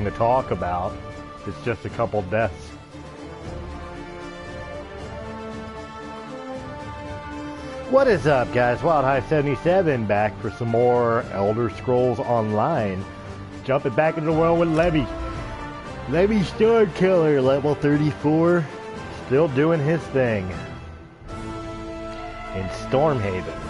to talk about. It's just a couple deaths. What is up, guys? Wyldehigh77 back for some more Elder Scrolls Online. Jumping back into the world with Levy. Levy Stormkiller, level 34. Still doing his thing. In Stormhaven.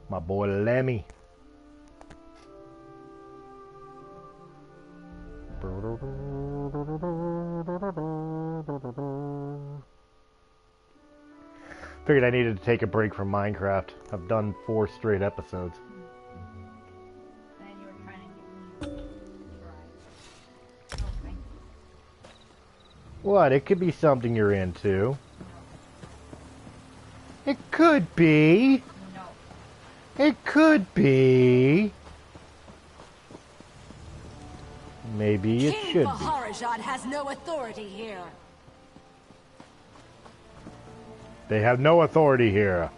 My boy Lemmy. Figured I needed to take a break from Minecraft. I've done 4 straight episodes. And you were trying to get me to try. Okay. What? It could be something you're into. It could be. It could be. Maybe it should be. King Maharajad has no authority here. They have no authority here.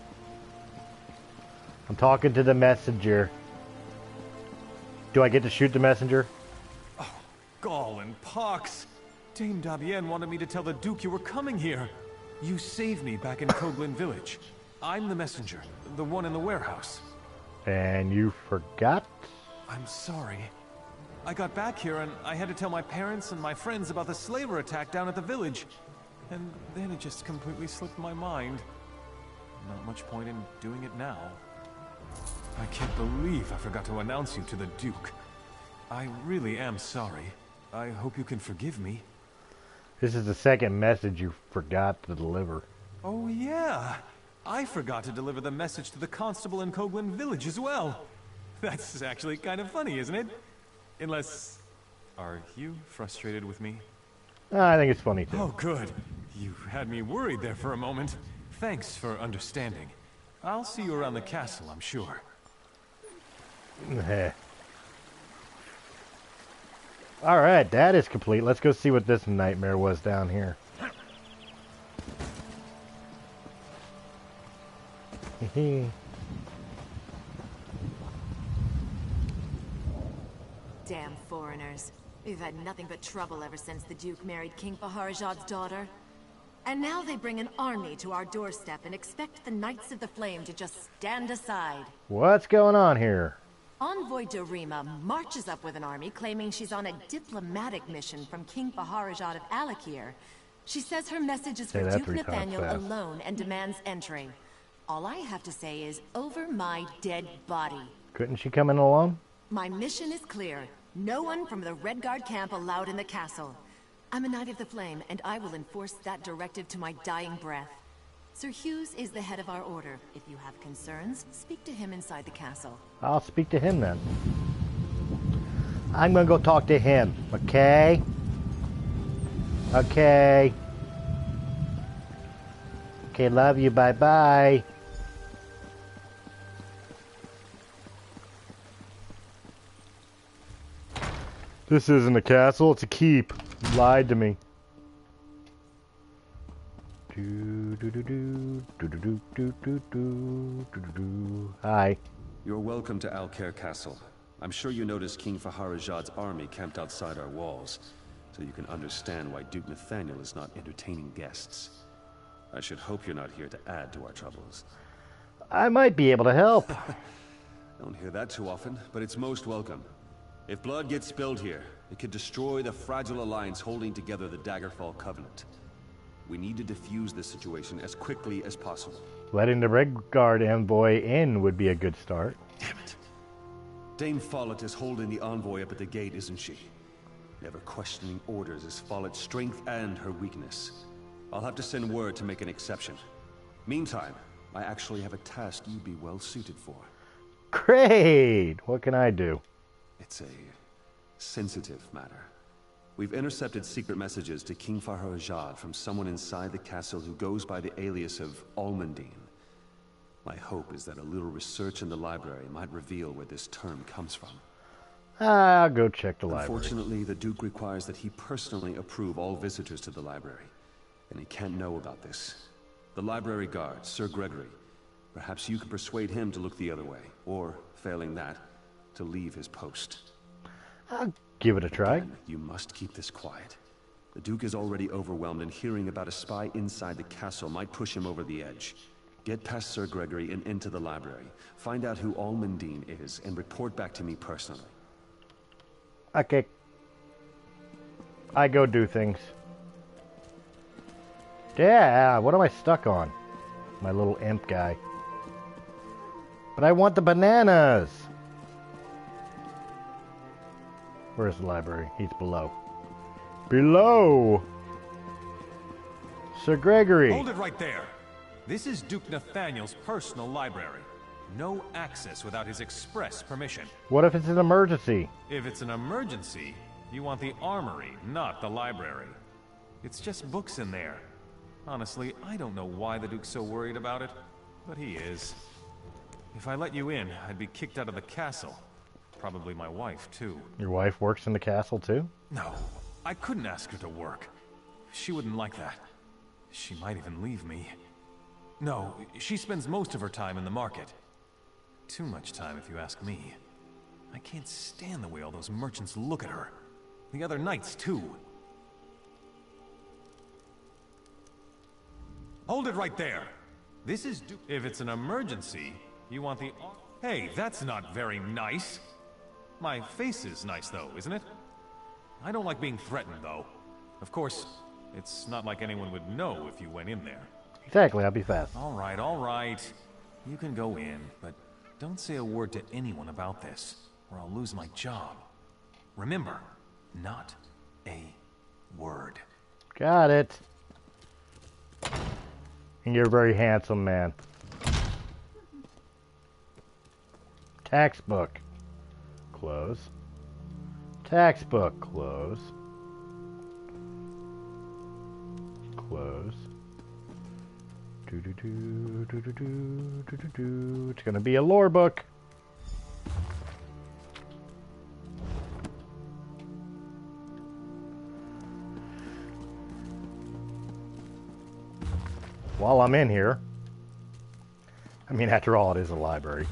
I'm talking to the messenger. Do I get to shoot the messenger? Oh, gall and pox. Dame Dabienne wanted me to tell the Duke you were coming here. You saved me back in Koglin village. I'm the messenger, the one in the warehouse. And you forgot? I'm sorry. I got back here and I had to tell my parents and my friends about the slaver attack down at the village. And then it just completely slipped my mind. Not much point in doing it now. I can't believe I forgot to announce you to the Duke. I really am sorry. I hope you can forgive me. This is the second message you forgot to deliver. Oh yeah! I forgot to deliver the message to the constable in Koglin village as well. That's actually kind of funny, isn't it? Unless... are you frustrated with me? I think it's funny too. Oh good. You had me worried there for a moment. Thanks for understanding. I'll see you around the castle, I'm sure. Alright, that is complete. Let's go see what this nightmare was down here. Damn foreigners. We've had nothing but trouble ever since the Duke married King Faharazad's daughter. And now they bring an army to our doorstep and expect the Knights of the Flame to just stand aside. What's going on here? Envoy Dorima marches up with an army claiming she's on a diplomatic mission from King Faharazad of Alakir. She says her message is for Duke Nathaniel alone and demands entry. All I have to say is, over my dead body. Couldn't she come in alone? My mission is clear. No one from the Red Guard camp allowed in the castle. I'm a Knight of the Flame, and I will enforce that directive to my dying breath. Sir Hughes is the head of our order. If you have concerns, speak to him inside the castle. I'll speak to him then. I'm gonna go talk to him, okay? Okay. Okay, love you, bye-bye. This isn't a castle, it's a keep. You lied to me. Hi. You're welcome to Alcair Castle. I'm sure you noticed King Faharazad's army camped outside our walls, so you can understand why Duke Nathaniel is not entertaining guests. I should hope you're not here to add to our troubles. I might be able to help. Don't hear that too often, but it's most welcome. If blood gets spilled here, it could destroy the fragile alliance holding together the Daggerfall Covenant. We need to defuse this situation as quickly as possible. Letting the Red Guard envoy in would be a good start. Damn it. Dame Follett is holding the envoy up at the gate, isn't she? Never questioning orders is Follett's strength and her weakness. I'll have to send word to make an exception. Meantime, I actually have a task you'd be well suited for. Great! What can I do? It's a sensitive matter. We've intercepted secret messages to King Faharazad from someone inside the castle who goes by the alias of Almundine. My hope is that a little research in the library might reveal where this term comes from. I'll go check the library. Unfortunately, the Duke requires that he personally approve all visitors to the library, and he can't know about this. The library guard, Sir Gregory, perhaps you can persuade him to look the other way, or, failing that, to leave his post. I'll give it a try. Again, you must keep this quiet. The Duke is already overwhelmed, and hearing about a spy inside the castle might push him over the edge. Get past Sir Gregory and into the library. Find out who Almundine is, and report back to me personally. Okay. I go do things. Yeah, what am I stuck on? My little imp guy. But I want the bananas! Where's the library? He's below. Below! Sir Gregory! Hold it right there! This is Duke Nathaniel's personal library. No access without his express permission. What if it's an emergency? If it's an emergency, you want the armory, not the library. It's just books in there. Honestly, I don't know why the Duke's so worried about it, but he is. If I let you in, I'd be kicked out of the castle. Probably my wife, too. Your wife works in the castle, too? No, I couldn't ask her to work. She wouldn't like that. She might even leave me. No, she spends most of her time in the market. Too much time, if you ask me. I can't stand the way all those merchants look at her. The other knights, too. Hold it right there! This is If it's an emergency, you want the... Hey, that's not very nice. My face is nice, though, isn't it? I don't like being threatened, though. Of course, it's not like anyone would know if you went in there. Exactly, I'll be fast. All right. You can go in, but don't say a word to anyone about this, or I'll lose my job. Remember, not a word. Got it. And you're a very handsome man. Textbook. Close. Textbook. Close. Close. It's gonna be a lore book. While I'm in here, I mean, after all, it is a library.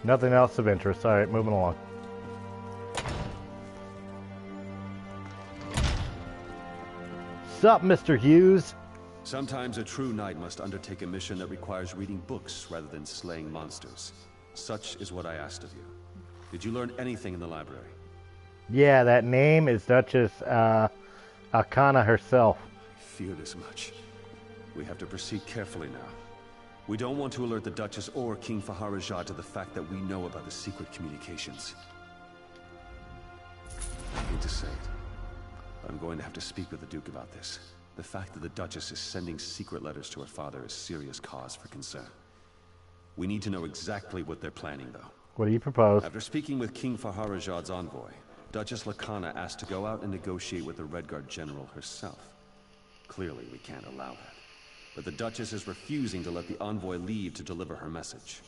Nothing else of interest. All right, moving along. Sup, Mr. Hughes? Sometimes a true knight must undertake a mission that requires reading books rather than slaying monsters. Such is what I asked of you. Did you learn anything in the library? Yeah, that name is Duchess Akana herself. I feared as much. We have to proceed carefully now. We don't want to alert the Duchess or King Faharajah to the fact that we know about the secret communications. I hate to say it, but I'm going to have to speak with the Duke about this. The fact that the Duchess is sending secret letters to her father is serious cause for concern. We need to know exactly what they're planning, though. What do you propose? After speaking with King Faharajah's envoy, Duchess Lakana asked to go out and negotiate with the Redguard General herself. Clearly, we can't allow that. But the Duchess is refusing to let the envoy leave to deliver her message.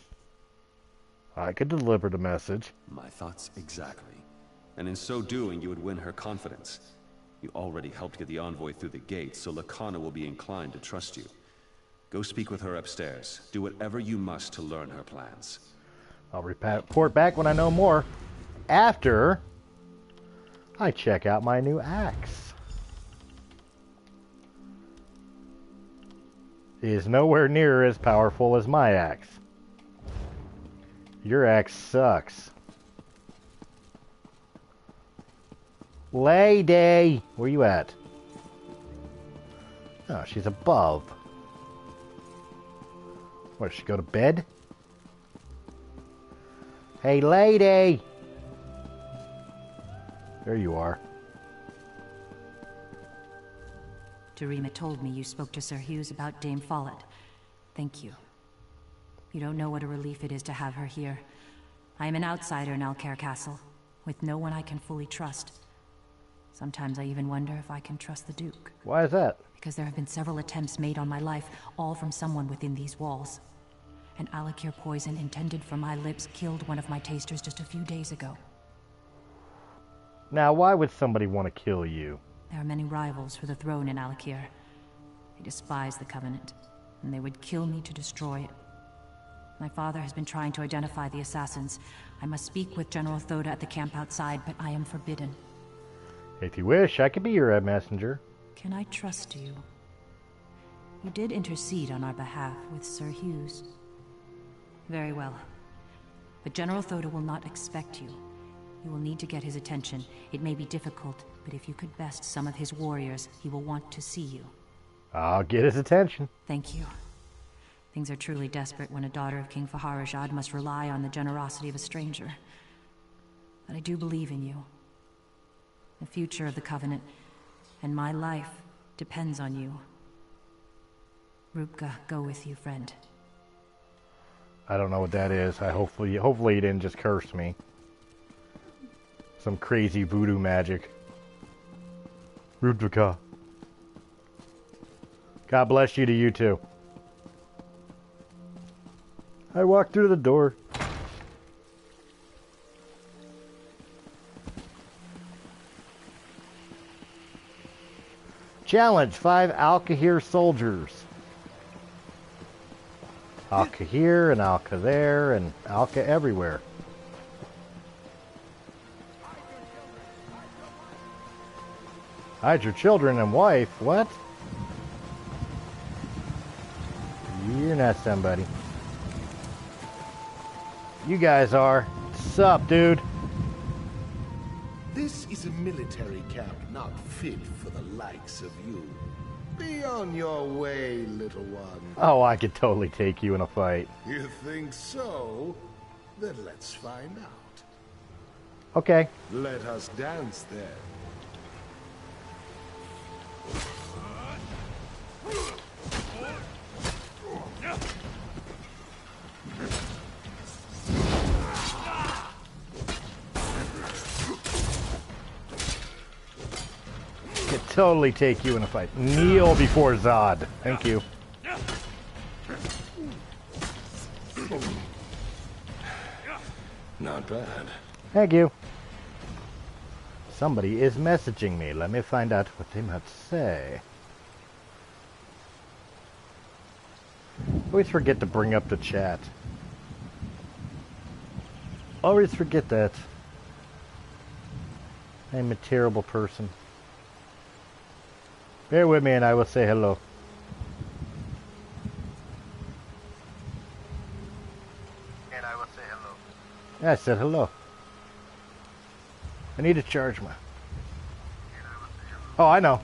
I could deliver the message. My thoughts exactly. And in so doing, you would win her confidence. You already helped get the envoy through the gate, so Lakana will be inclined to trust you. Go speak with her upstairs. Do whatever you must to learn her plans. I'll report back when I know more. After I check out my new axe. It is nowhere near as powerful as my axe. Your axe sucks. Lady! Where you at? Oh, she's above. What, did she go to bed? Hey, lady! There you are. Dorima told me you spoke to Sir Hughes about Dame Follett. Thank you. You don't know what a relief it is to have her here. I am an outsider in Alcaire Castle. with no one I can fully trust. Sometimes I even wonder if I can trust the Duke. Why is that? Because there have been several attempts made on my life, all from someone within these walls. An Alakir poison intended for my lips killed one of my tasters just a few days ago. Now, why would somebody want to kill you? There are many rivals for the throne in Alakir. They despise the Covenant, and they would kill me to destroy it. My father has been trying to identify the assassins. I must speak with General Thoda at the camp outside, but I am forbidden. If you wish, I could be your messenger. Can I trust you? You did intercede on our behalf with Sir Hughes. Very well. But General Thoda will not expect you. You will need to get his attention. It may be difficult, but if you could best some of his warriors, he will want to see you. I'll get his attention. Thank you. Things are truly desperate when a daughter of King Faharajad must rely on the generosity of a stranger. But I do believe in you. The future of the Covenant, and my life, depends on you. Rupka, go with you, friend. I don't know what that is. Hopefully you didn't just curse me. Some crazy voodoo magic. Rupka. God bless you to you too. I walked through the door. Challenge 5 Alka soldiers. Alka here and Alka there and Alka everywhere. Hide your children and wife. What? You're not somebody. You guys are. Sup, dude? This is a military camp not fit for the likes of you. Be on your way, little one. Oh, I could totally take you in a fight. You think so? Then let's find out. Okay. Let us dance then. Could totally take you in a fight. Kneel before Zod. Thank you. Not bad. Thank you. Somebody is messaging me. Let me find out what they might say. Always forget to bring up the chat. Always forget that. I'm a terrible person. Bear with me and I will say hello. And I will say hello. Yeah, I said hello. I need to charge my... Oh, I know.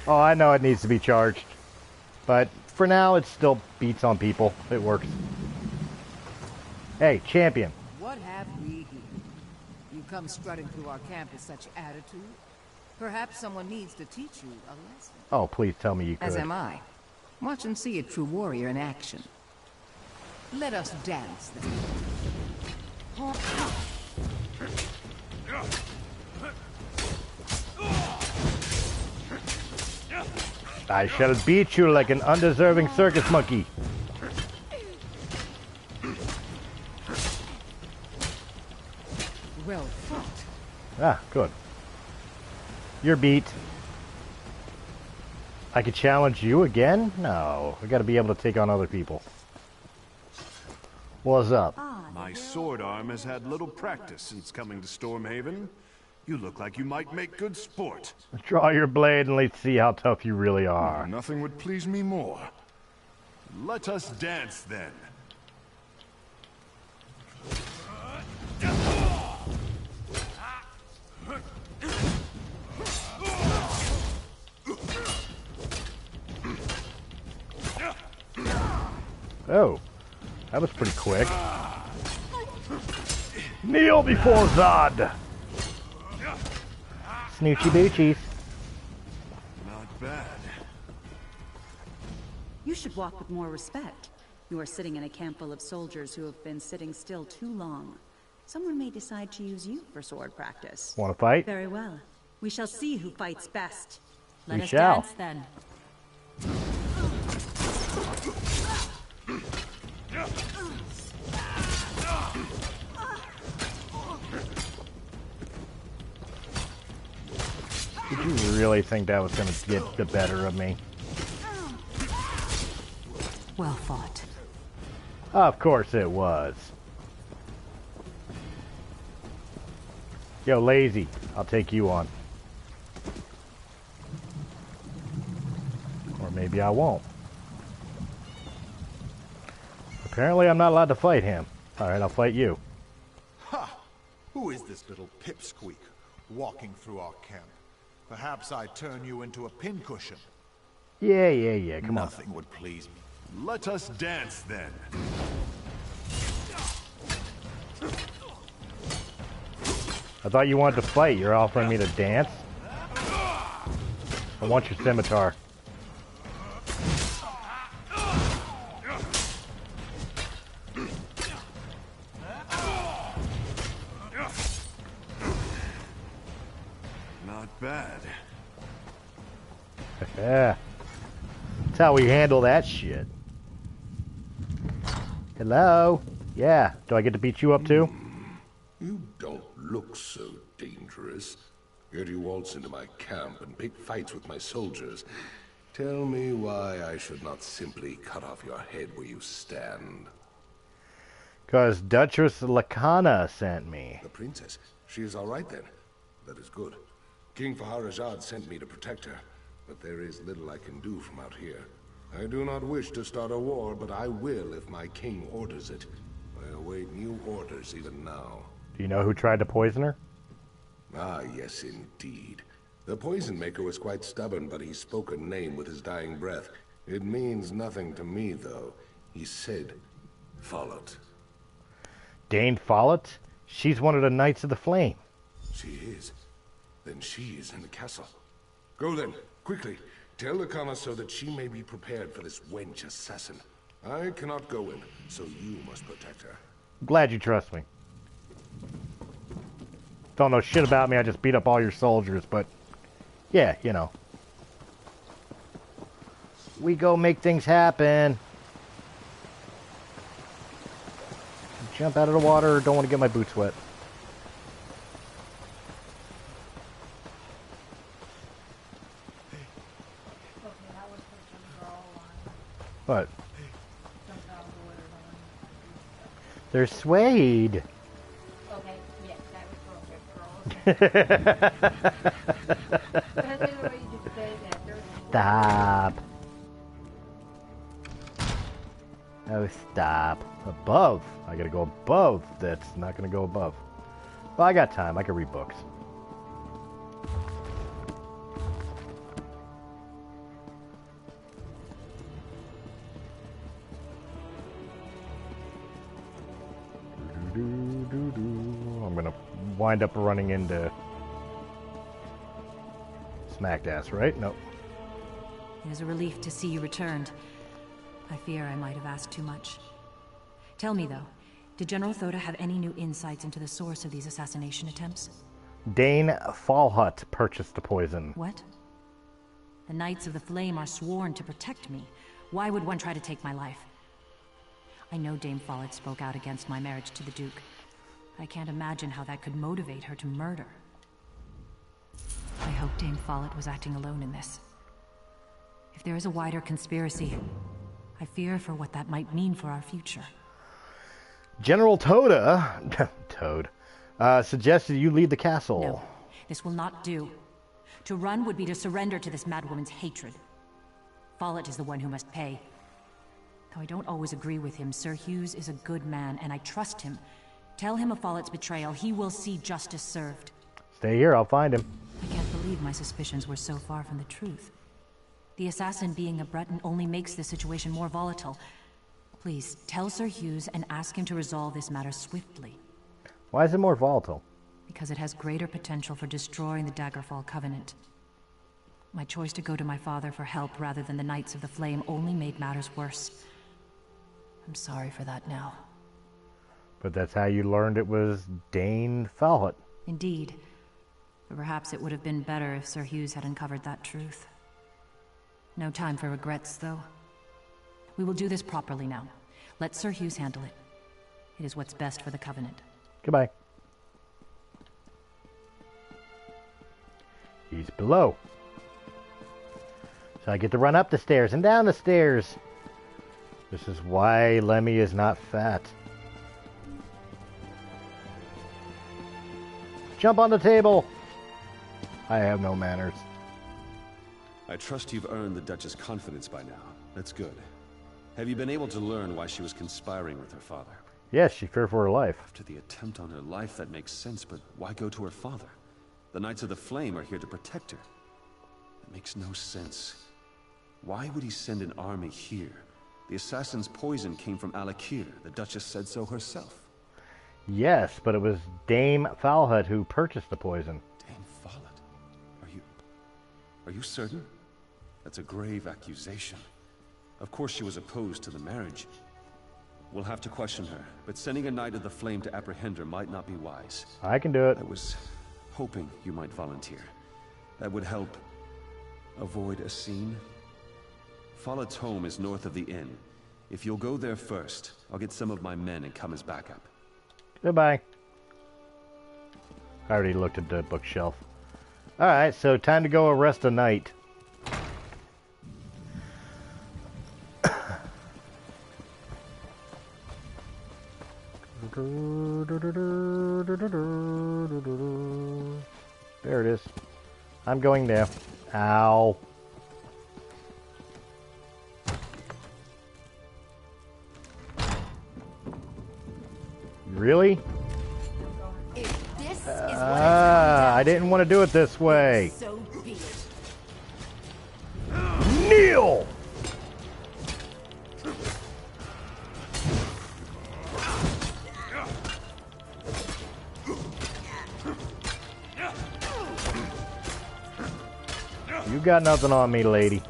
Oh, I know it needs to be charged. But for now, it still beats on people. It works. Hey, champion. What have we here? You come strutting through our camp with such attitude? Perhaps someone needs to teach you a lesson. Oh, please tell me you could. As am I. Watch and see a true warrior in action. Let us dance then. I shall beat you like an undeserving circus monkey. Well fought. Ah, good. You're beat. I could challenge you again? No, I gotta be able to take on other people. What's up? My sword arm has had little practice since coming to Stormhaven. You look like you might make good sport. Draw your blade and let's see how tough you really are. Nothing would please me more. Let us dance then. Oh, that was pretty quick. Kneel before Zod! Snoochie boochies. Not bad. You should walk with more respect. You are sitting in a camp full of soldiers who have been sitting still too long. Someone may decide to use you for sword practice. Want to fight? Very well. We shall see who fights best. Let We us shall. dance then. Did you really think that was going to get the better of me? Well fought. Of course it was. Yo, lazy. I'll take you on. Or maybe I won't. Apparently I'm not allowed to fight him. Alright, I'll fight you. Ha! Who is this little pipsqueak walking through our camp? Perhaps I turn you into a pincushion. Yeah, come on. Nothing would please me. Let us dance then. I thought you wanted to fight. You're offering me to dance? I want your scimitar. Not bad. Yeah. That's how we handle that shit. Hello? Yeah. Do I get to beat you up too? You don't look so dangerous. Yet you waltz into my camp and pick fights with my soldiers. Tell me why I should not simply cut off your head where you stand. Because Duchess Lacana sent me. The princess? She is all right then. That is good. King Faharajad sent me to protect her, but there is little I can do from out here. I do not wish to start a war, but I will if my king orders it. I await new orders even now. Do you know who tried to poison her? Ah, yes, indeed. The poison maker was quite stubborn, but he spoke a name with his dying breath. It means nothing to me, though. He said, Follett. Dane Follett? She's one of the Knights of the Flame. She is. Then she is in the castle. Go then, quickly. Tell Lacana so that she may be prepared for this wench assassin. I cannot go in, so you must protect her. Glad you trust me. Don't know shit about me, I just beat up all your soldiers, but... yeah, you know. We go make things happen. Jump out of the water, don't want to get my boots wet. What? They're suede. Okay, yeah, that was girls. Stop. Oh, stop. Above. I gotta go above. That's not gonna go above. Well, I got time. I can read books. I'm gonna wind up running into smacked ass, right? Nope. It is a relief to see you returned. I fear I might have asked too much. Tell me, though, did General Thoda have any new insights into the source of these assassination attempts? Dane Fallhut purchased the poison. What? The Knights of the Flame are sworn to protect me. Why would one try to take my life? I know Dame Follett spoke out against my marriage to the Duke. I can't imagine how that could motivate her to murder. I hope Dame Follett was acting alone in this. If there is a wider conspiracy, I fear for what that might mean for our future. General Thoda, suggested you leave the castle. No, this will not do. To run would be to surrender to this madwoman's hatred. Follett is the one who must pay. Though I don't always agree with him, Sir Hughes is a good man, and I trust him. Tell him of Follett's betrayal. He will see justice served. Stay here, I'll find him. I can't believe my suspicions were so far from the truth. The assassin being a Breton only makes the situation more volatile. Please, tell Sir Hughes and ask him to resolve this matter swiftly. Why is it more volatile? Because it has greater potential for destroying the Daggerfall Covenant. My choice to go to my father for help rather than the Knights of the Flame only made matters worse. I'm sorry for that now. But that's how you learned it was Dane Fallot. Indeed. But perhaps it would have been better if Sir Hughes had uncovered that truth. No time for regrets, though. We will do this properly now. Let Sir Hughes handle it. It is what's best for the Covenant. Goodbye. He's below. So I get to run up the stairs and down the stairs. This is why Lemmy is not fat. Jump on the table! I have no manners. I trust you've earned the Duchess' confidence by now. That's good. Have you been able to learn why she was conspiring with her father? Yes, she feared for her life. After the attempt on her life, that makes sense, but why go to her father? The Knights of the Flame are here to protect her. It makes no sense. Why would he send an army here? The assassin's poison came from Alakir. The Duchess said so herself. Yes, but it was Dame Falhut who purchased the poison. Dame Falhut? Are you certain? That's a grave accusation. Of course she was opposed to the marriage. We'll have to question her, but sending a Knight of the Flame to apprehend her might not be wise. I can do it. I was hoping you might volunteer. That would help avoid a scene. Fallout's home is north of the inn. If you'll go there first, I'll get some of my men and come as backup. Goodbye. I already looked at the bookshelf. Alright, so time to go arrest a knight. There it is. I'm going there. Ow. Really? If this is what I didn't want to do it this way. so be it. Kneel! You got nothing on me, lady.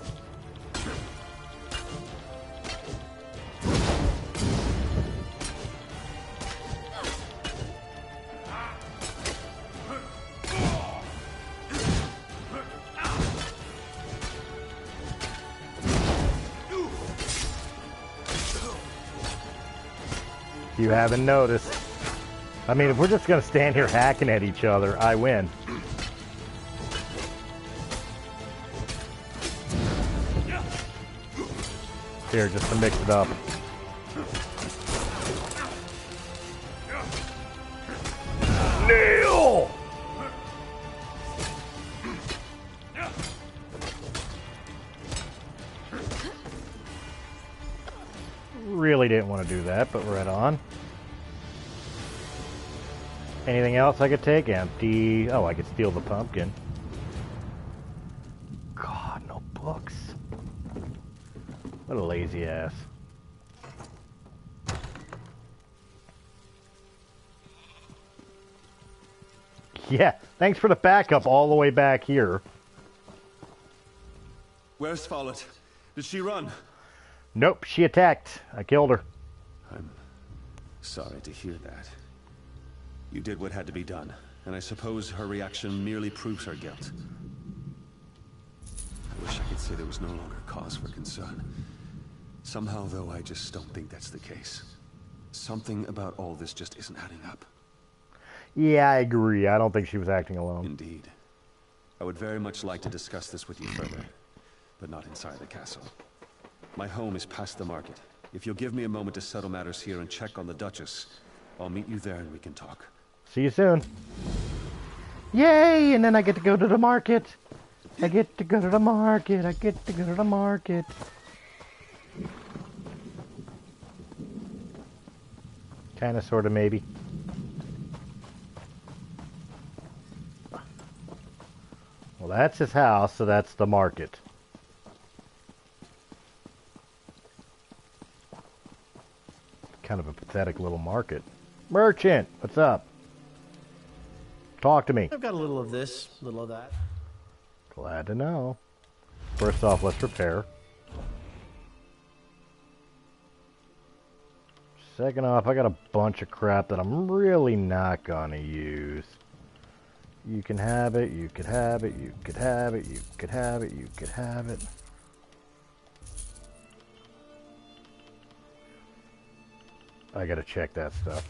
You haven't noticed. I mean, if we're just gonna stand here hacking at each other, I win. Here, just to mix it up. Kneel! Really didn't want to do that, but right on. Anything else I could take? Empty. Oh, I could steal the pumpkin. God, no books. What a lazy ass. Yeah, thanks for the backup all the way back here. Where's Follett? Did she run? Nope, she attacked. I killed her. I'm sorry to hear that. You did what had to be done, and I suppose her reaction merely proves her guilt. I wish I could say there was no longer cause for concern. Somehow, though, I just don't think that's the case. Something about all this just isn't adding up. Yeah, I agree. I don't think she was acting alone. Indeed. I would very much like to discuss this with you further, but not inside the castle. My home is past the market. If you'll give me a moment to settle matters here and check on the Duchess, I'll meet you there and we can talk. See you soon. Yay! And then I get to go to the market. I get to go to the market. I get to go to the market. Kinda, sorta, maybe. Well, that's his house, so that's the market. Kind of a pathetic little market. Merchant, what's up? Talk to me. I've got a little of this, a little of that. Glad to know. First off, let's repair. Second off, I got a bunch of crap that I'm really not gonna use. You can have it, you could have it, you could have it, you could have it, you could have it. I gotta check that stuff.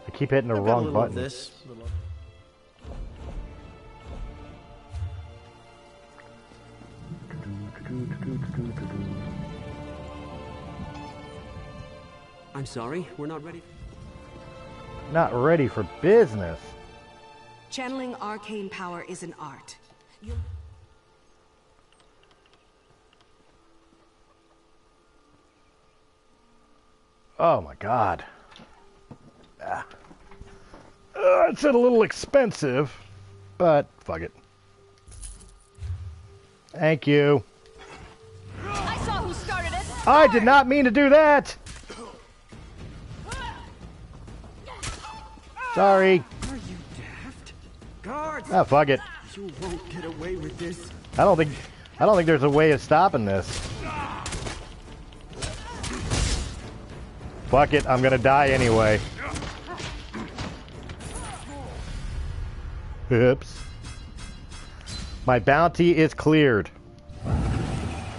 I keep hitting the wrong button. This. I'm sorry, we're not ready. Not ready for business. Channeling arcane power is an art. Oh my god. It's a little expensive, but fuck it. Thank you. I saw who started it. I did not mean to do that. Sorry. Are you daft? Guards! Ah, fuck it. You won't get away with this. I don't think there's a way of stopping this. Fuck it, I'm gonna die anyway. Oops. My bounty is cleared.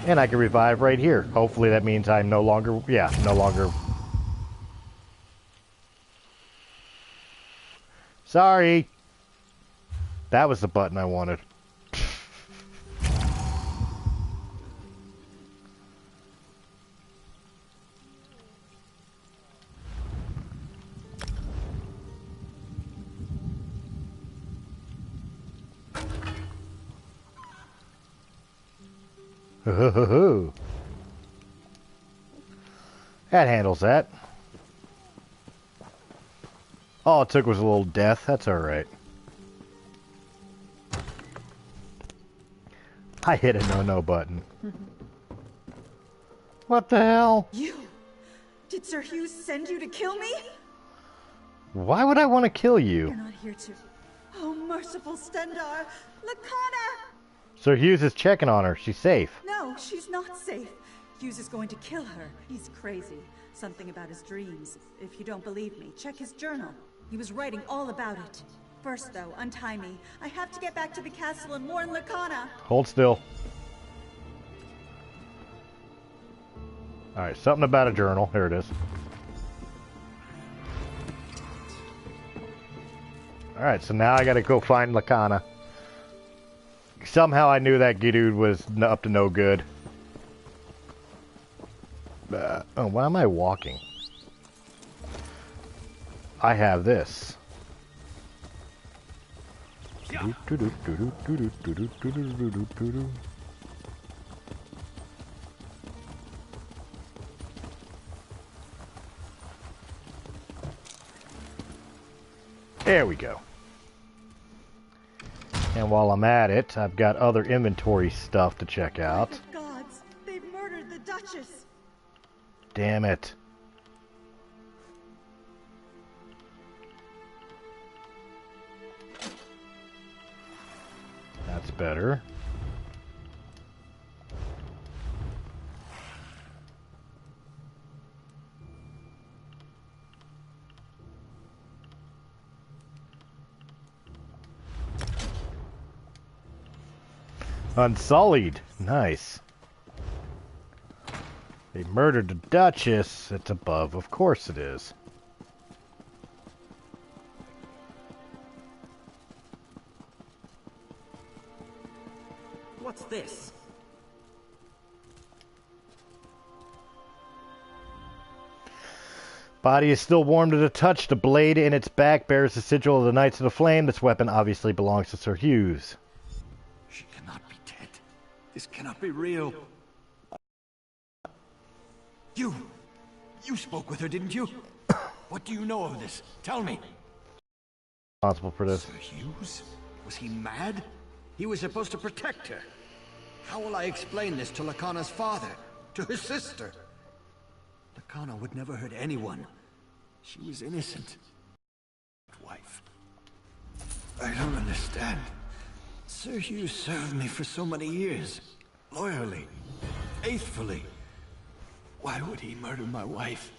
And I can revive right here. Hopefully that means I'm no longer... Yeah, no longer... Sorry. That was the button I wanted. That handles that. All it took was a little death. That's alright. I hit a no-no button. What the hell? You? Did Sir Hughes send you to kill me? Why would I want to kill you? You're not here to... Oh, merciful Stendar! Lakana! Sir Hughes is checking on her. She's safe. No, she's not safe. Hughes is going to kill her. He's crazy. Something about his dreams. If you don't believe me, check his journal. He was writing all about it. First, though, untie me. I have to get back to the castle and warn Lakana. Hold still. Alright, something about a journal. Here it is. Alright, so now I gotta go find Lakana. Somehow I knew that dude was up to no good. Oh, why am I walking? I have this. There we go. And while I'm at it, I've got other inventory stuff to check out. Gods, they've murdered the Duchess. Damn it. That's better. Unsullied. Nice. They murdered the Duchess. It's above. Of course it is. What's this? Body is still warm to the touch. The blade in its back bears the sigil of the Knights of the Flame. This weapon obviously belongs to Sir Hughes. She cannot be dead. This cannot be real. You spoke with her, didn't you? What do you know of this? Tell me. Responsible for this. Sir Hughes? Was he mad? He was supposed to protect her. How will I explain this to Lakana's father? To her sister? Lakana would never hurt anyone. She was innocent. Wife. I don't understand. Sir Hughes served me for so many years. Loyally. faithfully. Why would he murder my wife?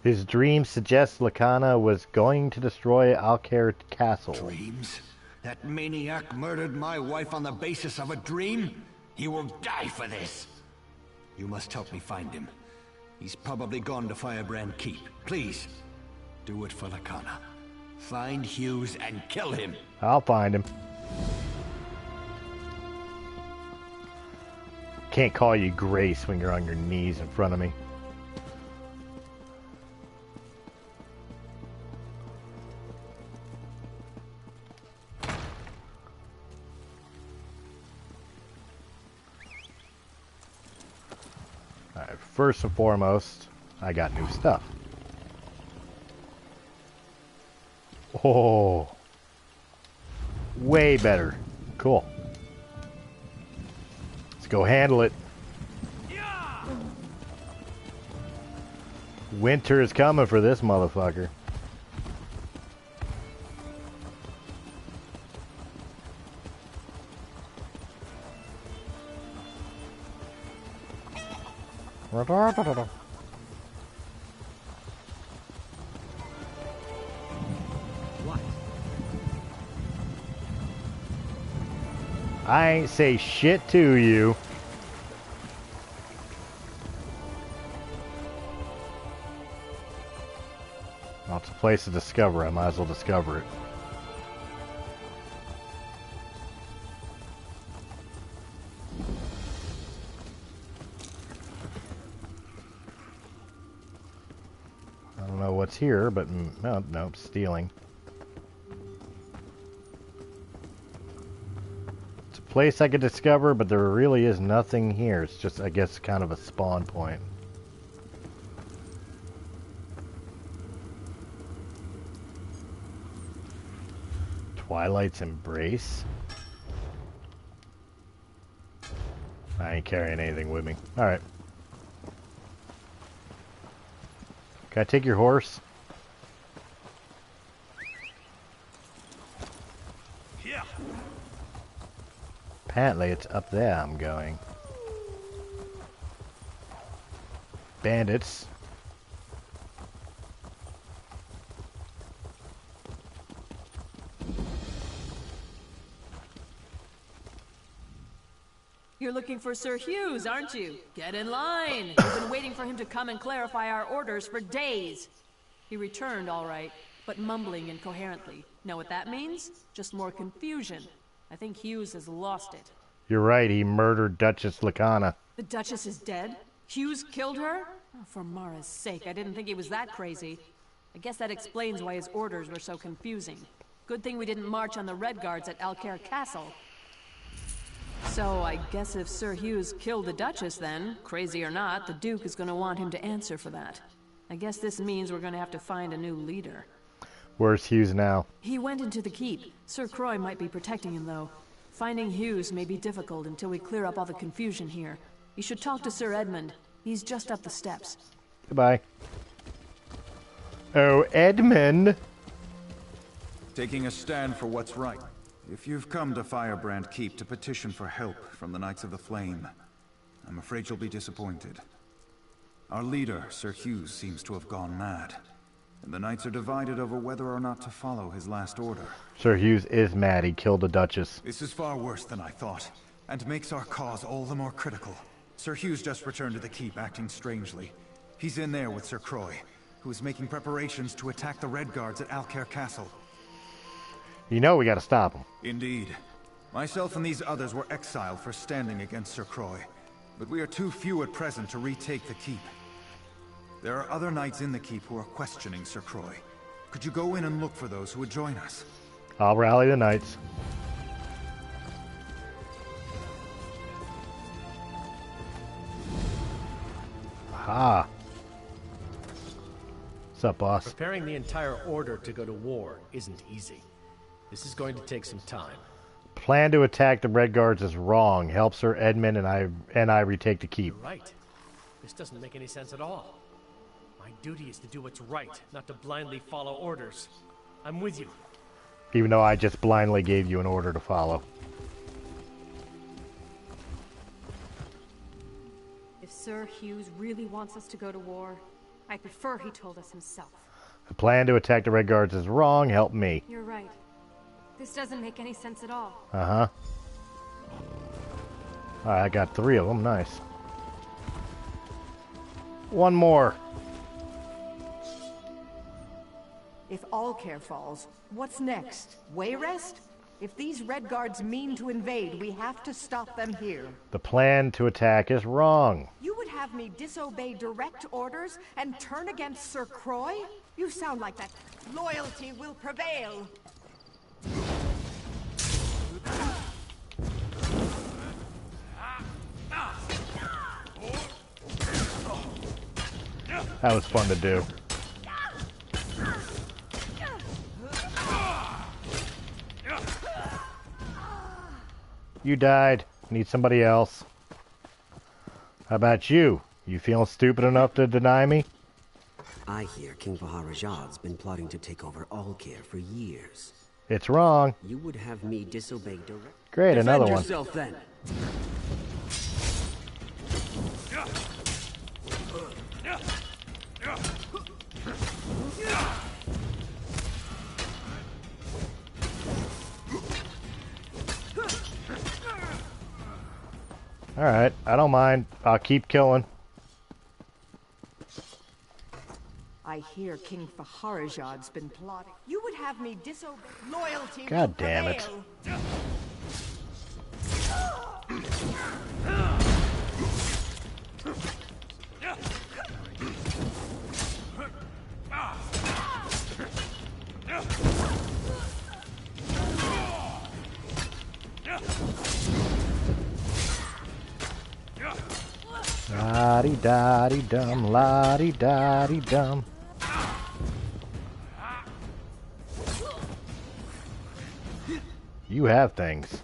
His dream suggests Lacana was going to destroy Alcair Castle. Dreams? That maniac murdered my wife on the basis of a dream? He will die for this. You must help me find him. He's probably gone to Firebrand Keep. Please, do it for Lacana. Find Hughes and kill him. I'll find him. Can't call you Grace when you're on your knees in front of me. Alright, first and foremost, I got new stuff. Oh, way better. Cool. Let's go handle it. Winter is coming for this motherfucker. I ain't say shit to you. Well, it's a place to discover. I might as well discover it. I don't know what's here, but no, nope, stealing. Place I could discover, but there really is nothing here. It's just, I guess, kind of a spawn point. Twilight's Embrace? I ain't carrying anything with me. Alright. Can I take your horse? Yeah. Apparently it's up there I'm going. Bandits. You're looking for Sir Hughes, aren't you? Get in line. We've been waiting for him to come and clarify our orders for days. He returned all right, but mumbling incoherently. Know what that means? Just more confusion. I think Hughes has lost it. You're right, he murdered Duchess Lacana. The Duchess is dead? Hughes killed her? Oh, for Mara's sake, I didn't think he was that crazy. I guess that explains why his orders were so confusing. Good thing we didn't march on the Red Guards at Alcair Castle. So I guess if Sir Hughes killed the Duchess then, crazy or not, the Duke is going to want him to answer for that. I guess this means we're going to have to find a new leader. Where's Hughes now? He went into the keep. Sir Croix might be protecting him, though. Finding Hughes may be difficult until we clear up all the confusion here. You should talk to Sir Edmund. He's just up the steps. Goodbye. Oh, Edmund! Taking a stand for what's right. If you've come to Firebrand Keep to petition for help from the Knights of the Flame, I'm afraid you'll be disappointed. Our leader, Sir Hughes, seems to have gone mad. And the Knights are divided over whether or not to follow his last order. Sir Hughes is mad. He killed the Duchess. This is far worse than I thought, and makes our cause all the more critical. Sir Hughes just returned to the keep, acting strangely. He's in there with Sir Croix, who is making preparations to attack the Red Guards at Alcair Castle. You know we gotta stop him. Indeed. Myself and these others were exiled for standing against Sir Croix, but we are too few at present to retake the keep. There are other knights in the keep who are questioning Sir Croix. Could you go in and look for those who would join us? I'll rally the knights. Aha. What's up, boss? Preparing the entire order to go to war isn't easy. This is going to take some time. Plan to attack the Red Guards is wrong. Help Sir Edmund and I retake the keep. You're right. This doesn't make any sense at all. My duty is to do what's right, not to blindly follow orders. I'm with you. Even though I just blindly gave you an order to follow. Sir Hughes really wants us to go to war. I prefer he told us himself. The plan to attack the Red Guards is wrong. Help me. You're right. This doesn't make any sense at all. Uh-huh. Alright, I got 3 of them. Nice. One more. If Alcare falls, what's next? Way rest? If these Red Guards mean to invade, we have to stop them here. The plan to attack is wrong. You would have me disobey direct orders and turn against Sir Croy? You sound like that. Loyalty will prevail. That was fun to do. You died. Need somebody else. How about you? You feeling stupid enough to deny me? I hear King Vaharajad's been plotting to take over Alcare for years. It's wrong. You would have me disobey direct. Great, another one. Defend yourself then. Alright, I don't mind. I'll keep killing. I hear King Vaharajad's been plotting. You would have me disobey. Loyalty. God damn it. La-dee-da-dee-dum, la-dee-da-dee-dum. You have things.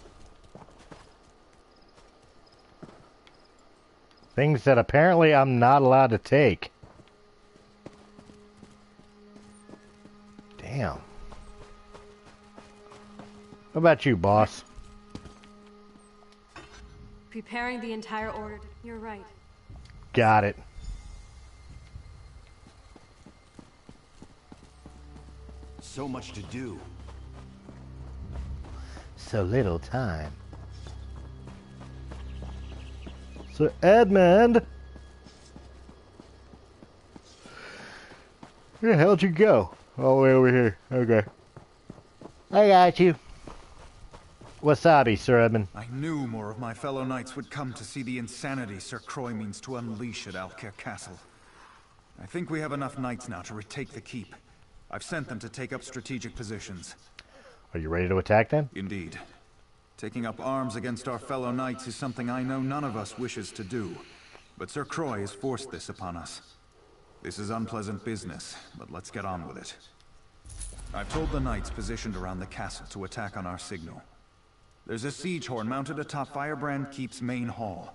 Things that apparently I'm not allowed to take. Damn. What about you, boss? Preparing the entire order. You're right. Got it. So much to do. So little time. Sir Edmund! Where the hell'd you go? All the way over here. Okay. I got you. Wasabi, Sir Edmund. I knew more of my fellow knights would come to see the insanity Sir Croy means to unleash at Alcare Castle. I think we have enough knights now to retake the keep. I've sent them to take up strategic positions. Are you ready to attack then? Indeed. Taking up arms against our fellow knights is something I know none of us wishes to do. But Sir Croy has forced this upon us. This is unpleasant business, but let's get on with it. I've told the knights positioned around the castle to attack on our signal. There's a siege horn mounted atop Firebrand Keep's main hall.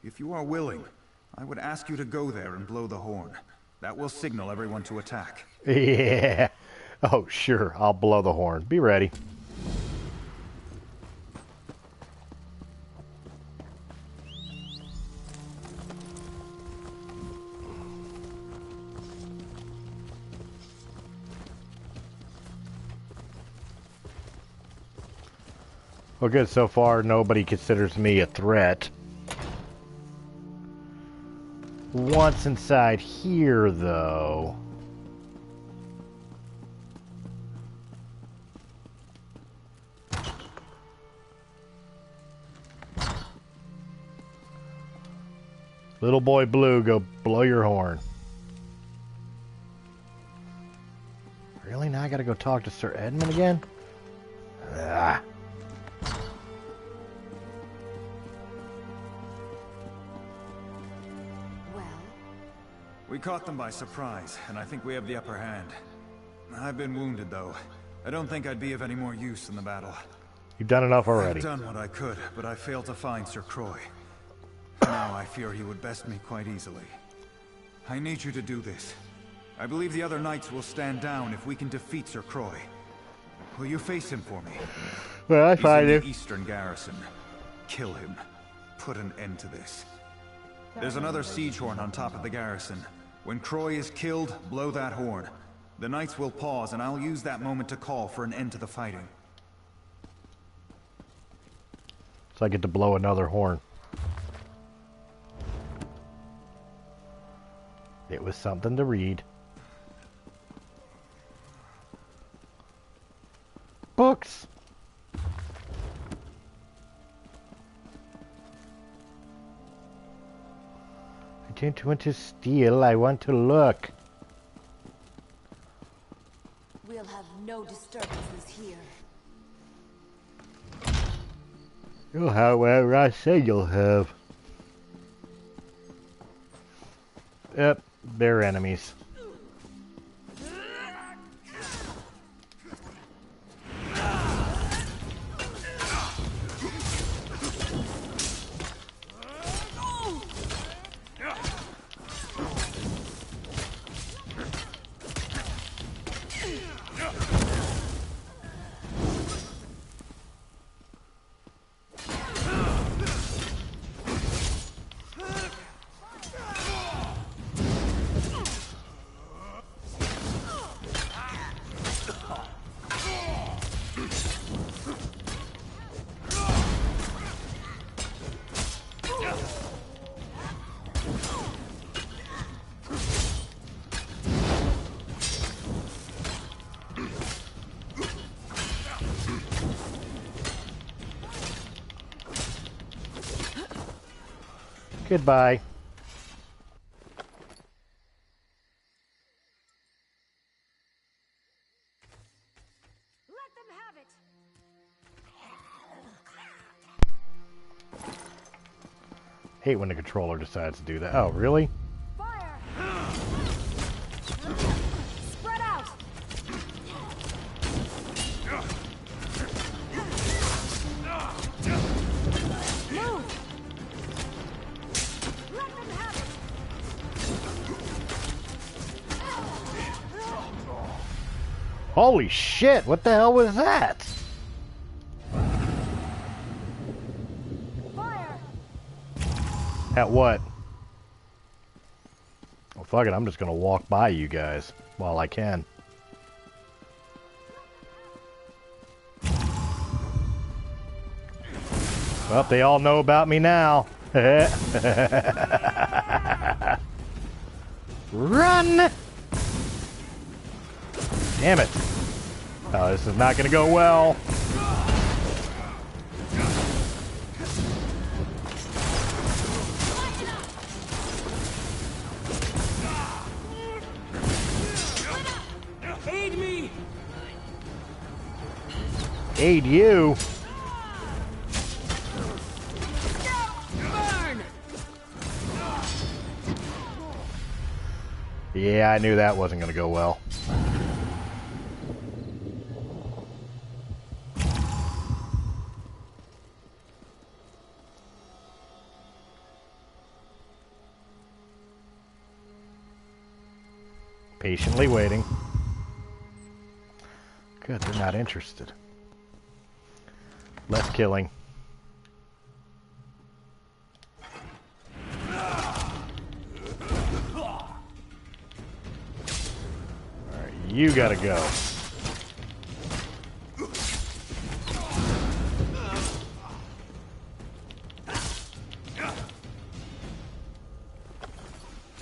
If you are willing, I would ask you to go there and blow the horn. That will signal everyone to attack. Yeah. Oh, sure. I'll blow the horn. Be ready. Well, good. So far, nobody considers me a threat. Once inside here, though... Little boy Blue, go blow your horn. Really? Now I gotta go talk to Sir Edmund again? Ah. We caught them by surprise, and I think we have the upper hand. I've been wounded, though. I don't think I'd be of any more use in the battle. You've done enough already. I've done what I could, but I failed to find Sir Croy. Now I fear he would best me quite easily. I need you to do this. I believe the other knights will stand down if we can defeat Sir Croy. Will you face him for me? Well, I He's find in it. the Eastern Garrison. Kill him. Put an end to this. There's another siege horn on top of the garrison. When Croy is killed, blow that horn. The knights will pause, and I'll use that moment to call for an end to the fighting. So I get to blow another horn. It was something to read. Books! I don't want to steal, I want to look. We'll have no disturbances here. You'll have whatever I say you'll have. Yep, they're enemies. Goodbye. Let them have it. Hate when the controller decides to do that. Oh, really? Fire! Spread out. Move. Let them have it. Holy shit, what the hell was that? Fire! At what? Well, fuck it, I'm just gonna walk by you guys while I can. Well, they all know about me now. Run! Damn it. Oh, this is not gonna go well. Aid me! Aid you? Burn! Yeah, I knew that wasn't gonna go well. Patiently waiting. Good, they're not interested. Less killing. Alright, you gotta go.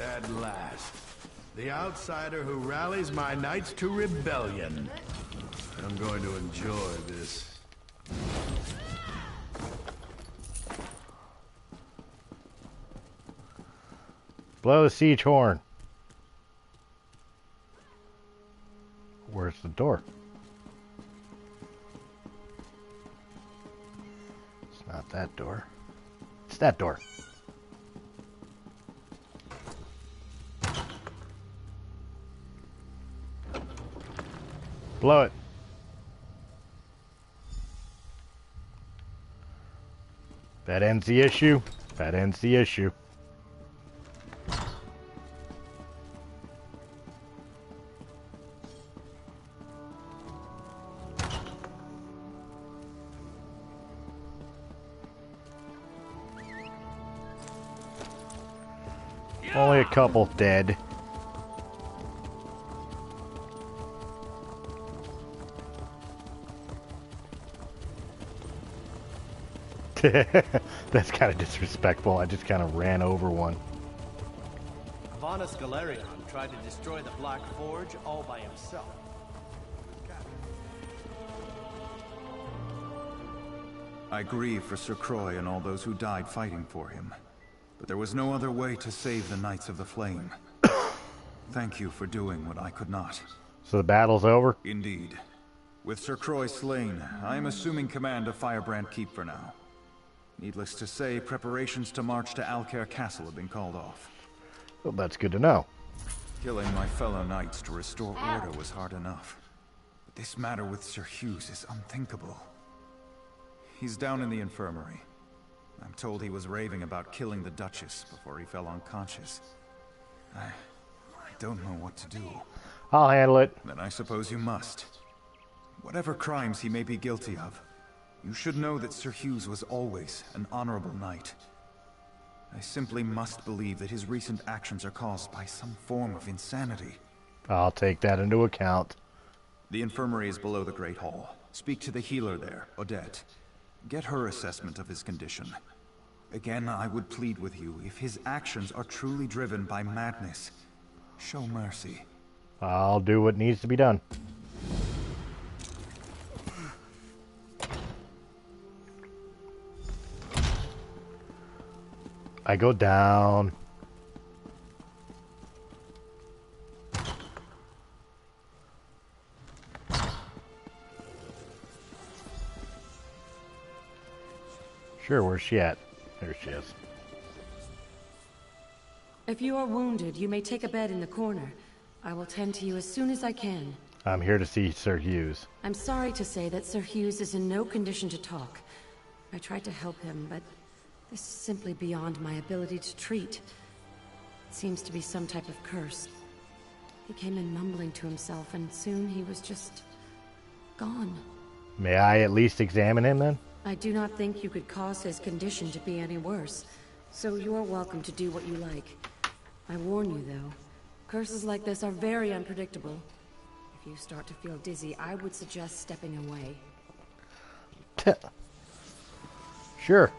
At last. The outsider who rallies my knights to rebellion. I'm going to enjoy this. Blow the siege horn. Where's the door? It's not that door. It's that door. Blow it. That ends the issue. That ends the issue. Only a couple dead. That's kind of disrespectful. I just kind of ran over one. Vanus Galerion tried to destroy the Black Forge all by himself. I grieve for Sir Croix and all those who died fighting for him. But there was no other way to save the Knights of the Flame. Thank you for doing what I could not. So the battle's over? Indeed. With Sir Croix slain, I am assuming command of Firebrand Keep for now. Needless to say, preparations to march to Alcaire Castle have been called off. Well, that's good to know. Killing my fellow knights to restore order was hard enough. But this matter with Sir Hughes is unthinkable. He's down in the infirmary. I'm told he was raving about killing the Duchess before he fell unconscious. I don't know what to do. I'll handle it. Then I suppose you must. Whatever crimes he may be guilty of, you should know that Sir Hughes was always an honorable knight. I simply must believe that his recent actions are caused by some form of insanity. I'll take that into account. The infirmary is below the Great Hall. Speak to the healer there, Odette. Get her assessment of his condition. Again, I would plead with you, if his actions are truly driven by madness, show mercy. I'll do what needs to be done. I go down. Sure, where's she at? There she is. If you are wounded, you may take a bed in the corner. I will tend to you as soon as I can. I'm here to see Sir Hughes. I'm sorry to say that Sir Hughes is in no condition to talk. I tried to help him, but this is simply beyond my ability to treat. It seems to be some type of curse. He came in mumbling to himself, and soon he was just gone. May I at least examine him then? I do not think you could cause his condition to be any worse, so you are welcome to do what you like. I warn you, though, curses like this are very unpredictable. If you start to feel dizzy, I would suggest stepping away. Sure.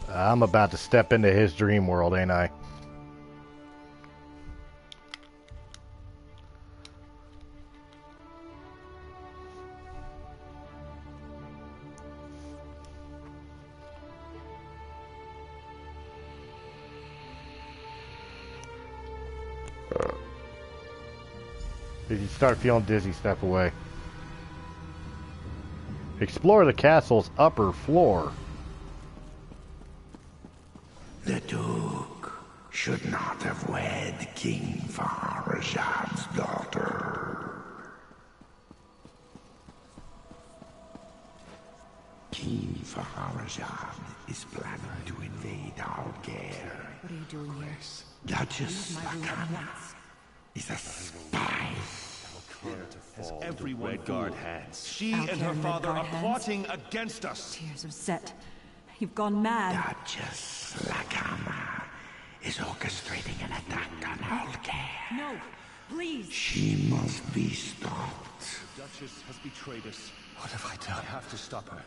I'm about to step into his dream world, ain't I? If you start feeling dizzy, step away. Explore the castle's upper floor. The Duke should not have wed King Faharajad's daughter. King Faharajad is planning to invade Alcaire. What are you doing here? Duchess Lakana is a spy. Has everyone guard hands. She and her father are plotting against us. Tears of Set. You've gone mad. Duchess Lakana is orchestrating an attack on Alcaire. No, please. She must be stopped. The Duchess has betrayed us. What have I done? I have to stop her.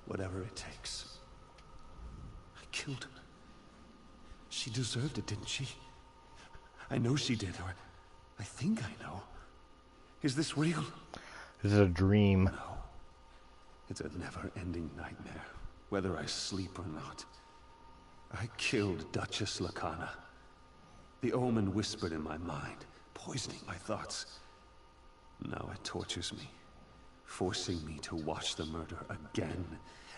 Whatever it takes. I killed her. She deserved it, didn't she? I know she did, or I think I know. Is this real? This is a dream. No. It's a never-ending nightmare, whether I sleep or not. I killed Duchess Lakana. The omen whispered in my mind, poisoning my thoughts. Now it tortures me, forcing me to watch the murder again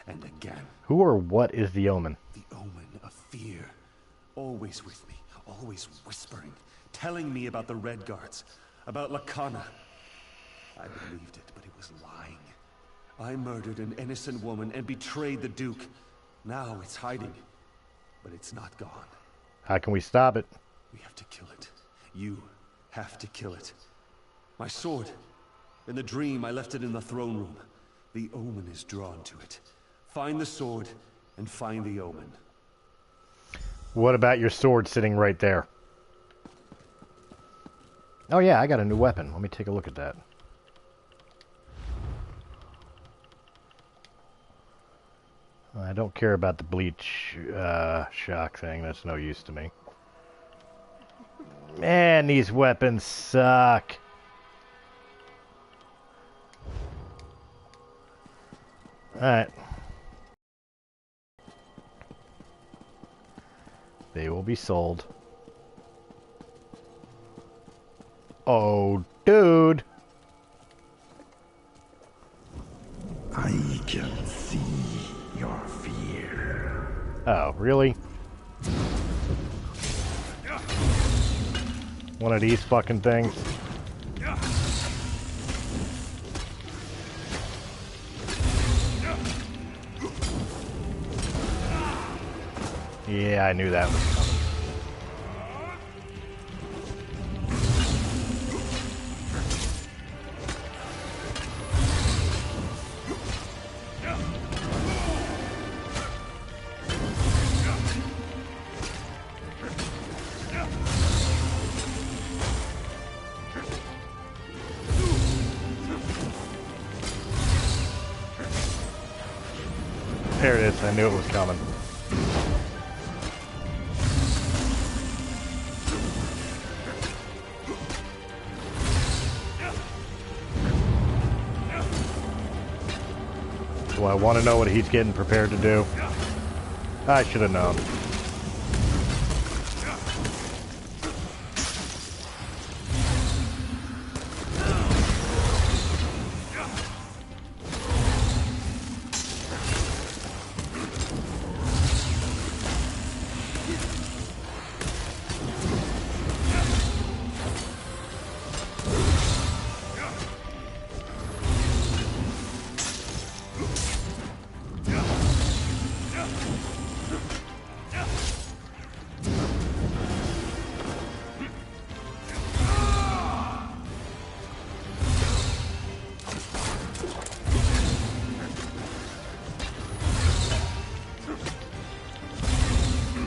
and again. Who or what is the omen? The omen of fear. Always with me, always whispering, telling me about the Red Guards, about Lakana. I believed it, but it was lying. I murdered an innocent woman and betrayed the Duke. Now it's hiding, but it's not gone. How can we stop it? We have to kill it. You have to kill it. My sword. In the dream, I left it in the throne room. The omen is drawn to it. Find the sword and find the omen. What about your sword sitting right there? Oh yeah, I got a new weapon. Let me take a look at that. I don't care about the bleach shock thing. That's no use to me. Man, these weapons suck. Alright. They will be sold. Oh, dude. I can see your fear. Oh, really? One of these fucking things? Yeah, I knew that was coming. There it is. I knew it was coming. Do I want to know what he's getting prepared to do? I should have known.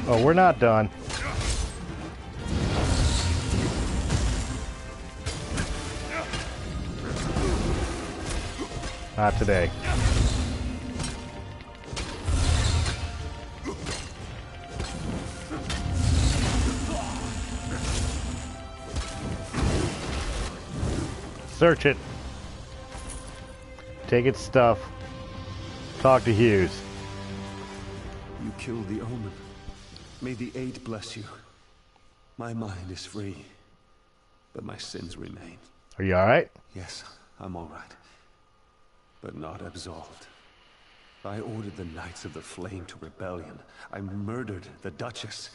Oh, we're not done. Not today. Search it. Take its stuff. Talk to Hughes. You killed the omen. May the Eight bless you. My mind is free, but my sins remain. Are you alright? Yes, I'm alright. But not absolved. I ordered the Knights of the Flame to rebellion. I murdered the Duchess.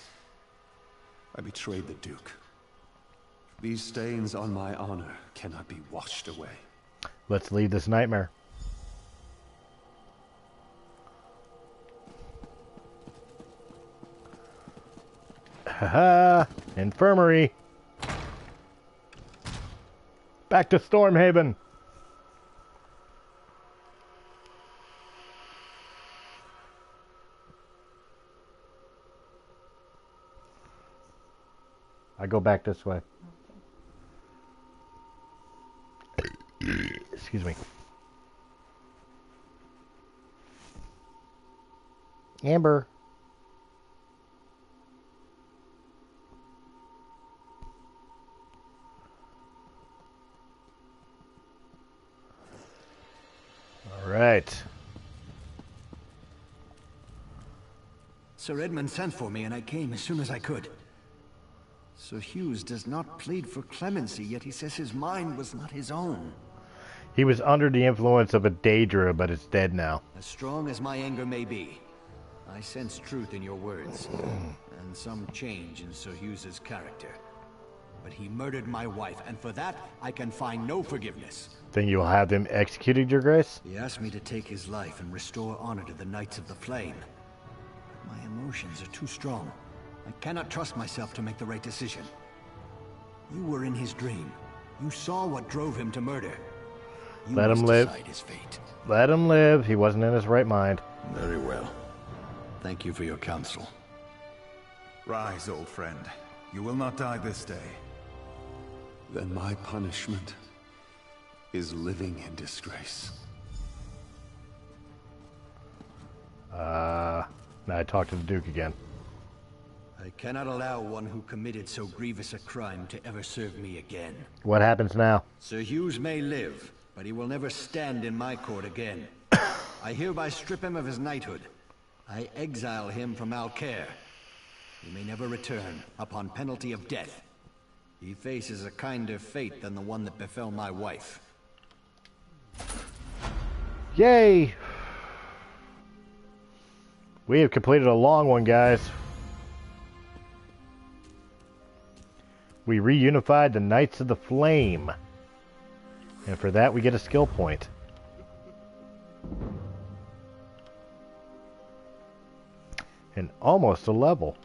I betrayed the Duke. These stains on my honor cannot be washed away. Let's leave this nightmare. Haha! Infirmary! Back to Stormhaven! I go back this way. Excuse me. Amber. All right. Sir Edmund sent for me and I came as soon as I could. Sir Hughes does not plead for clemency, yet he says his mind was not his own. He was under the influence of a Daedra, but it's dead now. As strong as my anger may be, I sense truth in your words, and some change in Sir Hughes's character. But he murdered my wife, and for that, I can find no forgiveness. Then you will have them executed, Your Grace? He asked me to take his life and restore honor to the Knights of the Flame. But my emotions are too strong. I cannot trust myself to make the right decision. You were in his dream. You saw what drove him to murder. Let him live. His fate. Let him live. He wasn't in his right mind. Very well. Thank you for your counsel. Rise, old friend. You will not die this day. Then my punishment is living in disgrace. Now I talk to the Duke again. I cannot allow one who committed so grievous a crime to ever serve me again. What happens now? Sir Hughes may live, but he will never stand in my court again. I hereby strip him of his knighthood. I exile him from Alcaire. He may never return, upon penalty of death. He faces a kinder fate than the one that befell my wife. Yay! We have completed a long one, guys. We reunified the Knights of the Flame. And for that, we get a skill point. And almost a level.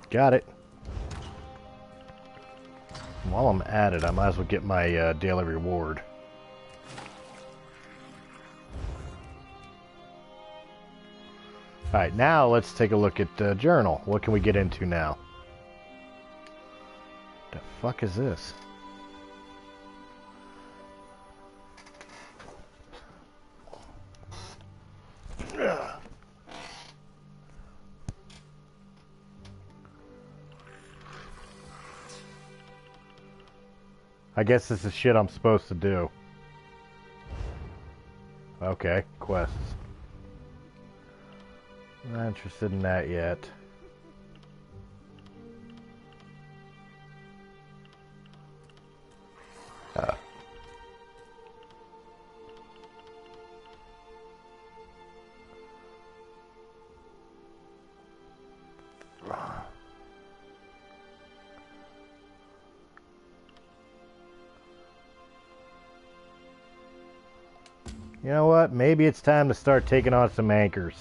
Got it. While I'm at it, I might as well get my daily reward. Alright, now let's take a look at the journal. What can we get into now? The fuck is this? I guess this is shit I'm supposed to do. Okay, quests. Not interested in that yet. You know what? Maybe it's time to start taking on some anchors.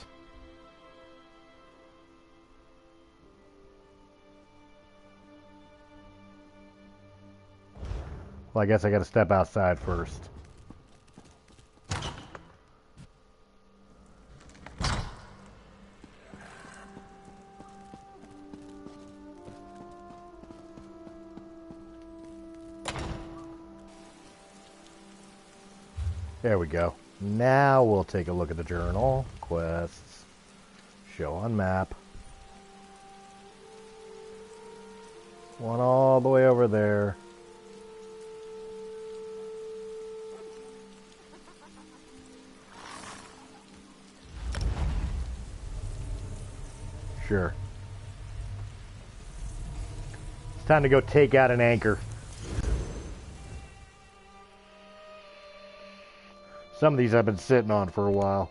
Well, I guess I gotta step outside first. There we go. Now we'll take a look at the journal. Quests. Show on map. One all the way over there. Sure. It's time to go take out an anchor. Some of these I've been sitting on for a while.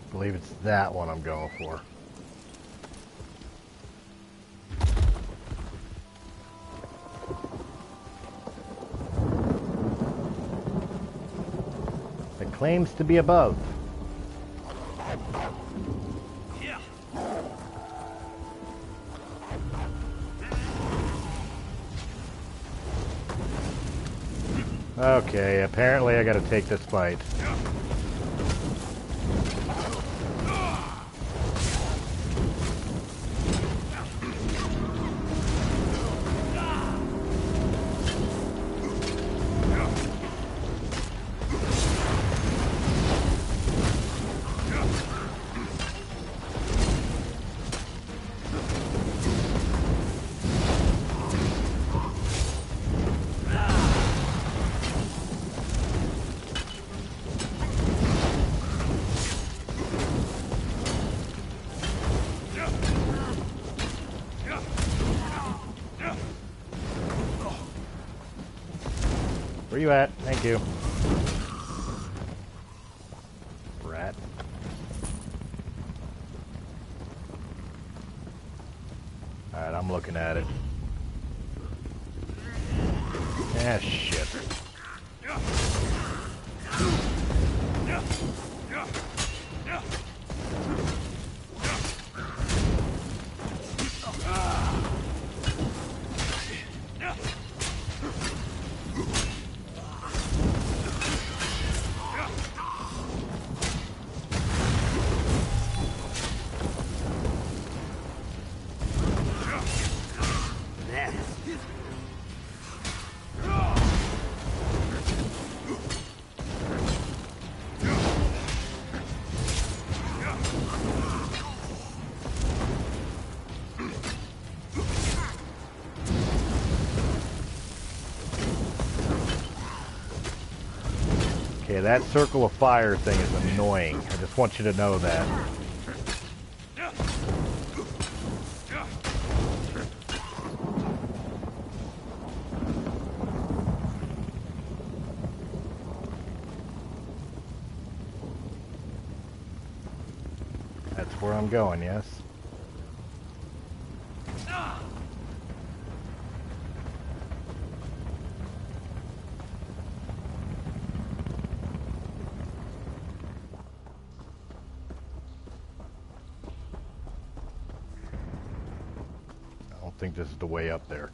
I believe it's that one I'm going for. It claims to be above. Okay, apparently I gotta take this fight. Where you at? Thank you. Rat. Alright, I'm looking at it. Ah, shit. Okay, that circle of fire thing is annoying. I just want you to know that. That's where I'm going, yes? I think this is the way up there.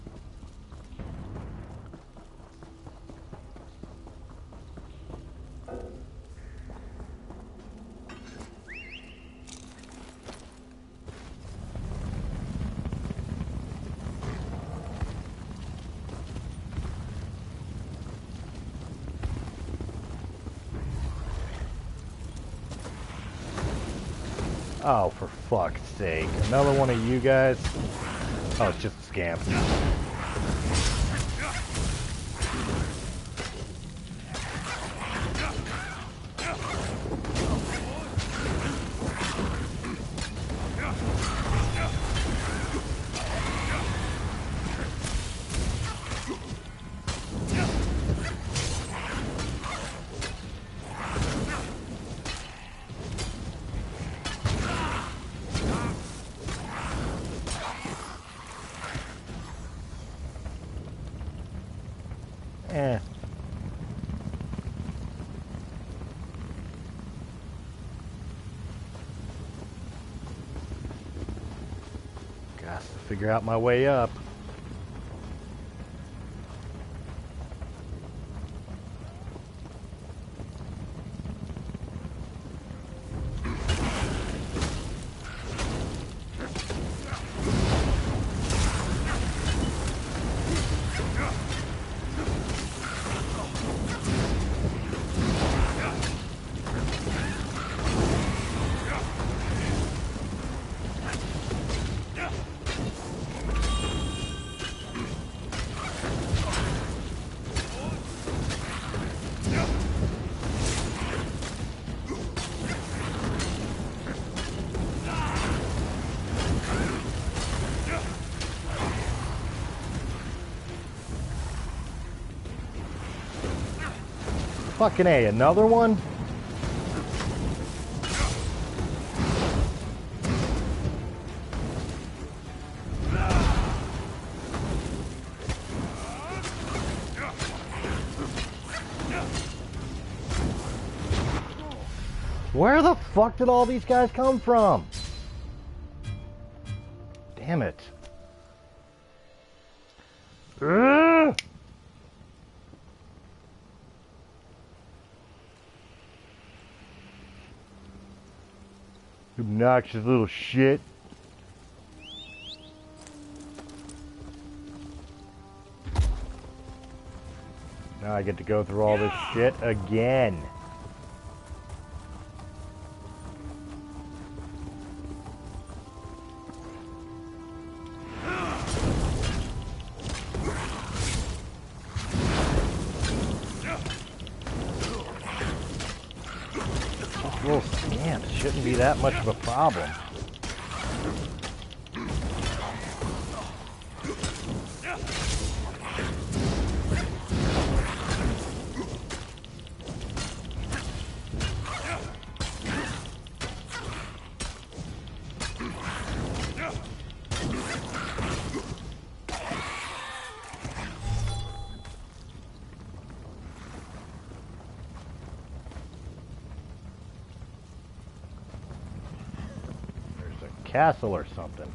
Oh, for fuck's sake. Another one of you guys? Oh, it's just a scamp. Got to figure out my way up. Fucking A, another one? Where the fuck did all these guys come from? Damn it. Ugh! Obnoxious little shit. Now I get to go through all this shit again. Little scamps shouldn't be that much of a problem. castle or something.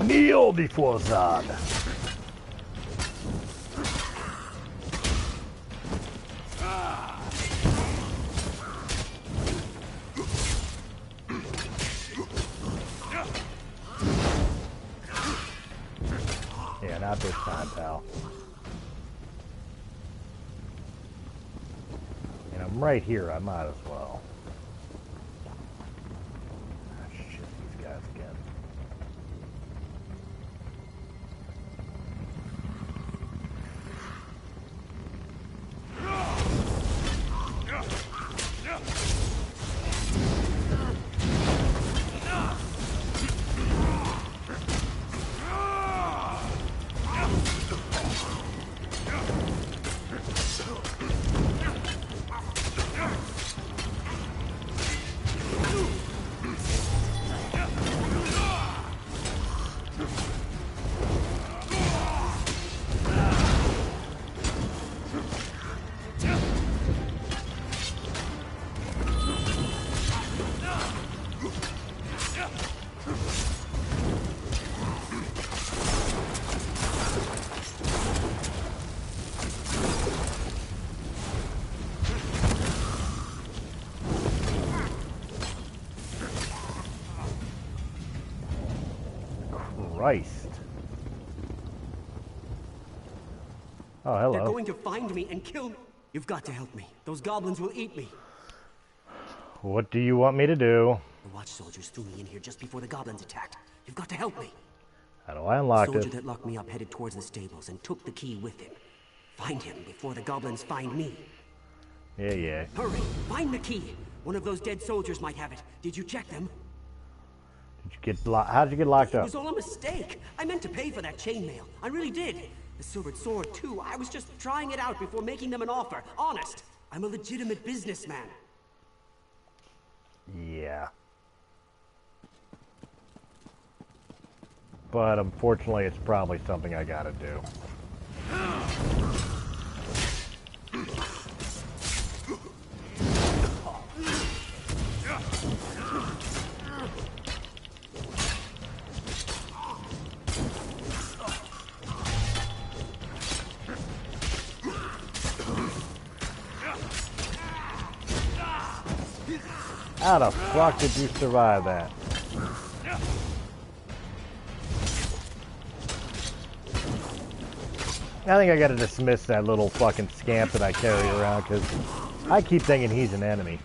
Kneel before Zod. Yeah, not this time, pal. And I'm right here, I might as well. Ah, shit, these guys again. Christ. Oh, hello. They're going to find me and kill me. You've got to help me. Those goblins will eat me. What do you want me to do? The watch soldiers threw me in here just before the goblins attacked. You've got to help me. How do I unlock the soldier this? that locked me up headed towards the stables and took the key with him. Find him before the goblins find me. Yeah. Hurry, find the key. One of those dead soldiers might have it. Did you check them? Did you get how did you get locked It up? was all a mistake. I meant to pay for that chainmail. I really did. The silvered sword, too. I was just trying it out before making them an offer. Honest. I'm a legitimate businessman. Yeah. But unfortunately, it's probably something I gotta do. How the fuck did you survive that? I think I gotta dismiss that little fucking scamp that I carry around, because I keep thinking he's an enemy.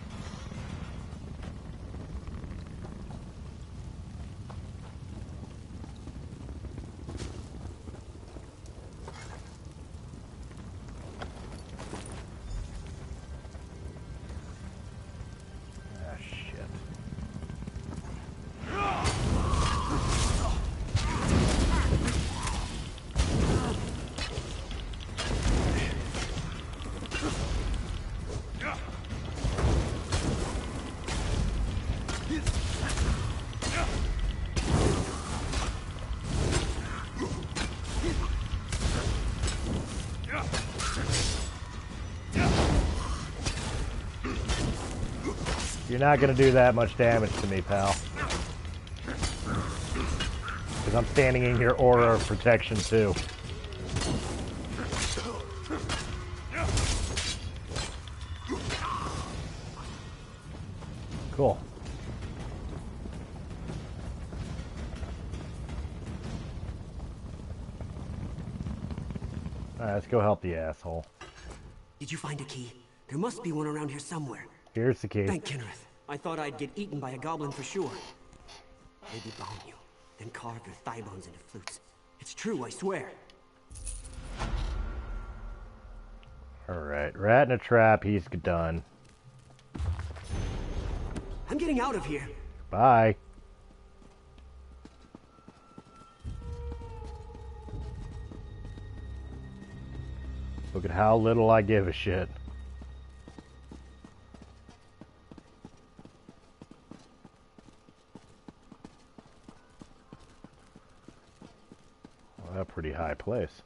You're not gonna do that much damage to me, pal. Because I'm standing in your aura of protection, too. Cool. Alright, let's go help the asshole. Did you find a key? There must be one around here somewhere. Here's the key. Thank Kenrith. I thought I'd get eaten by a goblin for sure. Maybe bone you, then carve your thigh bones into flutes. It's true, I swear. Alright, rat in a trap, he's done. I'm getting out of here. Bye. Look at how little I give a shit. A pretty high place.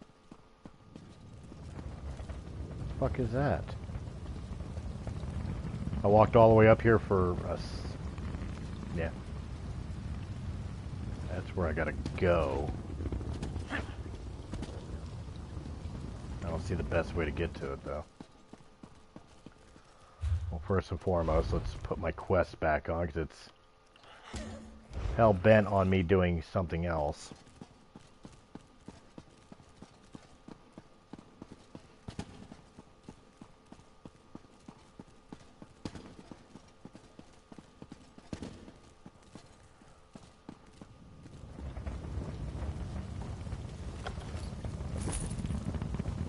What the fuck is that? I walked all the way up here for us. Yeah. That's where I gotta go. I don't see the best way to get to it, though. Well, first and foremost, let's put my quest back on, because it's hell-bent on me doing something else.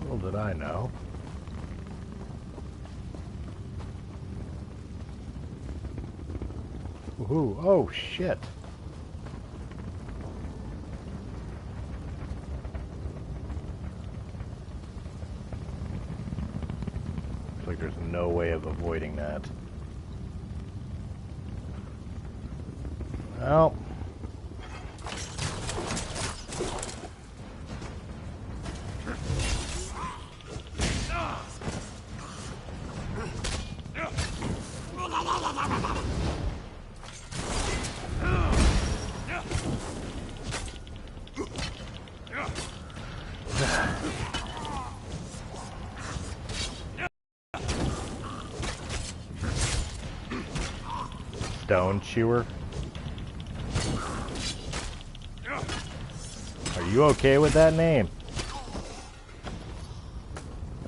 Little did I know. Ooh, oh shit. Looks like there's no way of avoiding that. Well. Stone chewer. Are you okay with that name?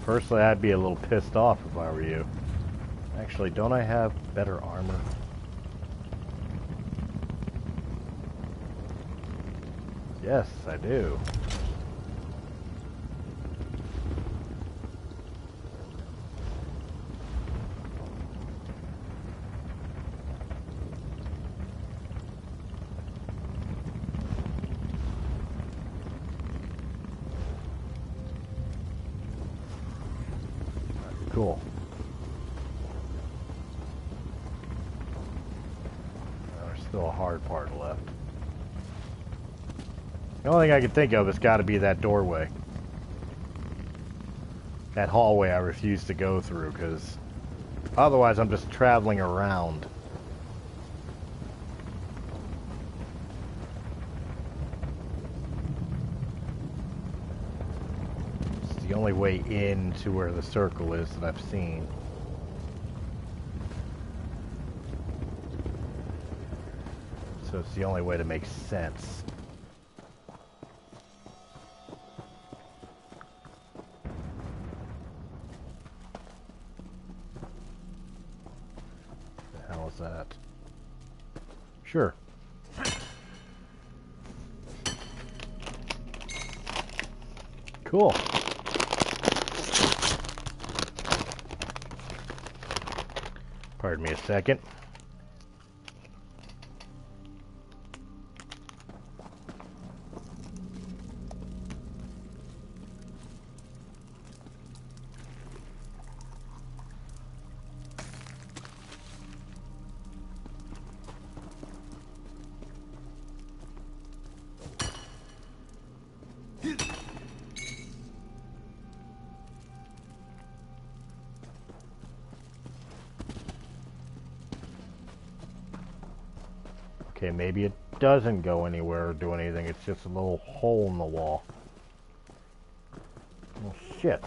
Personally, I'd be a little pissed off if I were you. Actually, don't I have better armor? Yes, I do. Cool. There's still a hard part left. The only thing I can think of has got to be that doorway. That hallway I refuse to go through, because otherwise I'm just traveling around. It's the only way in to where the circle is that I've seen. So it's the only way to make sense. The hell is that? Sure. Cool. Pardon me a second. Okay, maybe it doesn't go anywhere or do anything. It's just a little hole in the wall. Oh, shit.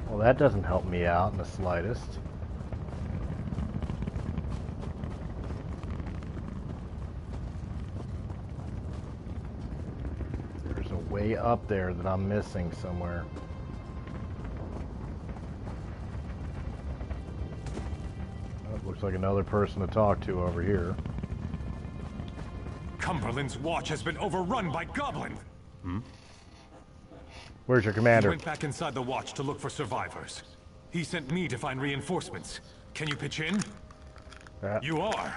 Well, that doesn't help me out in the slightest. There's a way up there that I'm missing somewhere. Oh, looks like another person to talk to over here. Cumberland's watch has been overrun by goblins. Where's your commander? He went back inside the watch to look for survivors. He sent me to find reinforcements. Can you pitch in? You are.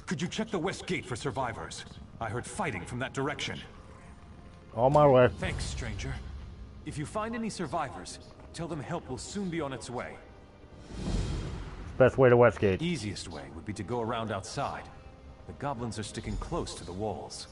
Could you check the west gate for survivors? I heard fighting from that direction. On my way. Thanks, stranger. If you find any survivors, tell them help will soon be on its way. Best way to Westgate. Easiest way would be to go around outside. The goblins are sticking close to the walls.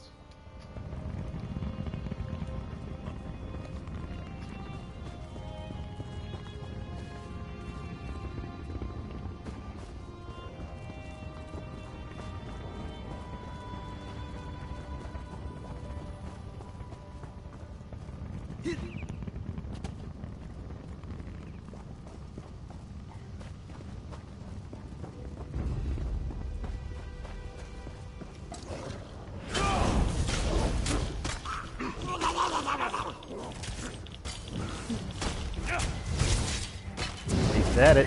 Said it.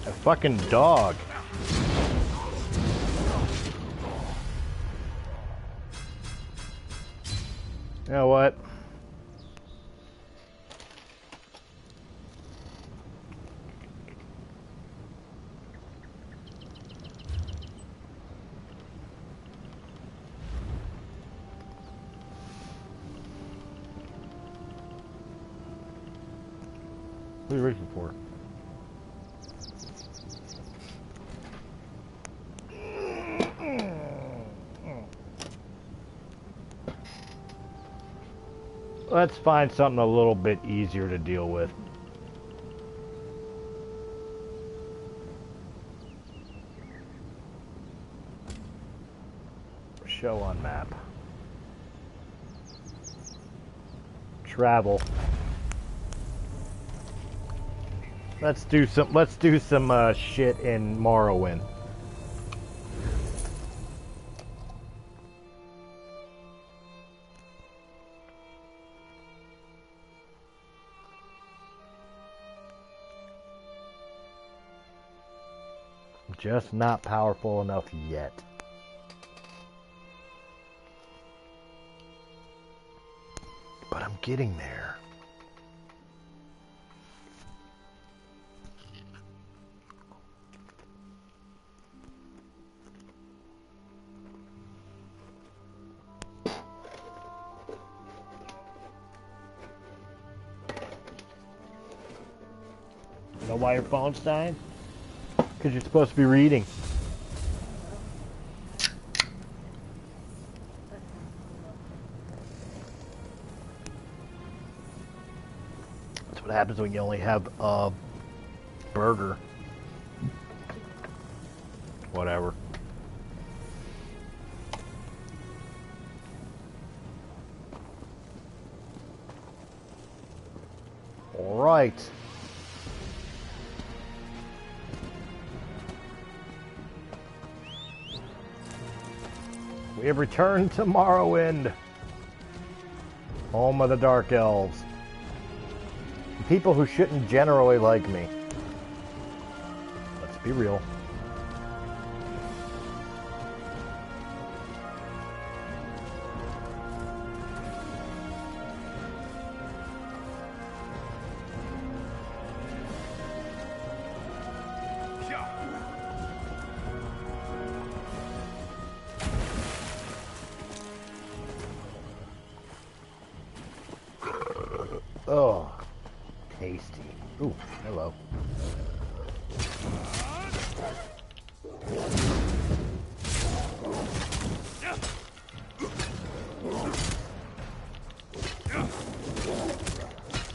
A fucking dog. You know what? What are you reaching for? Let's find something a little bit easier to deal with. Show on map. Travel. Let's do some shit in Morrowind. Just not powerful enough yet. But I'm getting there. You know why your phone's dying? Because you're supposed to be reading. That's what happens when you only have a burger. Whatever. All right. We have returned to Morrowind, home of the Dark Elves. People who shouldn't generally like me. Let's be real. Oh, tasty. Ooh, hello.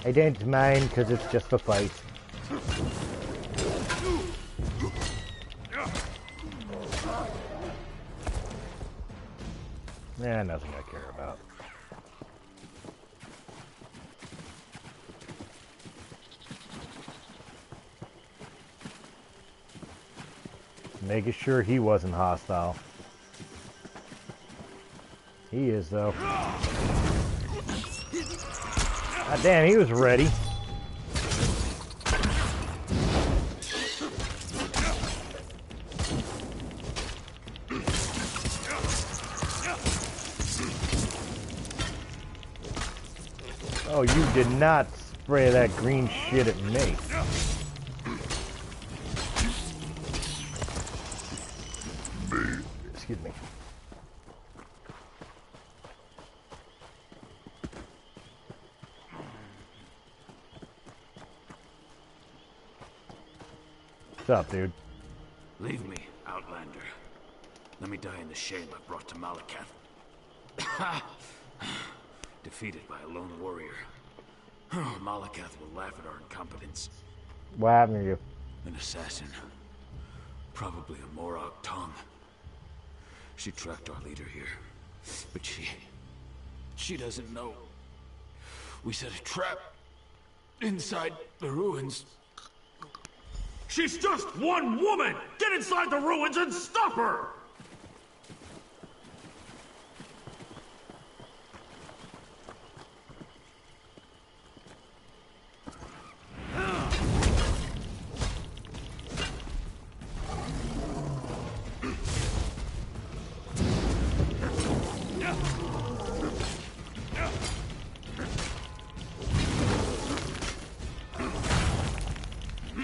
I don't mind because it's just a fight. Nah, nothing I care about. Making sure he wasn't hostile. He is, though. God damn, he was ready. Oh, you did not spray that green shit at me. Excuse me. What's up, dude? Leave me, Outlander. Let me die in the shame I brought to Malakath. Defeated by a lone warrior. Malakath will laugh at our incompetence. What happened to you? An assassin. Probably a Morag tongue. She tracked our leader here. But she doesn't know. We set a trap inside the ruins. She's just one woman! Get inside the ruins and stop her!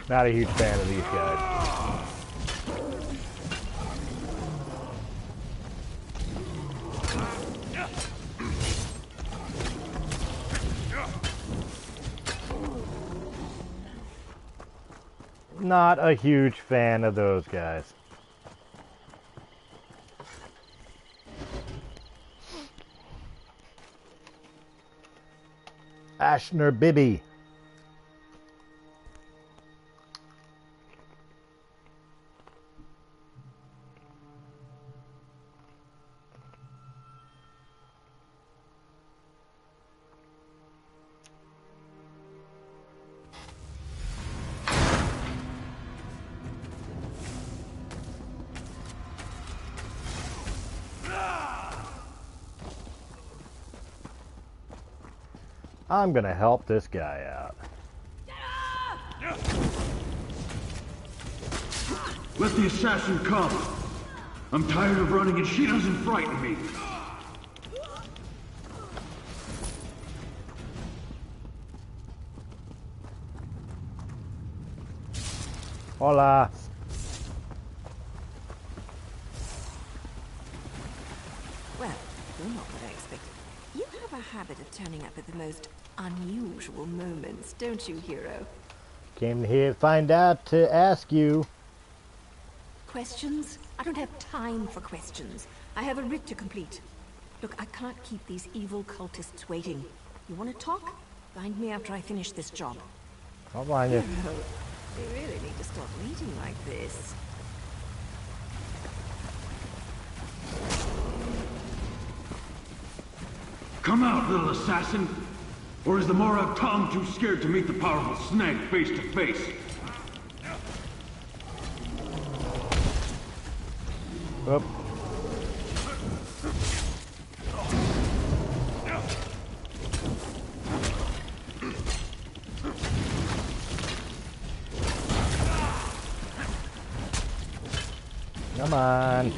Not a huge fan of these guys. Not a huge fan of those guys. Ashner Bibi. I'm gonna help this guy out. Let the assassin come. I'm tired of running and she doesn't frighten me. Hola. Well, you're not what I expected. You have a habit of turning up at the most unusual moments, don't you, hero? Came here to find out to ask you. Questions? I don't have time for questions. I have a writ to complete. Look, I can't keep these evil cultists waiting. You want to talk? Find me after I finish this job. I'll find you. Hero, they really need to stop waiting like this. Come out, little assassin! Or is the Morag tongue too scared to meet the powerful snake face to face? Up. Come on.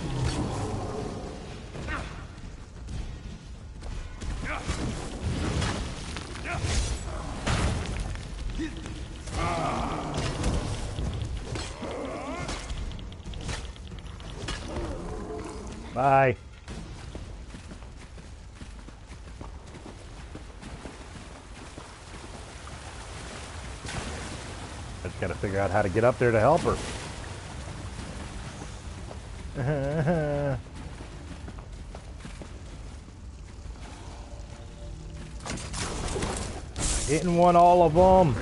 Bye. I just gotta figure out how to get up there to help her. Hitting one, all of them.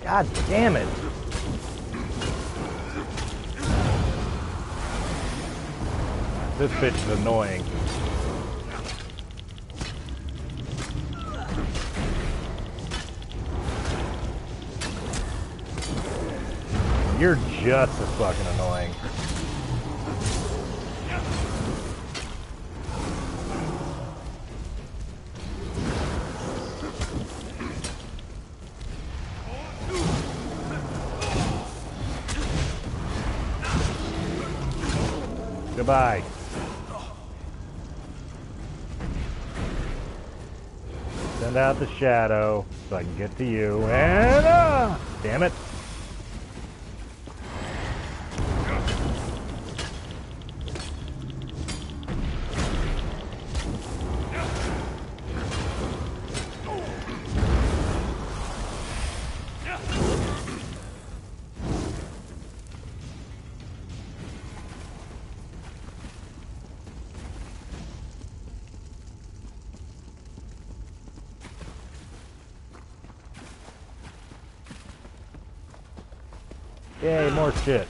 God damn it. This bitch is annoying. You're just as fucking annoying. Goodbye. Send out the shadow so I can get to you. And damn it. Yay, more shit.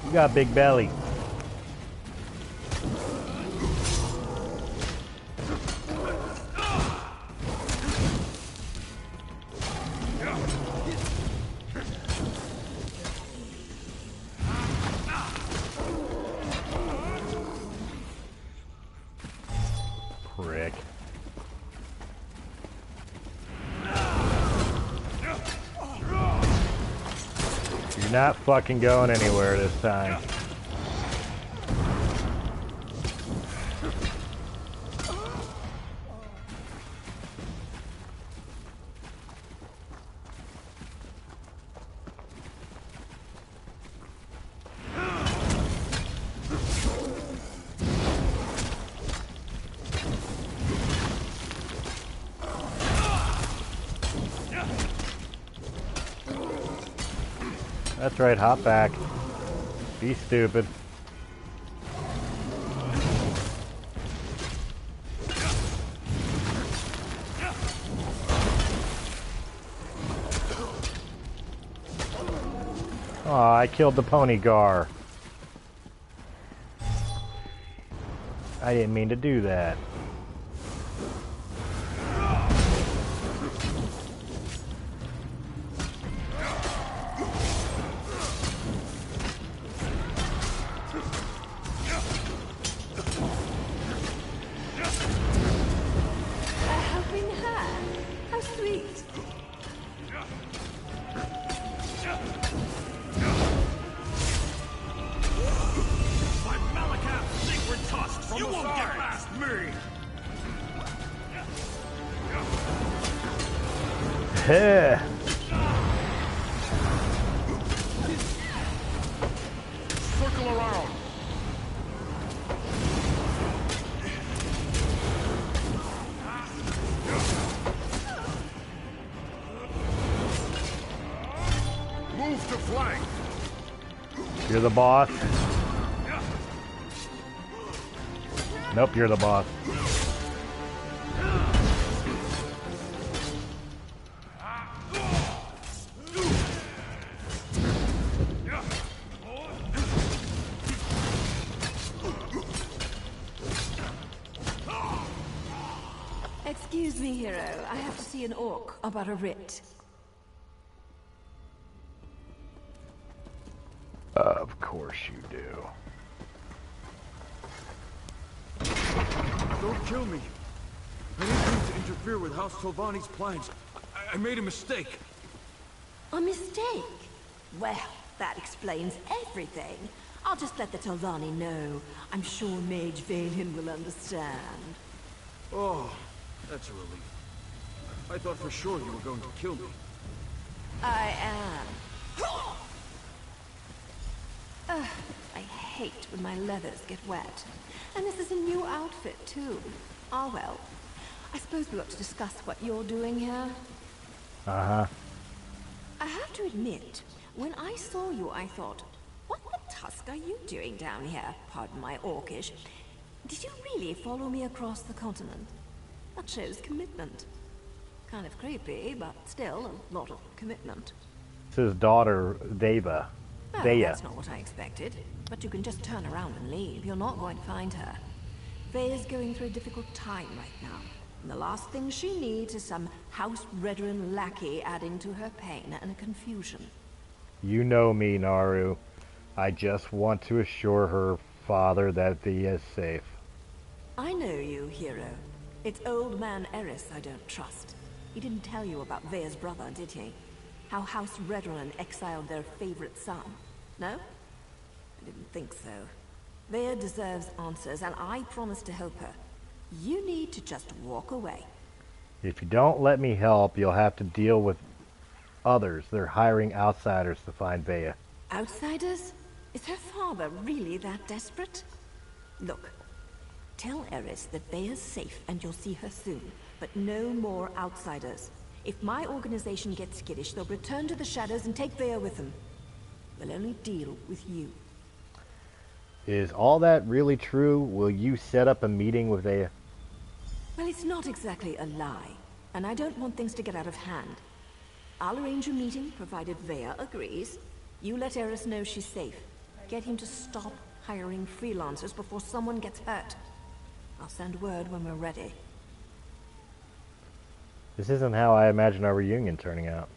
You got a big belly. Prick. You're not fucking going anywhere this time. That's right, hop back. Be stupid. Aw, I killed the pony gar. I didn't mean to do that. You won't get past me! Yeah. Circle around. Move to flank. You're the boss. Nope, you're the boss. Excuse me, hero. I have to see an orc about a writ. Of course you do. Don't kill me. I didn't mean to interfere with House Tolvani's plans. I made a mistake. A mistake? Well, that explains everything. I'll just let the Tolvani know. I'm sure Mage Valen will understand. Oh, that's a relief. I thought for sure you were going to kill me. I am. I hate when my leathers get wet. And this is a new outfit, too. Ah, well. I suppose we ought to discuss what you're doing here. Uh-huh. I have to admit, when I saw you, I thought, what the tusk are you doing down here? Pardon my orcish. Did you really follow me across the continent? That shows commitment. Kind of creepy, but still a lot of commitment. It's his daughter, Veva. Oh, that's not what I expected. But you can just turn around and leave. You're not going to find her. Veya's going through a difficult time right now. And the last thing she needs is some house-veteran lackey adding to her pain and confusion. You know me, Naru. I just want to assure her father that Veya is safe. I know you, hero. It's old man Eris I don't trust. He didn't tell you about Veya's brother, did he? How House Redron exiled their favorite son. No? I didn't think so. Veya deserves answers, and I promise to help her. You need to just walk away. If you don't let me help, you'll have to deal with others. They're hiring outsiders to find Veya. Outsiders? Is her father really that desperate? Look, tell Eris that Veya's safe and you'll see her soon. But no more outsiders. If my organization gets skittish, they'll return to the shadows and take Veya with them. They'll only deal with you. Is all that really true? Will you set up a meeting with Veya? Well, it's not exactly a lie, and I don't want things to get out of hand. I'll arrange a meeting, provided Veya agrees. You let Eris know she's safe. Get him to stop hiring freelancers before someone gets hurt. I'll send word when we're ready. This isn't how I imagined our reunion turning out.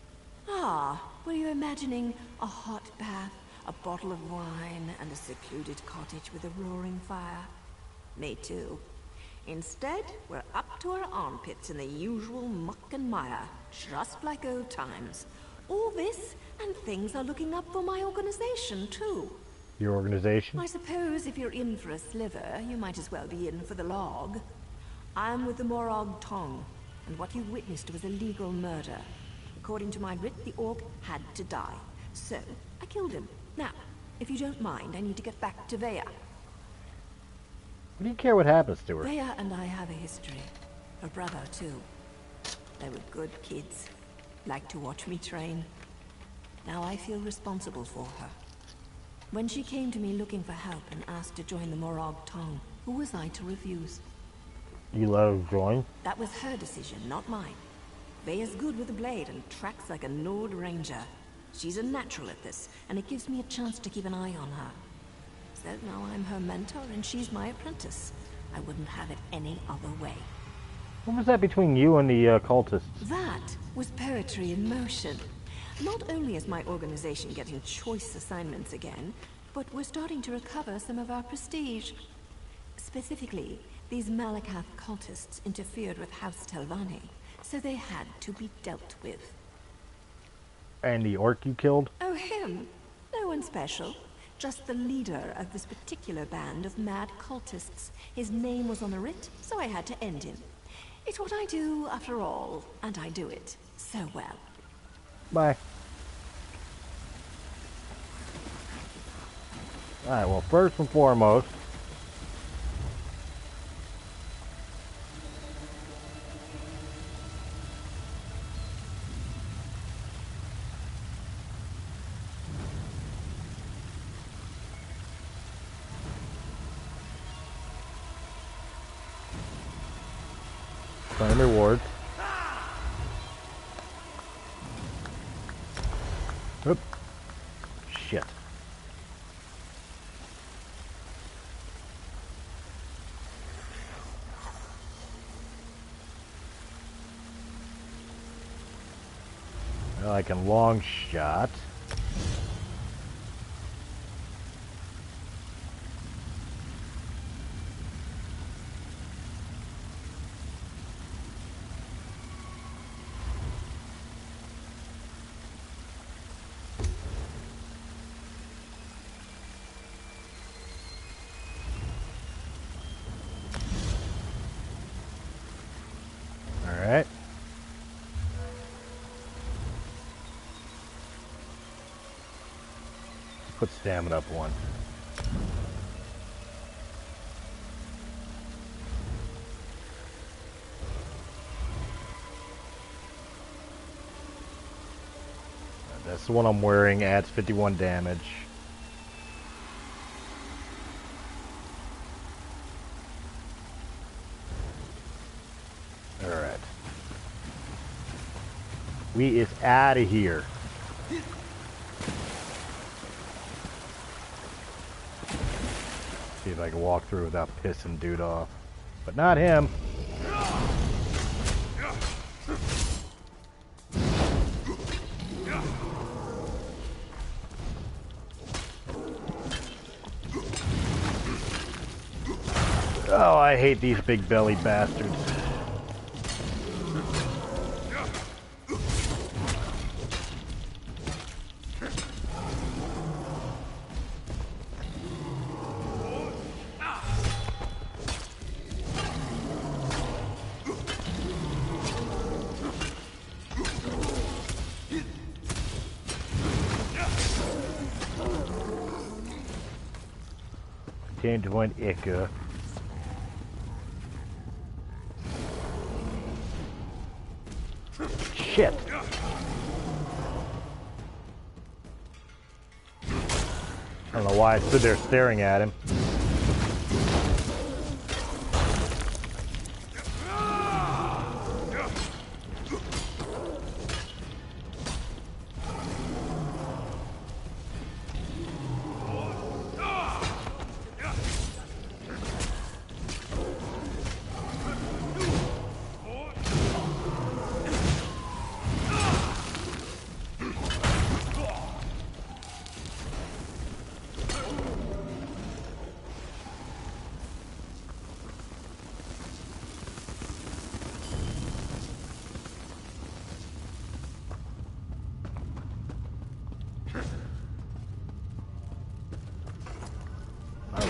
Ah, were you imagining a hot bath, a bottle of wine, and a secluded cottage with a roaring fire? Me too. Instead, we're up to our armpits in the usual muck and mire, just like old times. All this, and things are looking up for my organization, too. Your organization? I suppose if you're in for a sliver, you might as well be in for the log. I'm with the Morag Tong, and what you witnessed was a legal murder. According to my writ, the orc had to die. So, I killed him. Now, if you don't mind, I need to get back to Veya. What do you care what happens to her? Veya and I have a history. Her brother, too. They were good kids. Liked to watch me train. Now I feel responsible for her. When she came to me looking for help and asked to join the Morag Tong, who was I to refuse? You let her join? That was her decision, not mine. Veya's good with a blade and tracks like a Nord Ranger. She's a natural at this, and it gives me a chance to keep an eye on her. So now I'm her mentor and she's my apprentice. I wouldn't have it any other way. What was that between you and the cultists? That was poetry in motion. Not only is my organization getting choice assignments again, but we're starting to recover some of our prestige. Specifically, these Malakath cultists interfered with House Telvanni, so they had to be dealt with. And the orc you killed? Oh, him? No one special. Just the leader of this particular band of mad cultists. His name was on the writ, so I had to end him. It's what I do, after all, and I do it so well. Bye. Alright, well, first and foremost, claim rewards. Oop. Shit. Well, I can long shot. Alright. Put stamina up one. That's the one I'm wearing, adds 51 damage. We is out of here. See if I can walk through without pissing dude off. But not him. Oh, I hate these big belly bastards. Came to one Ica. Shit. I don't know why I stood there staring at him.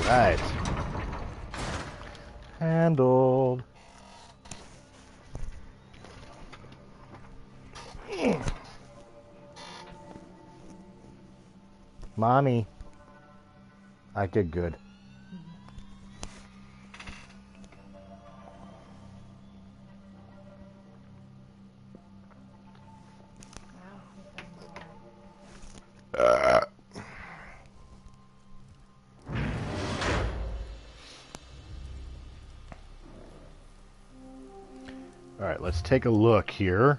Alright. Handled. Mommy. I did good. Alright, let's take a look here.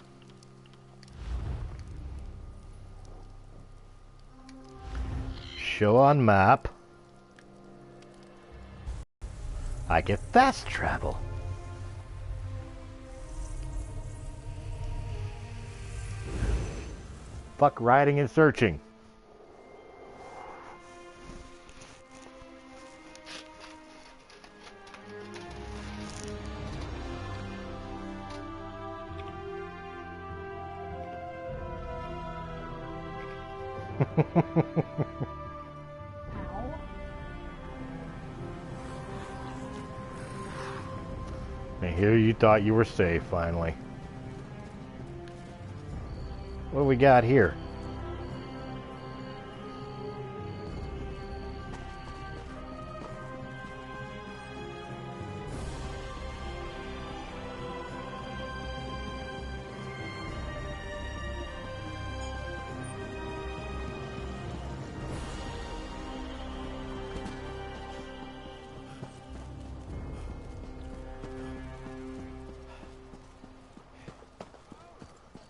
Show on map. I get fast travel. Fuck riding and searching. And here you thought you were safe, finally. What do we got here?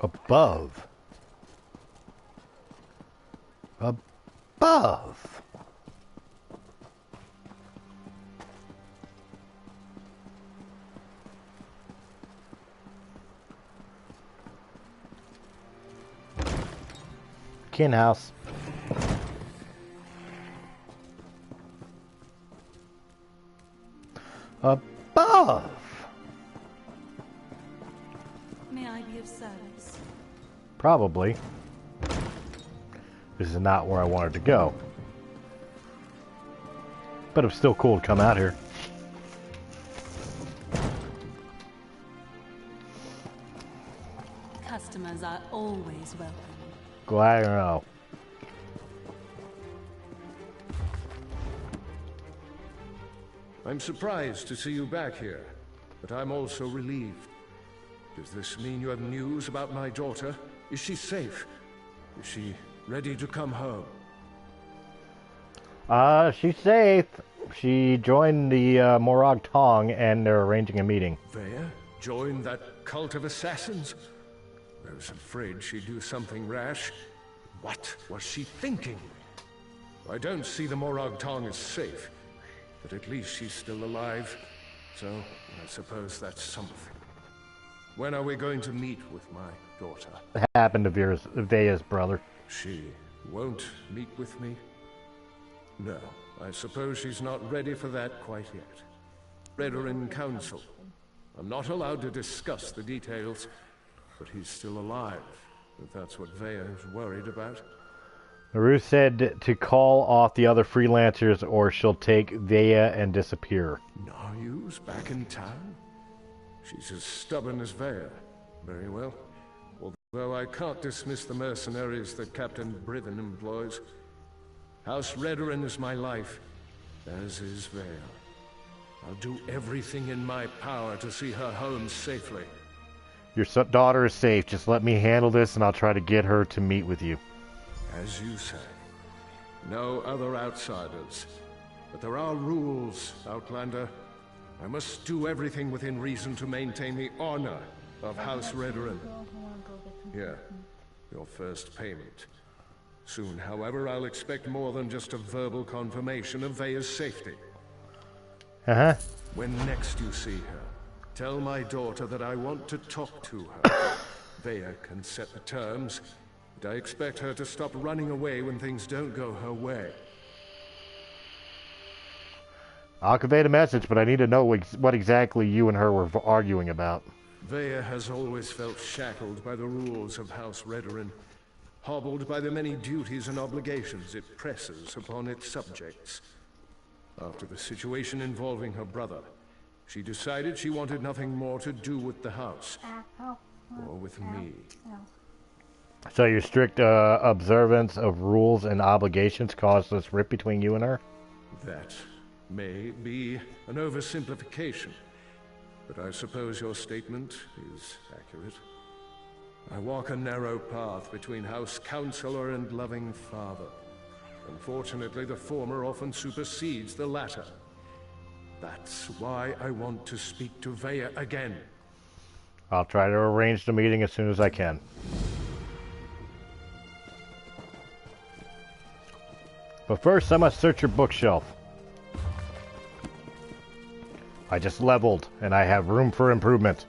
Above. Above. Kin house. Above. May I be of service? Probably. This is not where I wanted to go. But it's still cool to come out here. Customers are always welcome. Glad to know. I'm surprised to see you back here, but I'm also relieved. Does this mean you have news about my daughter? Is she safe? Is she ready to come home? She's safe. She joined the Morag Tong and they're arranging a meeting. Where? Join that cult of assassins? I was afraid she'd do something rash. What was she thinking? I don't see the Morag Tong as safe, but at least she's still alive, so I suppose that's something. When are we going to meet with my daughter? It happened to Vea's brother. She won't meet with me? No, I suppose she's not ready for that quite yet. Redoran Council. I'm not allowed to discuss the details, but he's still alive, if that's what Vea is worried about. Naru said to call off the other freelancers or she'll take Vea and disappear. Naru's back in town? She's as stubborn as Vea. Very well. Although I can't dismiss the mercenaries that Captain Brithen employs. House Redoran is my life, as is Vea. I'll do everything in my power to see her home safely. Your daughter is safe. Just let me handle this and I'll try to get her to meet with you. As you say. No other outsiders. But there are rules, Outlander. I must do everything within reason to maintain the honor of House Redoran. Here, your first payment. Soon, however, I'll expect more than just a verbal confirmation of Vea's safety. Uh-huh. When next you see her, tell my daughter that I want to talk to her. Vea can set the terms, but I expect her to stop running away when things don't go her way. I'll convey the message, but I need to know what exactly you and her were arguing about. Vea has always felt shackled by the rules of House Redoran, hobbled by the many duties and obligations it presses upon its subjects. After the situation involving her brother, she decided she wanted nothing more to do with the house, or with me. So your strict observance of rules and obligations caused this rip between you and her? That may be an oversimplification, but I suppose your statement is accurate. I walk a narrow path between House Counselor and loving father. Unfortunately, the former often supersedes the latter. That's why I want to speak to Vea again. I'll try to arrange the meeting as soon as I can. But first, I must search your bookshelf. I just leveled, and I have room for improvement.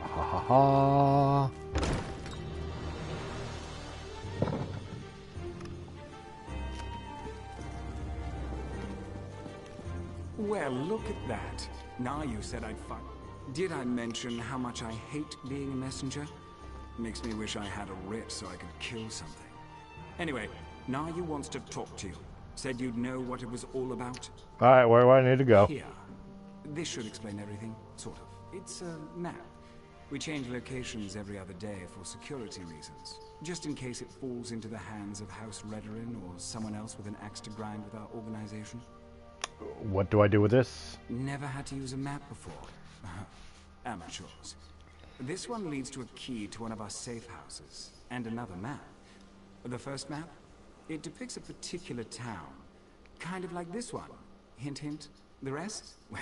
Ha ha ha. Well, look at that. Now you said I'd find... Did I mention how much I hate being a messenger? Makes me wish I had a writ so I could kill something. Anyway, Nayu wants to talk to you. Said you'd know what it was all about. Alright, where do I need to go? Here. This should explain everything, sort of. It's a map. We change locations every other day for security reasons. Just in case it falls into the hands of House Redoran or someone else with an axe to grind with our organization. What do I do with this? Never had to use a map before. Amateurs. This one leads to a key to one of our safe houses, and another map. The first map, it depicts a particular town. Kind of like this one. Hint, hint. The rest? Well,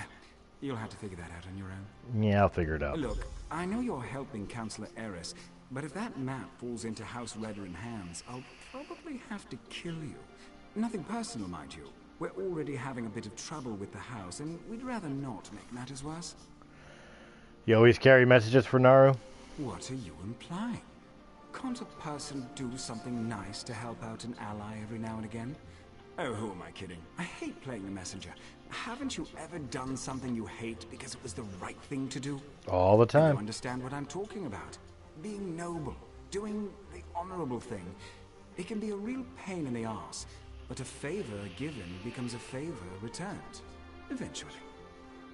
you'll have to figure that out on your own. Yeah, I'll figure it out. Look, I know you're helping Councillor Eris, but if that map falls into House Redoran hands, I'll probably have to kill you. Nothing personal, mind you. We're already having a bit of trouble with the house, and we'd rather not make matters worse. You always carry messages for Naru? What are you implying? Can't a person do something nice to help out an ally every now and again? Oh, who am I kidding? I hate playing the messenger. Haven't you ever done something you hate because it was the right thing to do? All the time. You understand what I'm talking about. Being noble, doing the honorable thing. It can be a real pain in the arse, but a favor given becomes a favor returned. Eventually.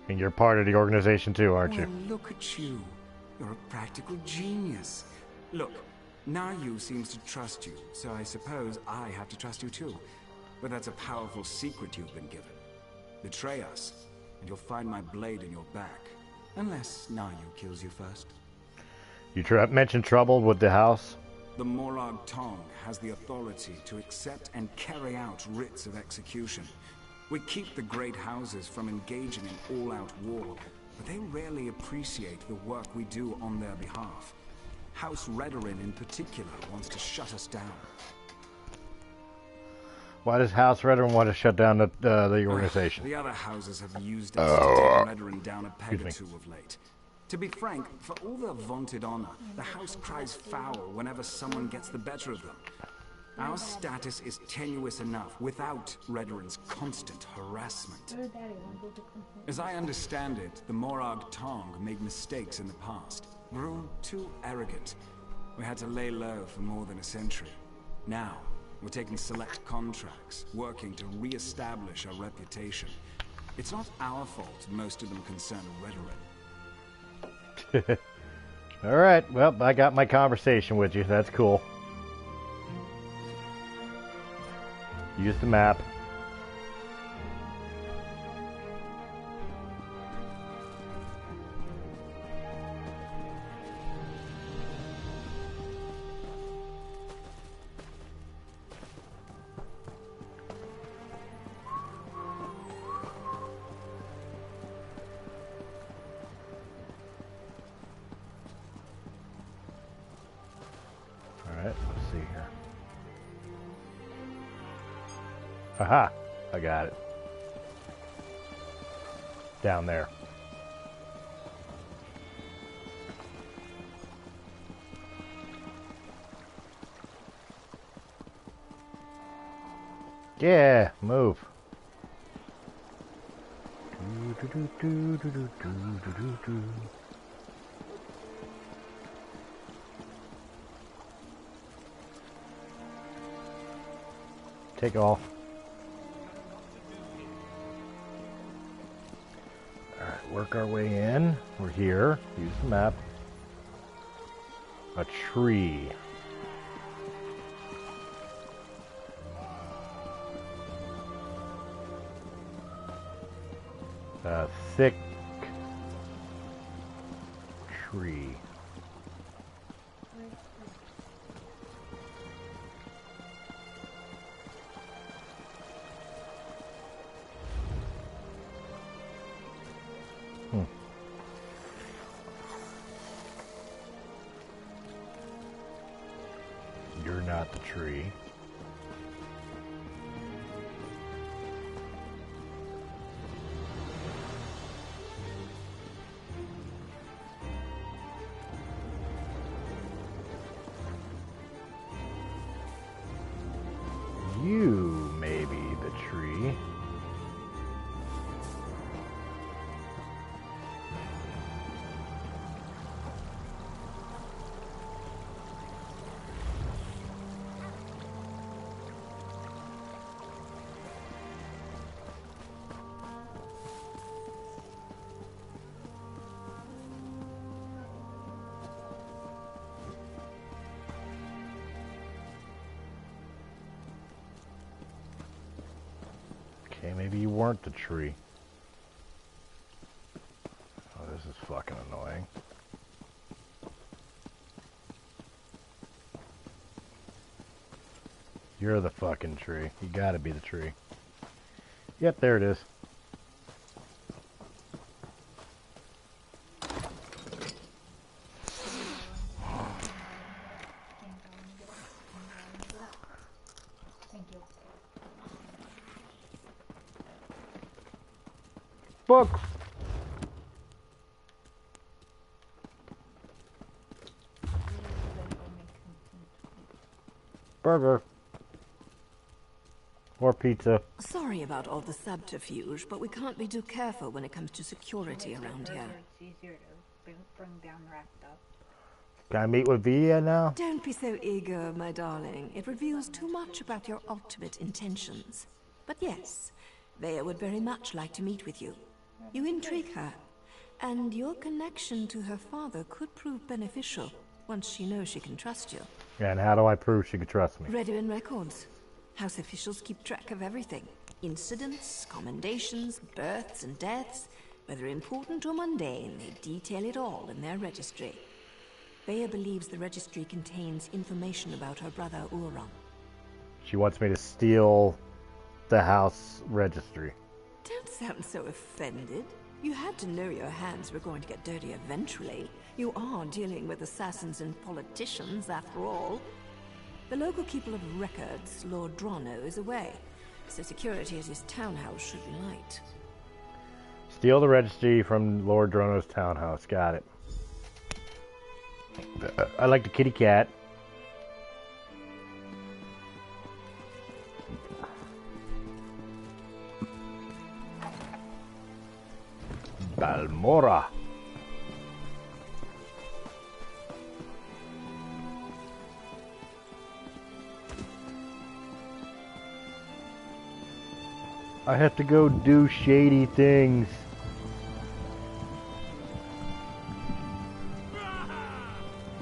And you're part of the organization too, aren't you? Well, look at you. You're a practical genius. Look, Nayu seems to trust you, so I suppose I have to trust you too. But that's a powerful secret you've been given. Betray us, and you'll find my blade in your back. Unless Nayu kills you first. You mentioned trouble with the house? The Morag Tong has the authority to accept and carry out writs of execution. We keep the great houses from engaging in all-out war, but they rarely appreciate the work we do on their behalf. House Redorin in particular wants to shut us down. Why does House Redorin want to shut down the organization? The other houses have used us to take Redorin down a peg or two of late. To be frank, for all their vaunted honor, the house cries foul whenever someone gets the better of them. Our status is tenuous enough without Redorin's constant harassment. As I understand it, the Morag Tong made mistakes in the past, grew too arrogant. We had to lay low for more than a century. Now, we're taking select contracts, working to re-establish our reputation. It's not our fault most of them concern Redorin. Alright, well, I got my conversation with you. That's cool. Use the map. Aha! I got it. Down there. Yeah, move. Take off. Alright, work our way in. We're here. Use the map. A tree. A thick tree. You're not the tree. You may be the tree. Okay, maybe you weren't the tree. Oh, this is fucking annoying. You're the fucking tree. You gotta be the tree. Yep, there it is. Books. Burger. Or pizza. Sorry about all the subterfuge, but we can't be too careful when it comes to security around here. It's easier to bring down wrapped up. Can I meet with Via now? Don't be so eager, my darling. It reveals too much about your ultimate intentions. But yes, Vea would very much like to meet with you. You intrigue her, and your connection to her father could prove beneficial once she knows she can trust you. And how do I prove she can trust me? Redorin records. House officials keep track of everything. Incidents, commendations, births and deaths. Whether important or mundane, they detail it all in their registry. Vea believes the registry contains information about her brother Uron. She wants me to steal the house registry. Don't sound so offended. You had to know your hands were going to get dirty eventually. You are dealing with assassins and politicians, after all. The local keeper of records, Lord Drono, is away, so security at his townhouse should be light. Steal the registry from Lord Drono's townhouse. Got it. I like the kitty cat. Balmora. I have to go do shady things.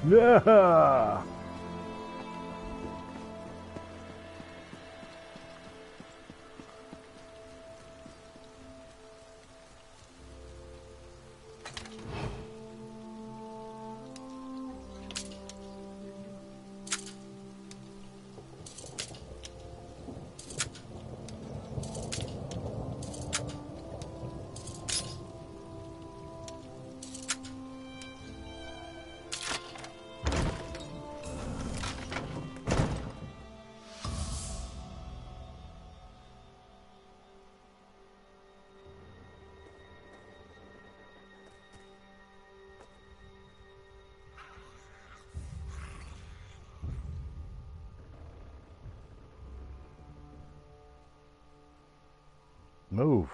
Yeah. Move.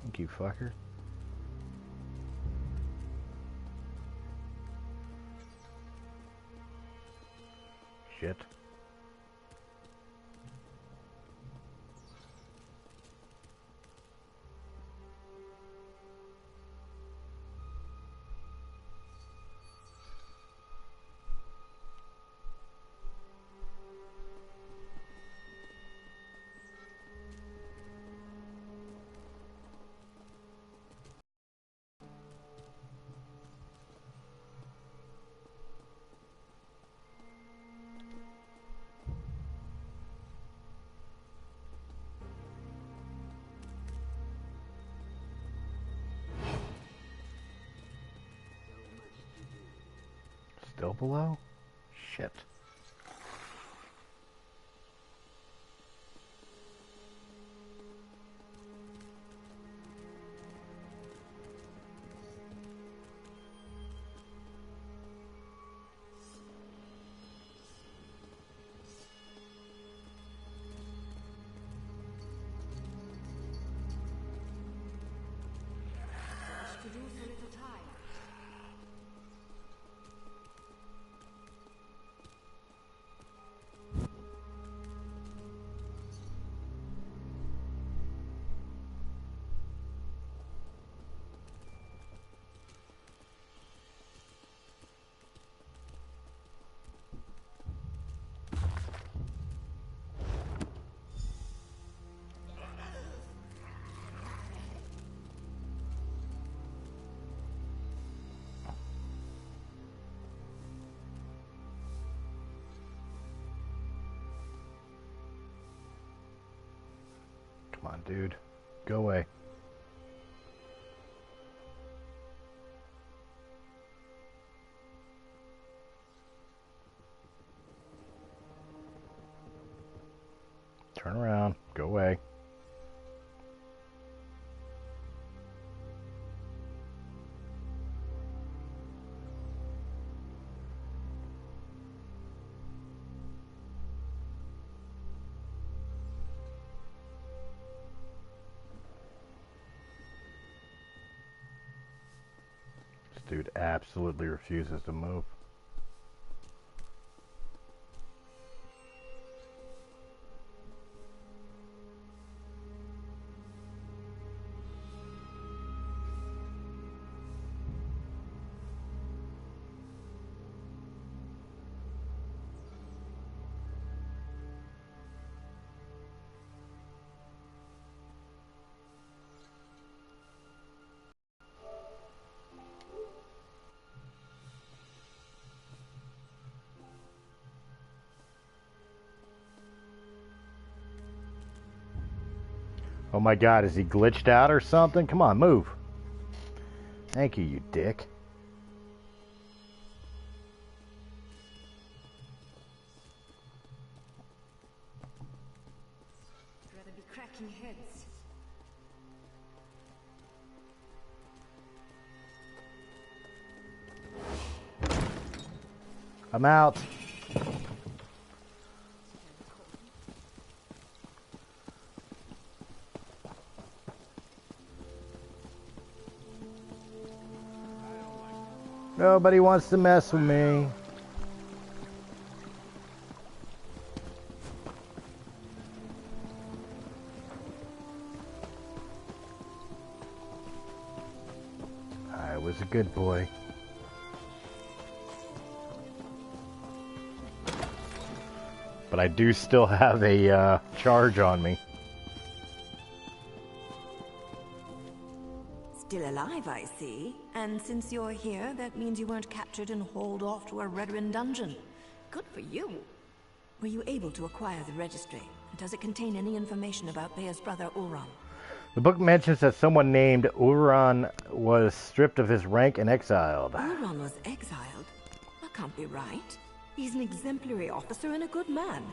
Thank you, fucker. Shit. Still below? Shit. Come on, dude. Go away. Turn around. Go away. This dude absolutely refuses to move. Oh my god, is he glitched out or something? Come on, move. Thank you, you dick. I'd rather be cracking heads. I'm out. Nobody wants to mess with me. I was a good boy. But I do still have a charge on me. Still alive, I see. And since you're here, that means you weren't captured and hauled off to a Redrin dungeon. Good for you. Were you able to acquire the registry? Does it contain any information about Thea's brother, Ulron? The book mentions that someone named Ulron was stripped of his rank and exiled. Ulron was exiled? That can't be right. He's an exemplary officer and a good man.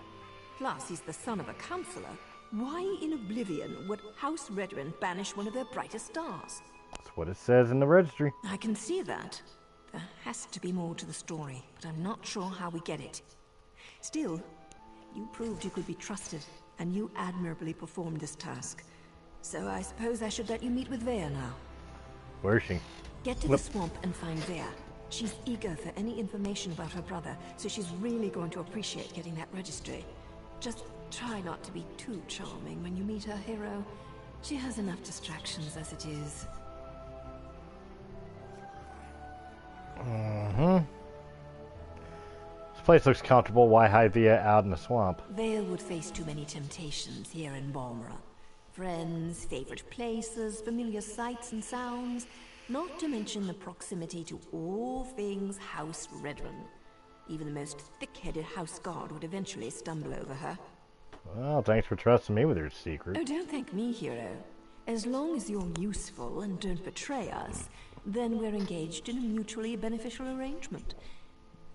Plus, he's the son of a counselor. Why in oblivion would House Redrin banish one of their brightest stars? That's what it says in the registry. I can see that. There has to be more to the story, but I'm not sure how we get it. Still, you proved you could be trusted, and you admirably performed this task. So I suppose I should let you meet with Vea now. Where is she? Get to the swamp and find Vea. She's eager for any information about her brother, so she's really going to appreciate getting that registry. Just try not to be too charming when you meet her hero. She has enough distractions as it is. This place looks comfortable. Why hide Vea out in the swamp? Vea would face too many temptations here in Balmora. Friends, favorite places, familiar sights and sounds, not to mention the proximity to all things House Redrin. Even the most thick-headed house guard would eventually stumble over her. Well, thanks for trusting me with your secret. Oh, don't thank me, hero. As long as you're useful and don't betray us, then we're engaged in a mutually beneficial arrangement.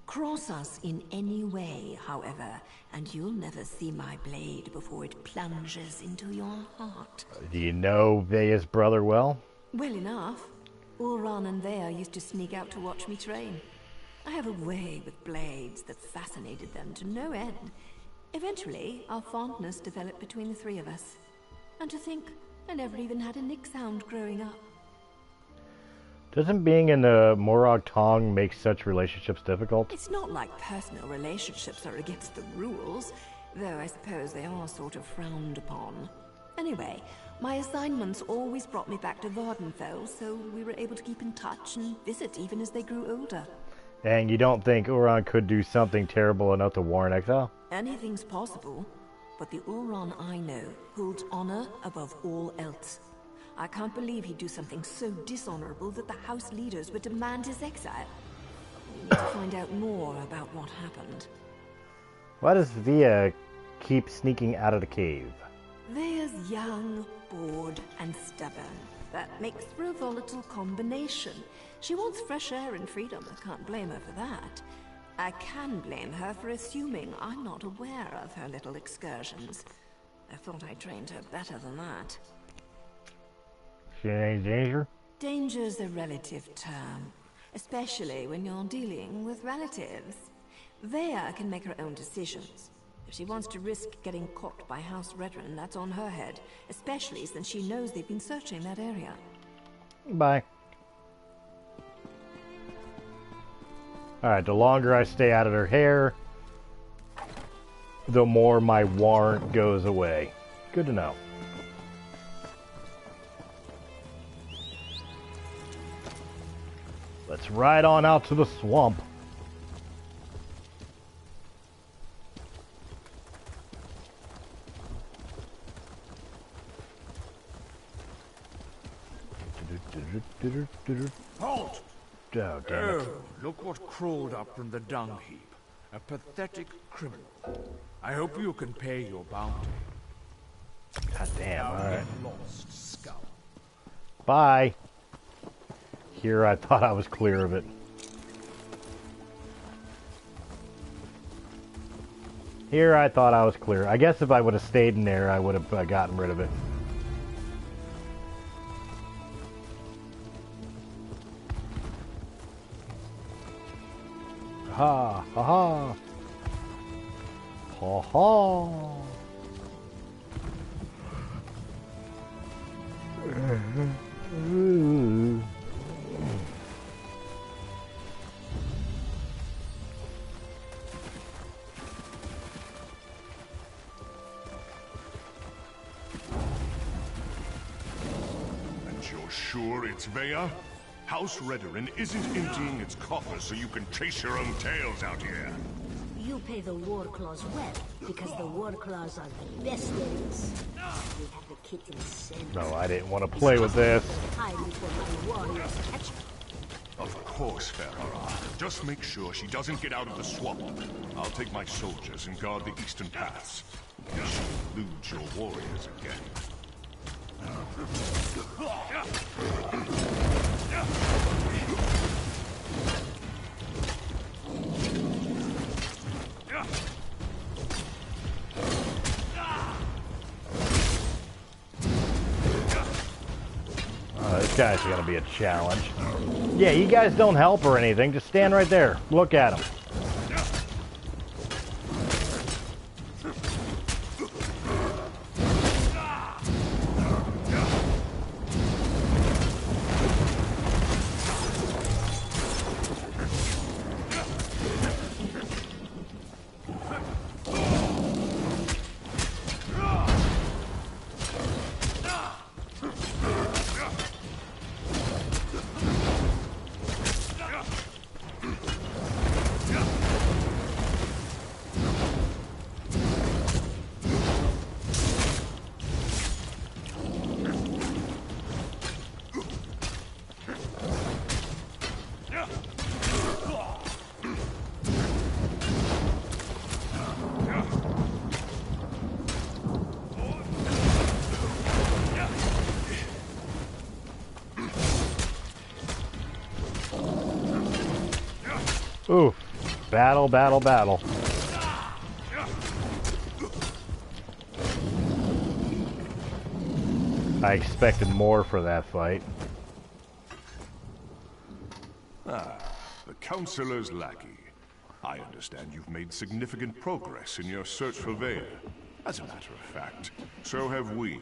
Cross us in any way, however, and you'll never see my blade before it plunges into your heart. Do you know Vea's brother well? Well enough. Ulron and Vea used to sneak out to watch me train. I have a way with blades that fascinated them to no end. Eventually, our fondness developed between the three of us. And to think, I never even had a nick sound growing up. Doesn't being in the Morag Tong make such relationships difficult? It's not like personal relationships are against the rules, though I suppose they are sort of frowned upon. Anyway, my assignments always brought me back to Vardenfell, so we were able to keep in touch and visit even as they grew older. And you don't think Ulron could do something terrible enough to warrant exile? Anything's possible, but the Ulron I know holds honor above all else. I can't believe he'd do something so dishonorable that the house leaders would demand his exile. We need to find out more about what happened. Why does Vea keep sneaking out of the cave? Vea's young, bored, and stubborn. That makes for a volatile combination. She wants fresh air and freedom. I can't blame her for that. I can blame her for assuming I'm not aware of her little excursions. I thought I trained her better than that. She in any danger? Danger's a relative term, especially when you're dealing with relatives. Vea can make her own decisions. If she wants to risk getting caught by House Redrin, that's on her head, especially since she knows they've been searching that area. Bye. Alright, the longer I stay out of her hair, the more my warrant goes away. Good to know. Let's ride on out to the swamp. Halt! Oh, damn it. Look what crawled up from the dung heap. A pathetic criminal. I hope you can pay your bounty. God damn, alright. Bye. Here I thought I was clear of it. Here I thought I was clear. I guess if I would have stayed in there, I would have gotten rid of it. Ha ha ha. Ha ha. And you're sure it's Vea? House Redoran isn't emptying its coffers so you can chase your own tails out here. You pay the war claws well, because the war claws are the best there is. We have the kitten's scent. No, I didn't want to play with this. Time for my warriors to catch. Of course, Ferhara. Just make sure she doesn't get out of the swamp. I'll take my soldiers and guard the eastern paths. You should lose your warriors again. This guy's gonna be a challenge. Yeah, you guys don't help or anything. Just stand right there. Look at him. Ooh, battle, battle, battle. I expected more for that fight. Ah, the Counselor's lackey. I understand you've made significant progress in your search for Vea. As a matter of fact, so have we.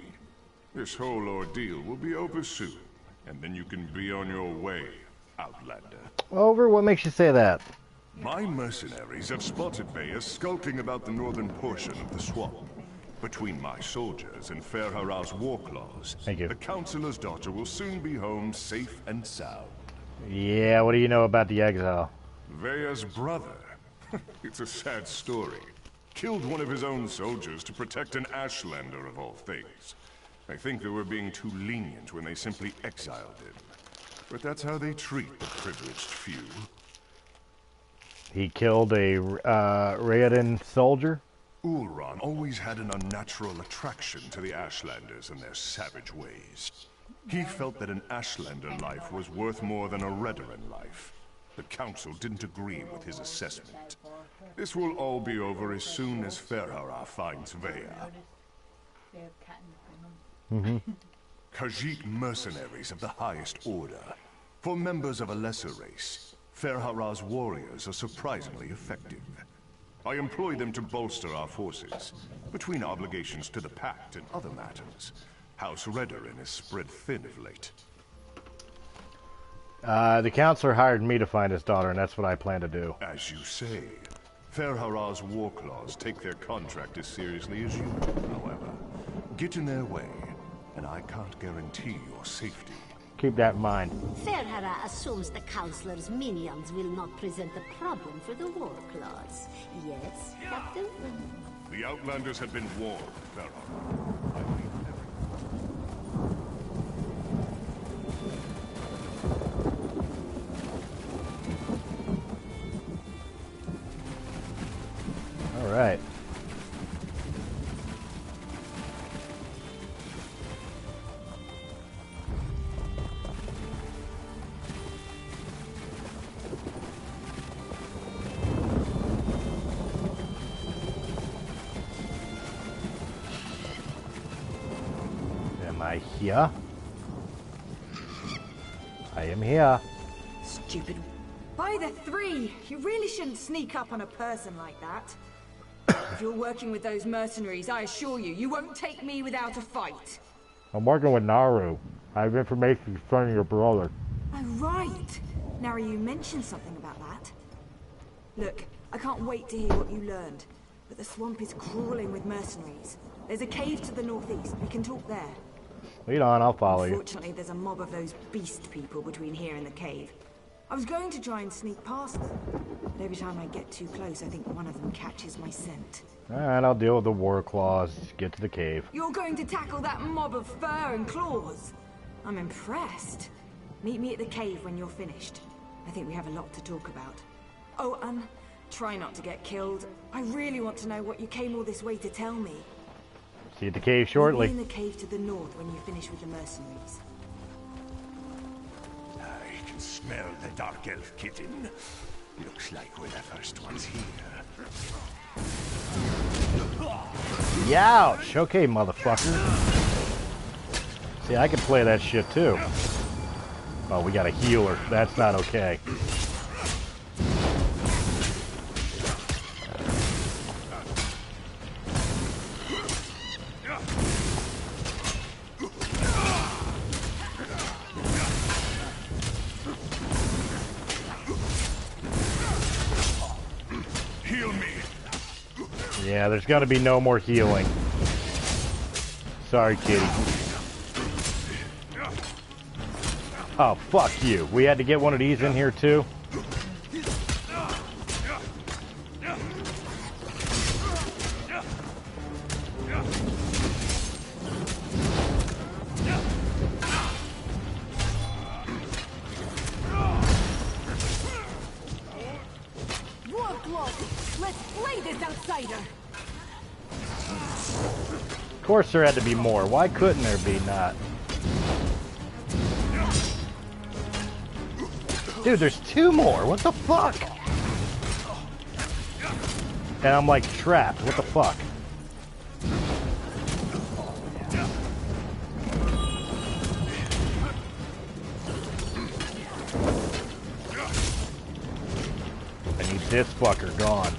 This whole ordeal will be over soon, and then you can be on your way, Outlander. Over? What makes you say that? My mercenaries have spotted Vea skulking about the northern portion of the swamp. Between my soldiers and Ferhara's war claws, the Counselor's daughter will soon be home safe and sound. Yeah, what do you know about the exile? Vea's brother. It's a sad story. Killed one of his own soldiers to protect an Ashlander of all things. I think they were being too lenient when they simply exiled him. But that's how they treat the privileged few. He killed a Raoden soldier? Ulron always had an unnatural attraction to the Ashlanders and their savage ways. He felt that an Ashlander life was worth more than a Redoran life. The Council didn't agree with his assessment. This will all be over as soon as Ferhara finds Vea. Khajiit mercenaries of the highest order. For members of a lesser race, Ferhara's warriors are surprisingly effective. I employ them to bolster our forces. Between obligations to the Pact and other matters, House Redoran is spread thin of late. The Counselor hired me to find his daughter, and that's what I plan to do. As you say, Ferhara's war claws take their contract as seriously as you do, however. Get in their way, and I can't guarantee your safety. Keep that in mind. Ferhara assumes the Counselor's minions will not present a problem for the war claws. Yes, Captain? The Outlanders have been warned, Ferhara. I mean All right. I here. I am here. Stupid. By the three! You really shouldn't sneak up on a person like that. If you're working with those mercenaries, I assure you, you won't take me without a fight. I'm working with Naru. I have information concerning your brother. Oh, right. Naru, you mentioned something about that. Look, I can't wait to hear what you learned. But the swamp is crawling with mercenaries. There's a cave to the northeast. We can talk there. Lead on, I'll follow you. Unfortunately, there's a mob of those beast people between here and the cave. I was going to try and sneak past them, but every time I get too close, I think one of them catches my scent. Alright, I'll deal with the war claws. Get to the cave. You're going to tackle that mob of fur and claws? I'm impressed. Meet me at the cave when you're finished. I think we have a lot to talk about. Oh, try not to get killed. I really want to know what you came all this way to tell me. See you at the cave shortly. Meet me in the cave to the north when you finish with the mercenaries. I can smell the dark elf kitten. Looks like we're the first ones here. Youch! Okay, motherfucker. See, I can play that shit too. Oh, we got a healer. That's not okay. Yeah, there's gonna be no more healing. Sorry, kitty. Oh, fuck you. We had to get one of these in here, too? Let's play this outsider. Of course there had to be more. Why couldn't there be not? Dude, there's two more. What the fuck? And I'm like trapped. What the fuck? I need this fucker gone.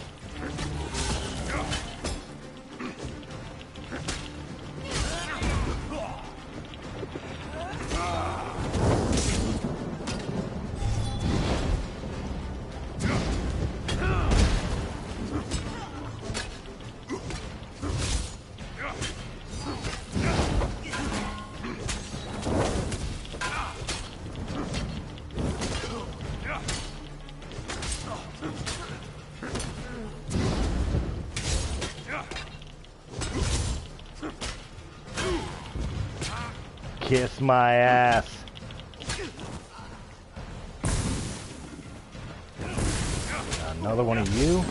Kiss my ass. Another one of you.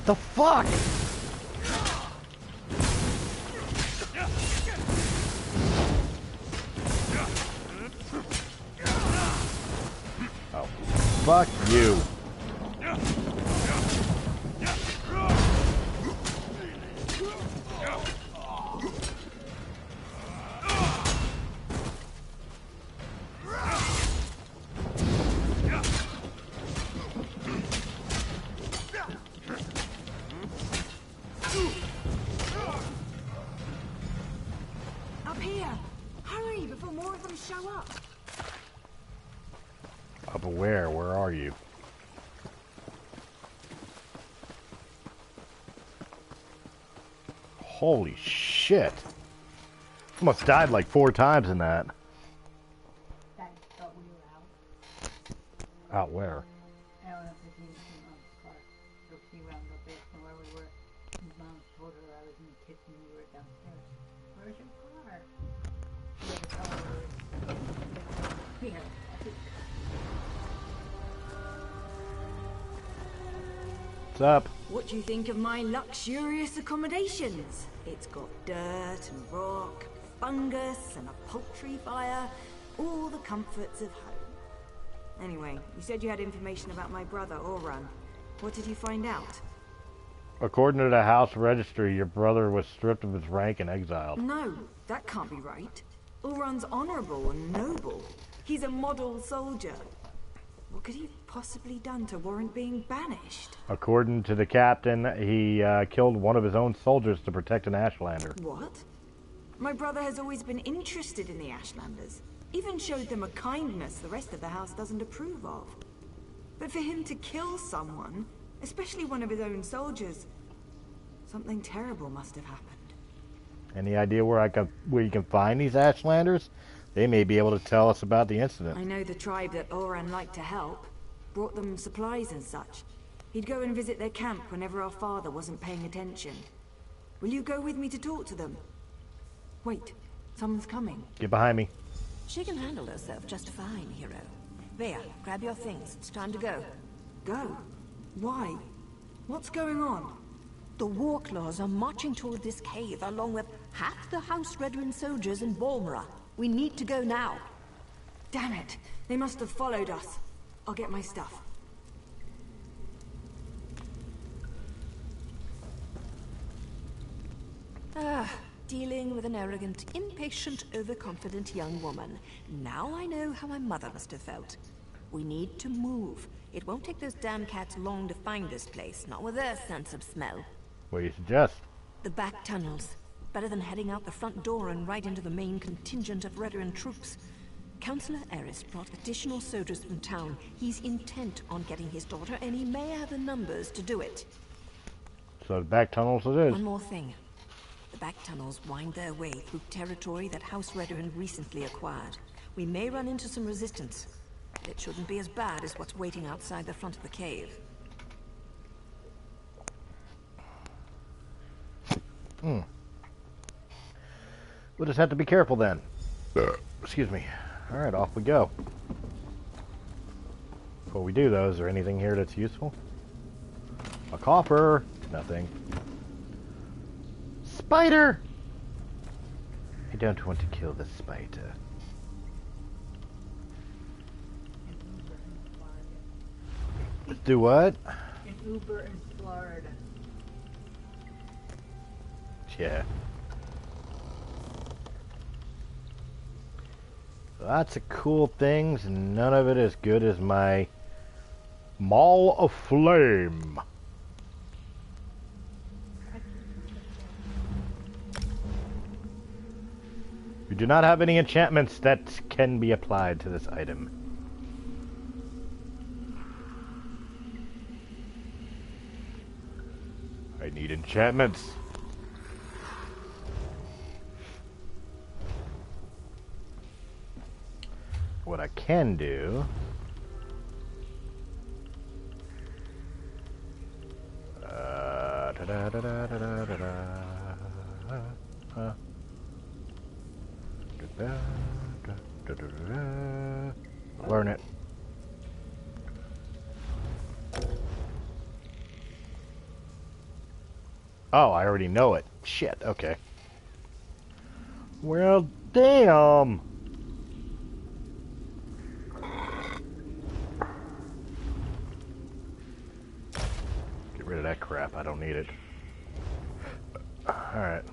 The fuck? Oh, fuck you. Up here! Hurry before more of them show up! Up where? Where are you? Holy shit. Almost died like 4 times in that. Out where? What's up? What do you think of my luxurious accommodations? It's got dirt and rock, fungus and a poultry fire, all the comforts of home. Anyway, you said you had information about my brother, Oran. What did you find out? According to the house registry, your brother was stripped of his rank and exiled. No, that can't be right. Ulran's honorable and noble. He's a model soldier. What could he have possibly done to warrant being banished? According to the captain, he killed one of his own soldiers to protect an Ashlander. What? My brother has always been interested in the Ashlanders. Even showed them a kindness the rest of the house doesn't approve of. But for him to kill someone, especially one of his own soldiers, something terrible must have happened. Any idea where you can find these Ashlanders? They may be able to tell us about the incident. I know the tribe that Ulran liked to help. Brought them supplies and such. He'd go and visit their camp whenever our father wasn't paying attention. Will you go with me to talk to them? Wait, someone's coming. Get behind me. She can handle herself just fine, hero. Vea, grab your things. It's time to go. Go? Why? What's going on? The Warclaws are marching toward this cave along with half the House Redwin soldiers in Balmora. We need to go now. Damn it! They must have followed us. I'll get my stuff. Dealing with an arrogant, impatient, overconfident young woman. Now I know how my mother must have felt. We need to move. It won't take those damn cats long to find this place, not with their sense of smell. What do you suggest? The back tunnels. Better than heading out the front door and right into the main contingent of Redwin troops. Councillor Eris brought additional soldiers from town. He's intent on getting his daughter, and he may have the numbers to do it. So the back tunnels it is. One more thing. The back tunnels wind their way through territory that House Redwin recently acquired. We may run into some resistance. It shouldn't be as bad as what's waiting outside the front of the cave. We'll just have to be careful then. Excuse me. Alright, off we go. Before we do though, is there anything here that's useful? A coffer. Nothing. Spider! I don't want to kill the spider. Do what? In Uber in Florida. Yeah. Lots of cool things, and none of it as good as my Maul of Flame. We do not have any enchantments that can be applied to this item. I need enchantments. What I can do... learn it. Oh, I already know it. Shit, okay. Well, damn! Get rid of that crap, I don't need it. Alright.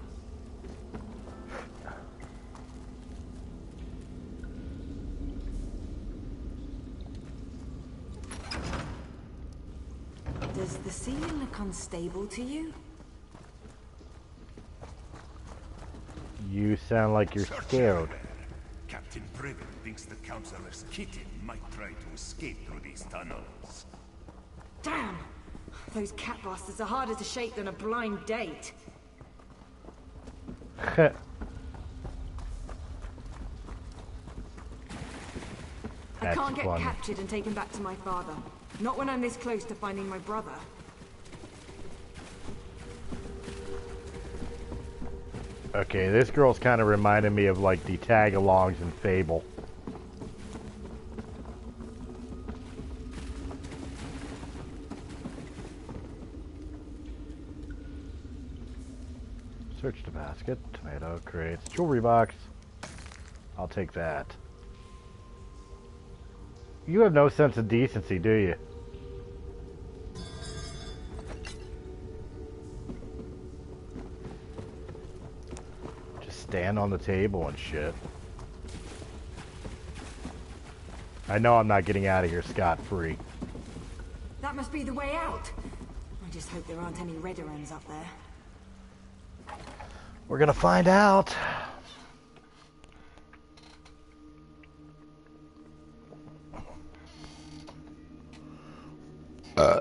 Does the ceiling look unstable to you? You sound like you're scared. Captain Privet thinks the Councillor's kitten might try to escape through these tunnels. Damn! Those cat bastards are harder to shake than a blind date. I can't get captured and taken back to my father. Not when I'm this close to finding my brother. Okay, this girl's kind of reminding me of like the tag-alongs in Fable. Search the basket, tomato crates, jewelry box. I'll take that. You have no sense of decency, do you? stand on the table and shit. I know I'm not getting out of here scot-free. That must be the way out. I just hope there aren't any Redderons up there. We're gonna find out.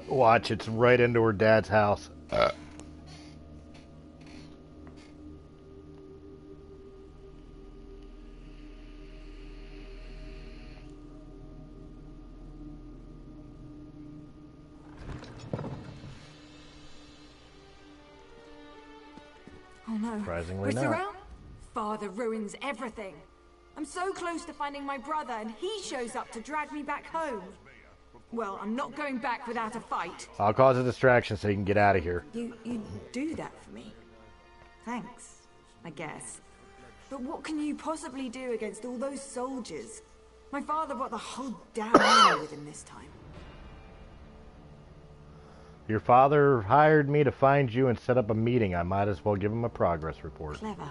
Watch, it's right into her dad's house. Oh no. Surprisingly We're not. surrounded? Father ruins everything. I'm so close to finding my brother and he shows up to drag me back home. Well, I'm not going back without a fight. I'll cause a distraction so you can get out of here. You do that for me. Thanks, I guess. But what can you possibly do against all those soldiers? My father brought the whole damn army with him this time. Your father hired me to find you and set up a meeting. I might as well give him a progress report. Clever.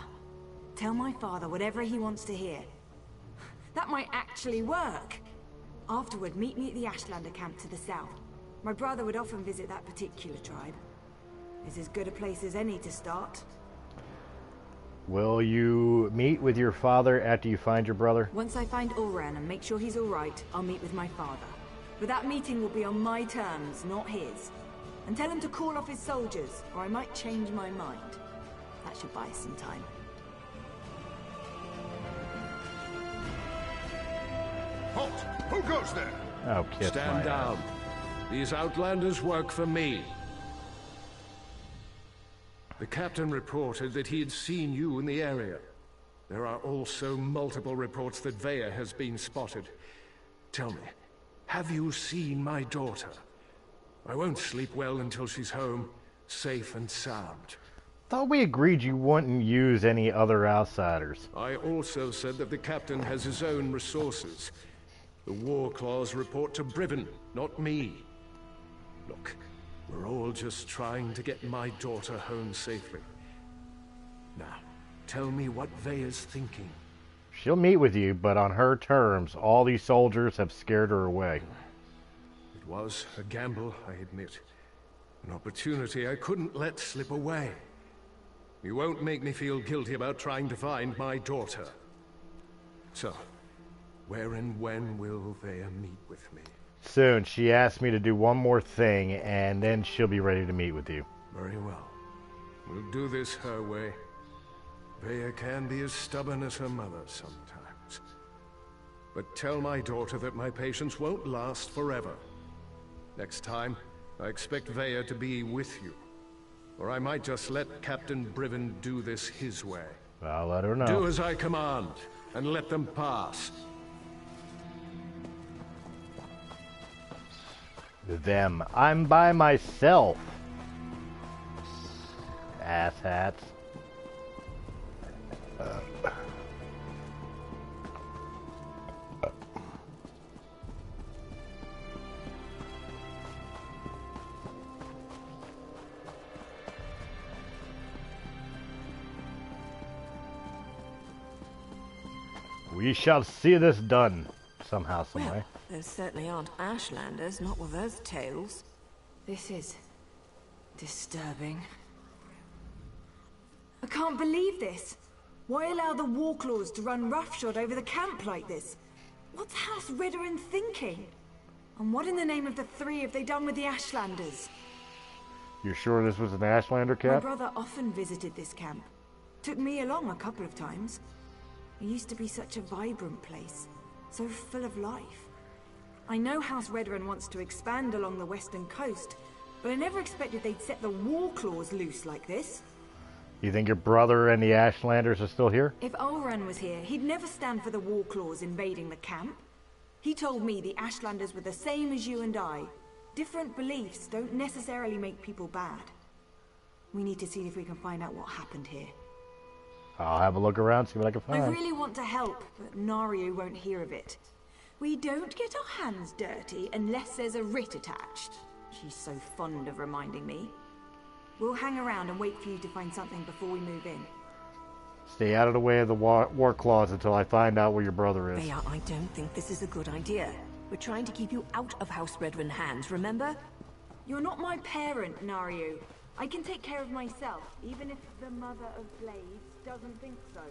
Tell my father whatever he wants to hear. That might actually work. Afterward, meet me at the Ashlander camp to the south. My brother would often visit that particular tribe. It's as good a place as any to start. Will you meet with your father after you find your brother? Once I find Ulran and make sure he's alright, I'll meet with my father. But that meeting will be on my terms, not his. And tell him to call off his soldiers, or I might change my mind. That should buy us some time. Halt! Who goes there? Oh, kiss my Stand down. ass. These outlanders work for me. The captain reported that he had seen you in the area. There are also multiple reports that Veya has been spotted. Tell me, have you seen my daughter? I won't sleep well until she's home, safe and sound. Thought we agreed you wouldn't use any other outsiders. I also said that the captain has his own resources. The war claws report to Briven, not me. Look, we're all just trying to get my daughter home safely. Now, tell me what Veya's thinking. She'll meet with you, but on her terms. All these soldiers have scared her away. It was a gamble, I admit. An opportunity I couldn't let slip away. You won't make me feel guilty about trying to find my daughter. So, where and when will Veya meet with me? Soon. She asked me to do one more thing, and then she'll be ready to meet with you. Very well. We'll do this her way. Veya can be as stubborn as her mother sometimes. But tell my daughter that my patience won't last forever. Next time, I expect Veya to be with you. Or I might just let Captain Briven do this his way. I'll let her know. Do as I command, and let them pass. Them. I'm by myself. Asshats. We shall see this done. Somehow, someway. Well, there certainly aren't Ashlanders, not with those tales. This is disturbing. I can't believe this. Why allow the Warclaws to run roughshod over the camp like this? What's House Redderin thinking? And what in the name of the three have they done with the Ashlanders? You're sure this was an Ashlander My cap? brother often visited this camp. Took me along a couple of times. It used to be such a vibrant place. So full of life. I know House Redderin wants to expand along the western coast, but I never expected they'd set the Warclaws loose like this. You think your brother and the Ashlanders are still here? If Ulran was here, he'd never stand for the Warclaws invading the camp. He told me the Ashlanders were the same as you and I. Different beliefs don't necessarily make people bad. We need to see if we can find out what happened here. I'll have a look around, see what I can I find. really want to help, but Nario won't hear of it. We don't get our hands dirty unless there's a writ attached. She's so fond of reminding me. We'll hang around and wait for you to find something before we move in. Stay out of the way of the war claws until I find out where your brother is. Bea, I don't think this is a good idea. We're trying to keep you out of House Redrun hands, remember? You're not my parent, Naryu. I can take care of myself, even if the Mother of Blades doesn't think so.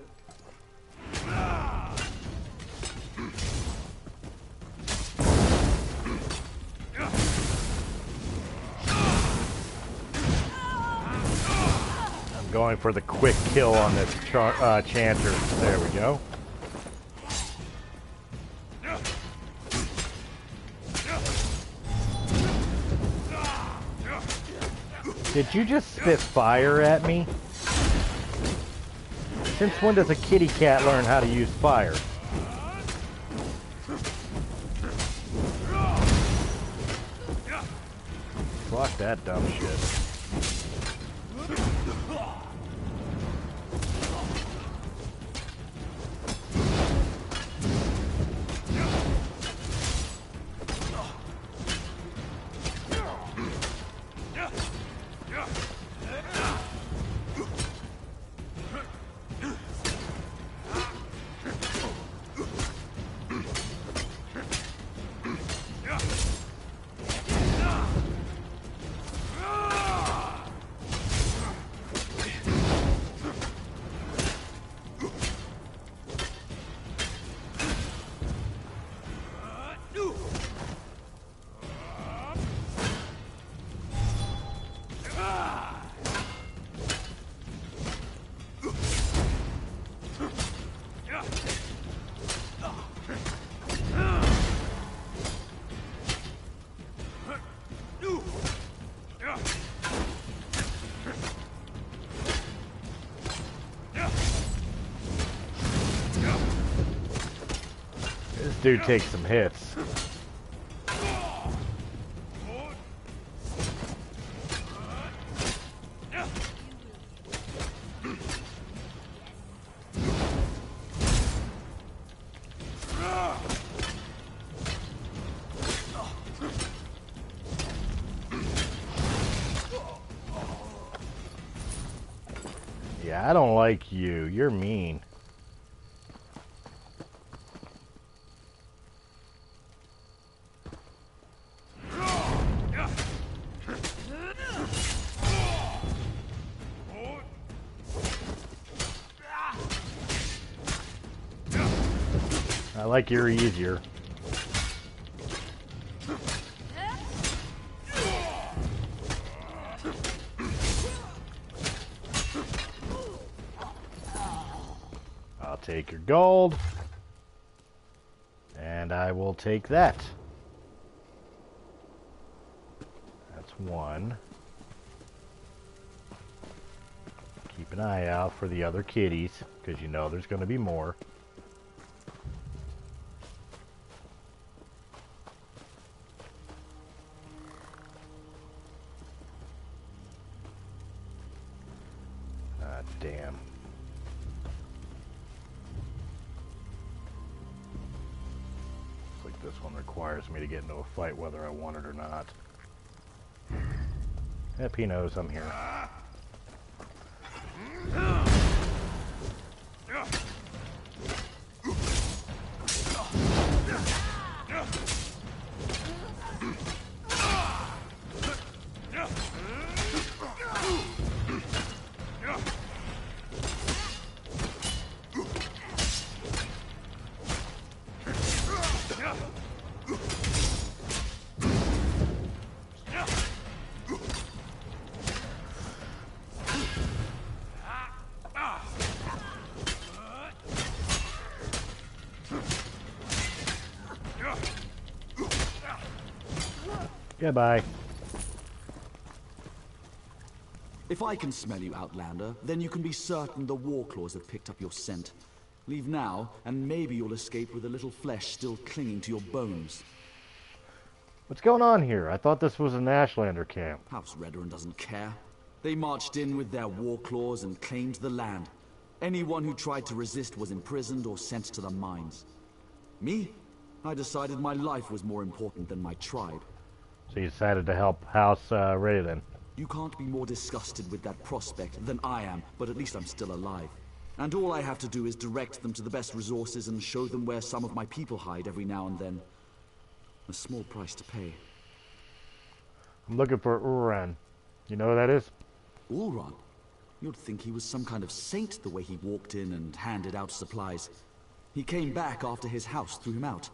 I'm going for the quick kill on this chanter. There we go. Did you just spit fire at me? Since when does a kitty cat learn how to use fire? Fuck that dumb shit. Dude takes some hits. Yeah, I don't like you. You're mean. I like you're easier. I'll take your gold. And I will take that. That's one. Keep an eye out for the other kitties, because you know there's going to be more. Damn. Looks like this one requires me to get into a fight whether I want it or not. Yep, he knows I'm here. Goodbye. If I can smell you, Outlander, then you can be certain the Warclaws have picked up your scent. Leave now, and maybe you'll escape with a little flesh still clinging to your bones. What's going on here? I thought this was an Ashlander camp. House Redrun doesn't care. They marched in with their Warclaws and claimed the land. Anyone who tried to resist was imprisoned or sent to the mines. Me? I decided my life was more important than my tribe. So you decided to help House Ray then? You can't be more disgusted with that prospect than I am, but at least I'm still alive. And all I have to do is direct them to the best resources and show them where some of my people hide every now and then. A small price to pay. I'm looking for Uran. You know who that is? Ulran? You'd think he was some kind of saint the way he walked in and handed out supplies. He came back after his house threw him out.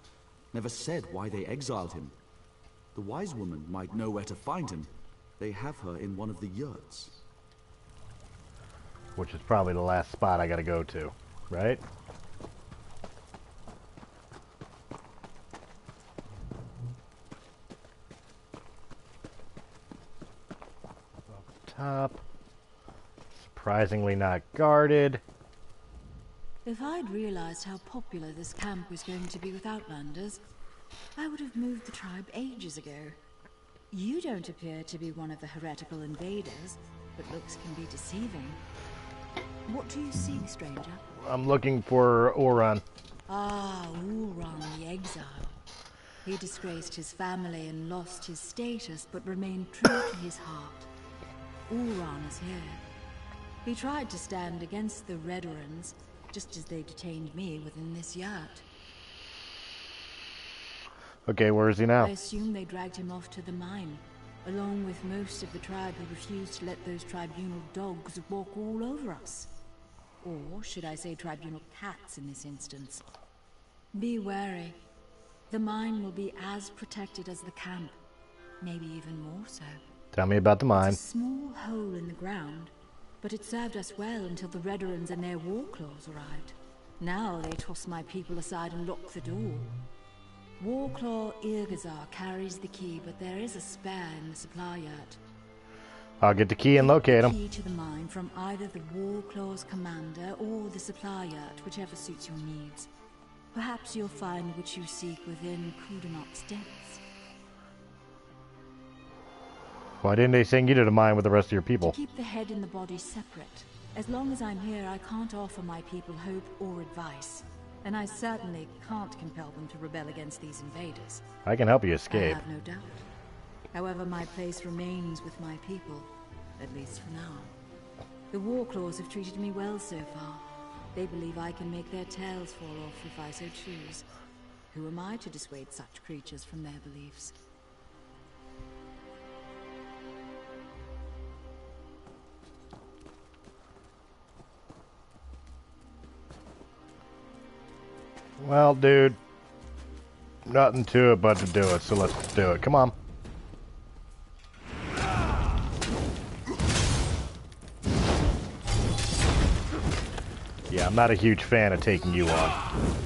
Never said why they exiled him. The wise woman might know where to find him. They have her in one of the yurts. Which is probably the last spot I gotta go to, right? Up top. Surprisingly not guarded. If I'd realized how popular this camp was going to be with Outlanders, I would have moved the tribe ages ago. You don't appear to be one of the heretical invaders, but looks can be deceiving. What do you seek, stranger? I'm looking for Uran. Ah, Ulran the Exile. He disgraced his family and lost his status, but remained true to his heart. Ulran is here. He tried to stand against the Redorans, just as they detained me within this yurt. Okay, where is he now? I assume they dragged him off to the mine, along with most of the tribe who refused to let those tribunal dogs walk all over us. Or should I say tribunal cats in this instance? Be wary. The mine will be as protected as the camp, maybe even more so. Tell me about the mine. It's a small hole in the ground, but it served us well until the Redorans and their war claws arrived. Now they toss my people aside and lock the door. Warclaw Irgazar carries the key, but there is a spare in the supply yurt. I'll get the key and locate him. Key to the mine from either the Warclaw's commander or the supply yurt, whichever suits your needs. Perhaps you'll find what you seek within Kudanot's depths. Why didn't they send you to the mine with the rest of your people? To keep the head and the body separate. As long as I'm here, I can't offer my people hope or advice. And I certainly can't compel them to rebel against these invaders. I can help you escape. I have no doubt. However, my place remains with my people, at least for now. The Warclaws have treated me well so far. They believe I can make their tails fall off if I so choose. Who am I to dissuade such creatures from their beliefs? Well, dude, nothing to it but to do it, so let's do it. Come on. Yeah, I'm not a huge fan of taking you on.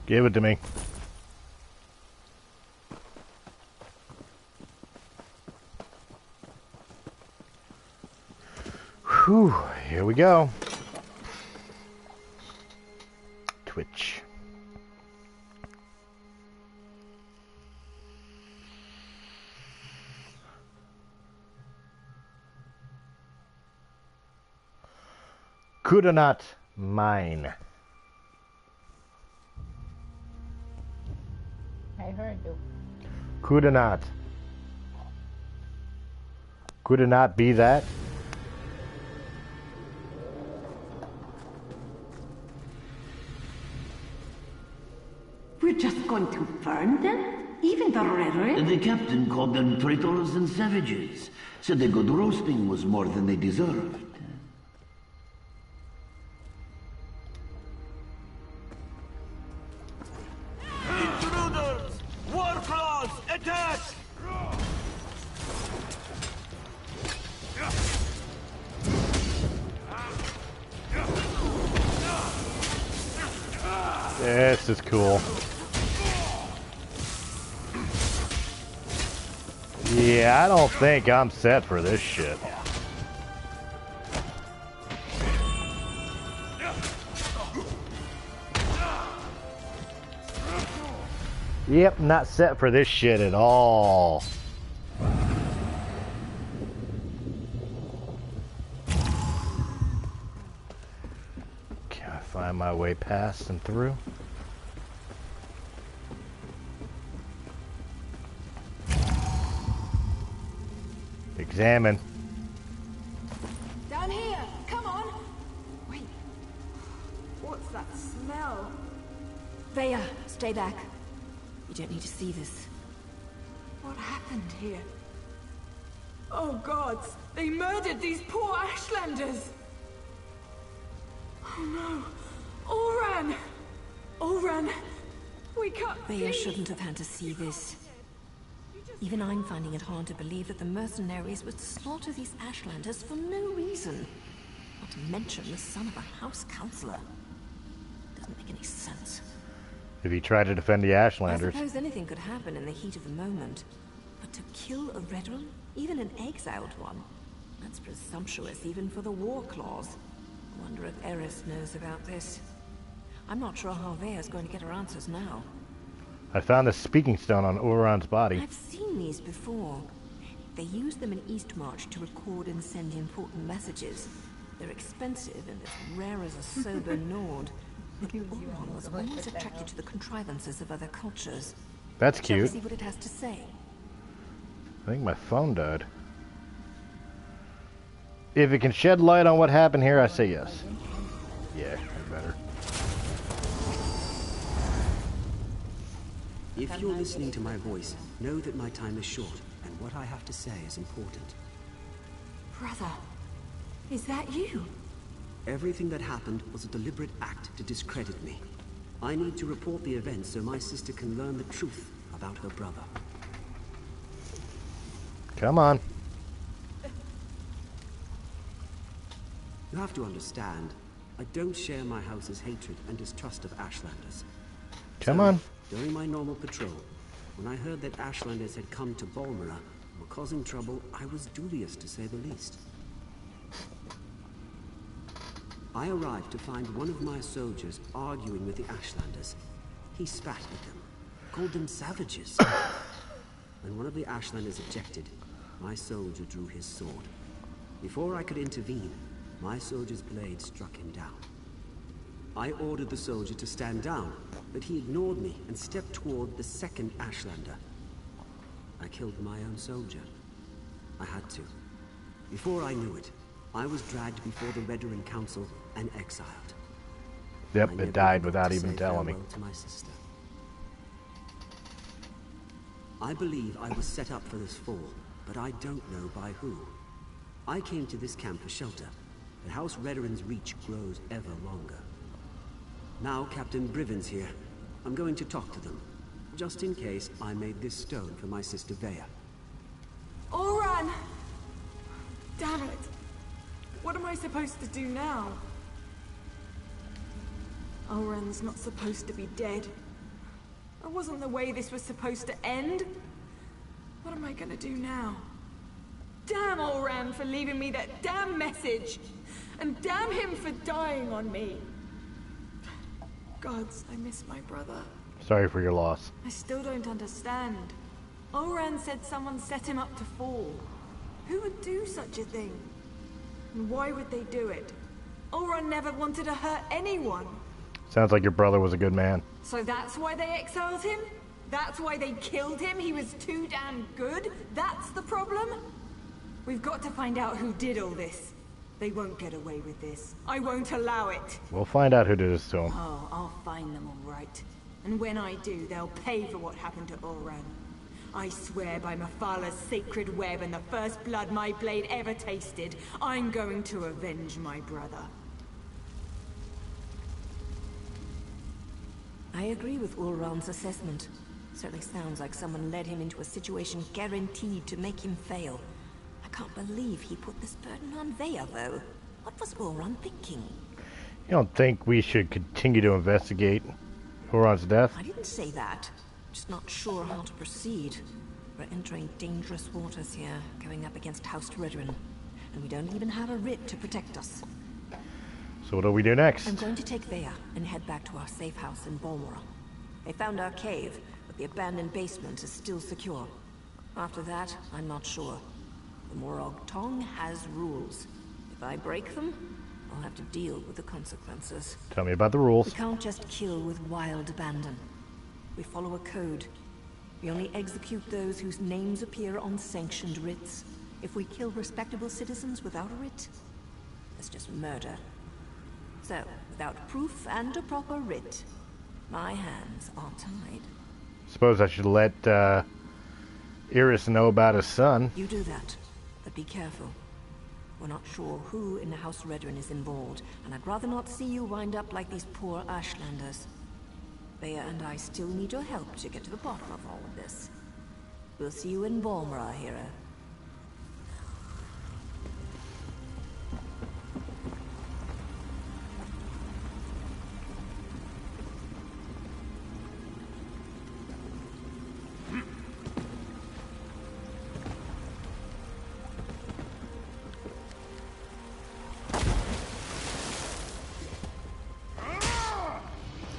Give it to me. Whew, here we go. Twitch. Kudanot mine. I heard you. Kudanot. Could it not be that? We're just going to burn them? Even the Reverend? The captain called them traitors and savages. Said the good roasting was more than they deserved. Intruders! War claws! Attack! This is cool. Yeah, I don't think I'm set for this shit. Yep, not set for this shit at all. Can I find my way past and through? Examine. Down here! Come on! Wait. What's that smell? Veya, stay back. You don't need to see this. What happened here? Oh gods! They murdered these poor Ashlanders! Oh no! Oran! Oran! We can't Veya shouldn't have had to see this. Even I'm finding it hard to believe that the mercenaries would slaughter these Ashlanders for no reason. Not to mention the son of a house counselor. Doesn't make any sense. If he tried to defend the Ashlanders. I suppose anything could happen in the heat of the moment. But to kill a veteran, even an exiled one, that's presumptuous even for the war clause. I wonder if Eris knows about this. I'm not sure how Veya's going to get her answers now. I found the speaking stone on Oran's body. I've seen these before. They use them in Eastmarch to record and send important messages. They're expensive and as rare as a sober Nord. But Oran was always attracted to the contrivances of other cultures. That's Shall we cute. see what it has to say? I think my phone died. If it can shed light on what happened here, I say yes. Yeah, better. If you're listening to my voice, know that my time is short, and what I have to say is important. Brother, is that you? Everything that happened was a deliberate act to discredit me. I need to report the events so my sister can learn the truth about her brother. Come on. You have to understand, I don't share my house's hatred and distrust of Ashlanders. Come on. During my normal patrol, when I heard that Ashlanders had come to Balmora and were causing trouble, I was dubious to say the least. I arrived to find one of my soldiers arguing with the Ashlanders. He spat at them, called them savages. When one of the Ashlanders objected, my soldier drew his sword. Before I could intervene, my soldier's blade struck him down. I ordered the soldier to stand down, but he ignored me and stepped toward the second Ashlander. I killed my own soldier. I had to. Before I knew it, I was dragged before the Redoran Council and exiled. Yep, it died without even telling me. To my sister. I believe I was set up for this fall, but I don't know by who. I came to this camp for shelter, but House Redoran's reach grows ever longer. Now Captain Briven's here. I'm going to talk to them, just in case I made this stone for my sister Veya. Oran! Damn it! What am I supposed to do now? Oran's not supposed to be dead. That wasn't the way this was supposed to end. What am I gonna do now? Damn Oran for leaving me that damn message! And damn him for dying on me! Gods, I miss my brother. Sorry for your loss. I still don't understand. Oran said someone set him up to fall. Who would do such a thing? And why would they do it? Oran never wanted to hurt anyone. Sounds like your brother was a good man. So that's why they exiled him? That's why they killed him? He was too damn good? That's the problem? We've got to find out who did all this. They won't get away with this. I won't allow it. We'll find out who did this to him. Oh, I'll find them all right. And when I do, they'll pay for what happened to Oran. I swear by Mafala's sacred web and the first blood my blade ever tasted, I'm going to avenge my brother. I agree with Ulron's assessment. Certainly sounds like someone led him into a situation guaranteed to make him fail. I can't believe he put this burden on Vea, though. What was Ulron thinking? You don't think we should continue to investigate Huron's death? I didn't say that. Just not sure how to proceed. We're entering dangerous waters here, going up against House Redrin. And we don't even have a writ to protect us. So what do we do next? I'm going to take Vea and head back to our safe house in Balmora. They found our cave, but the abandoned basement is still secure. After that, I'm not sure. The Morag Tong has rules. If I break them, I'll have to deal with the consequences. Tell me about the rules. We can't just kill with wild abandon. We follow a code. We only execute those whose names appear on sanctioned writs. If we kill respectable citizens without a writ, that's just murder. So, without proof and a proper writ, my hands are tied. Suppose I should let Iris know about his son. You do that, but be careful. We're not sure who in the House Redrin is involved, and I'd rather not see you wind up like these poor Ashlanders. Vea and I still need your help to get to the bottom of all of this. We'll see you in Balmora, hero.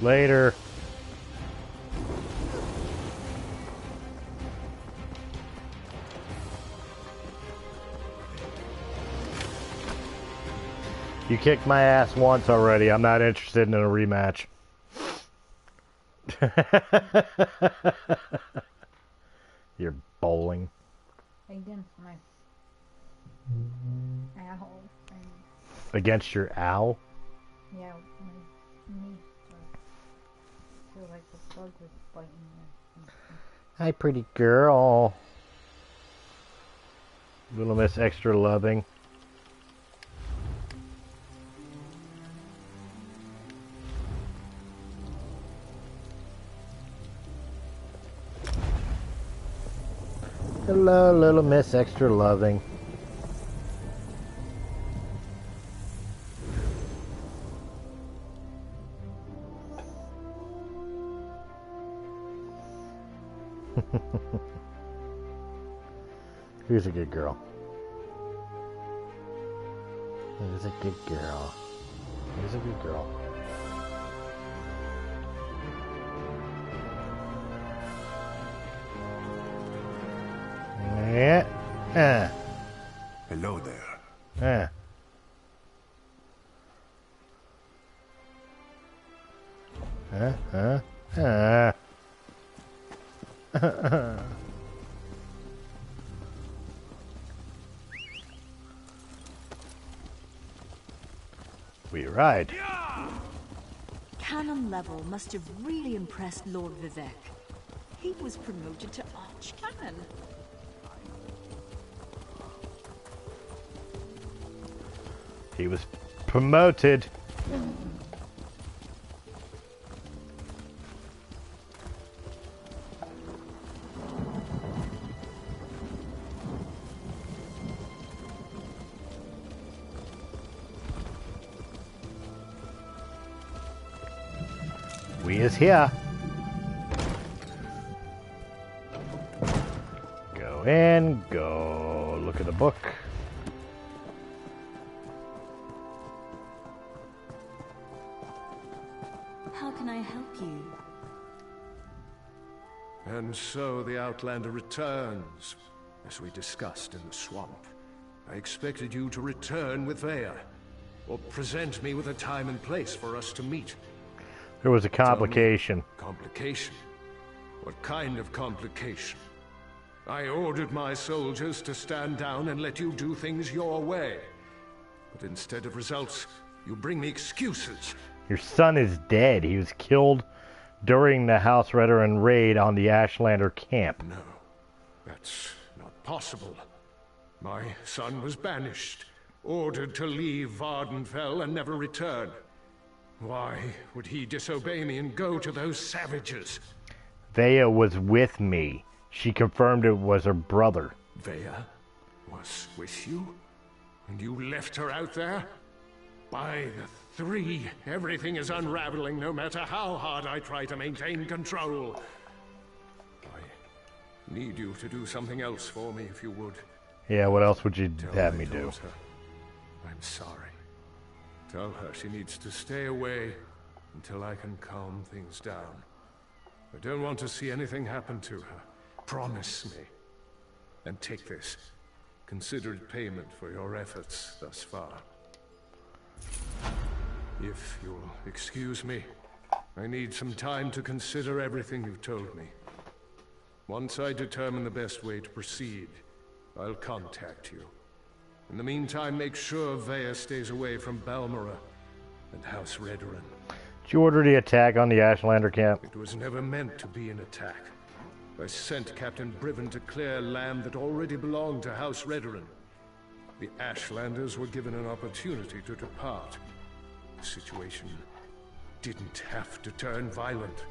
Later. You kicked my ass once already. I'm not interested in a rematch. You're bowling. Against my owl. Against your owl? Yeah, my knee. I feel like the bug was biting me. Hi, pretty girl. Little Miss Extra Loving. Hello, Little Miss Extra Loving. Who's a good girl? Who's a good girl? Who's a good girl? Yeah. Hello there. We ride. Cannon level must have really impressed Lord Vivek. He was promoted to Archcanon. He was promoted. We is here. Go in, go look at the book. How can I help you? And so the Outlander returns, as we discussed in the swamp. I expected you to return with Vea, or present me with a time and place for us to meet. There was a complication. Complication? What kind of complication? I ordered my soldiers to stand down and let you do things your way. But instead of results, you bring me excuses. Your son is dead. He was killed during the House Redoran raid on the Ashlander camp. No, that's not possible. My son was banished, ordered to leave Vardenfell and never return. Why would he disobey me and go to those savages? Vea was with me. She confirmed it was her brother. Vea was with you? And you left her out there? By the three, everything is unraveling no matter how hard I try to maintain control. I need you to do something else for me if you would. Yeah, what else would you have me do? Daughter, I'm sorry. Tell her she needs to stay away until I can calm things down. I don't want to see anything happen to her. Promise me. And take this. Consider it payment for your efforts thus far. If you'll excuse me, I need some time to consider everything you've told me. Once I determine the best way to proceed, I'll contact you. In the meantime, make sure Vea stays away from Balmora and House Redoran. Did you order the attack on the Ashlander camp? It was never meant to be an attack. I sent Captain Briven to clear land that already belonged to House Redoran. The Ashlanders were given an opportunity to depart. The situation didn't have to turn violent.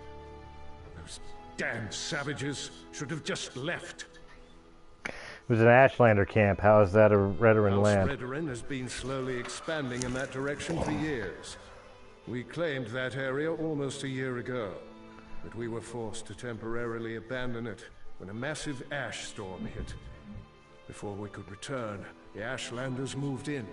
Those damn savages should have just left. It was an Ashlander camp. How is that a Redoran land? House Redoran has been slowly expanding in that direction for years. We claimed that area almost a year ago, but we were forced to temporarily abandon it when a massive ash storm hit. Before we could return, the Ashlanders moved in.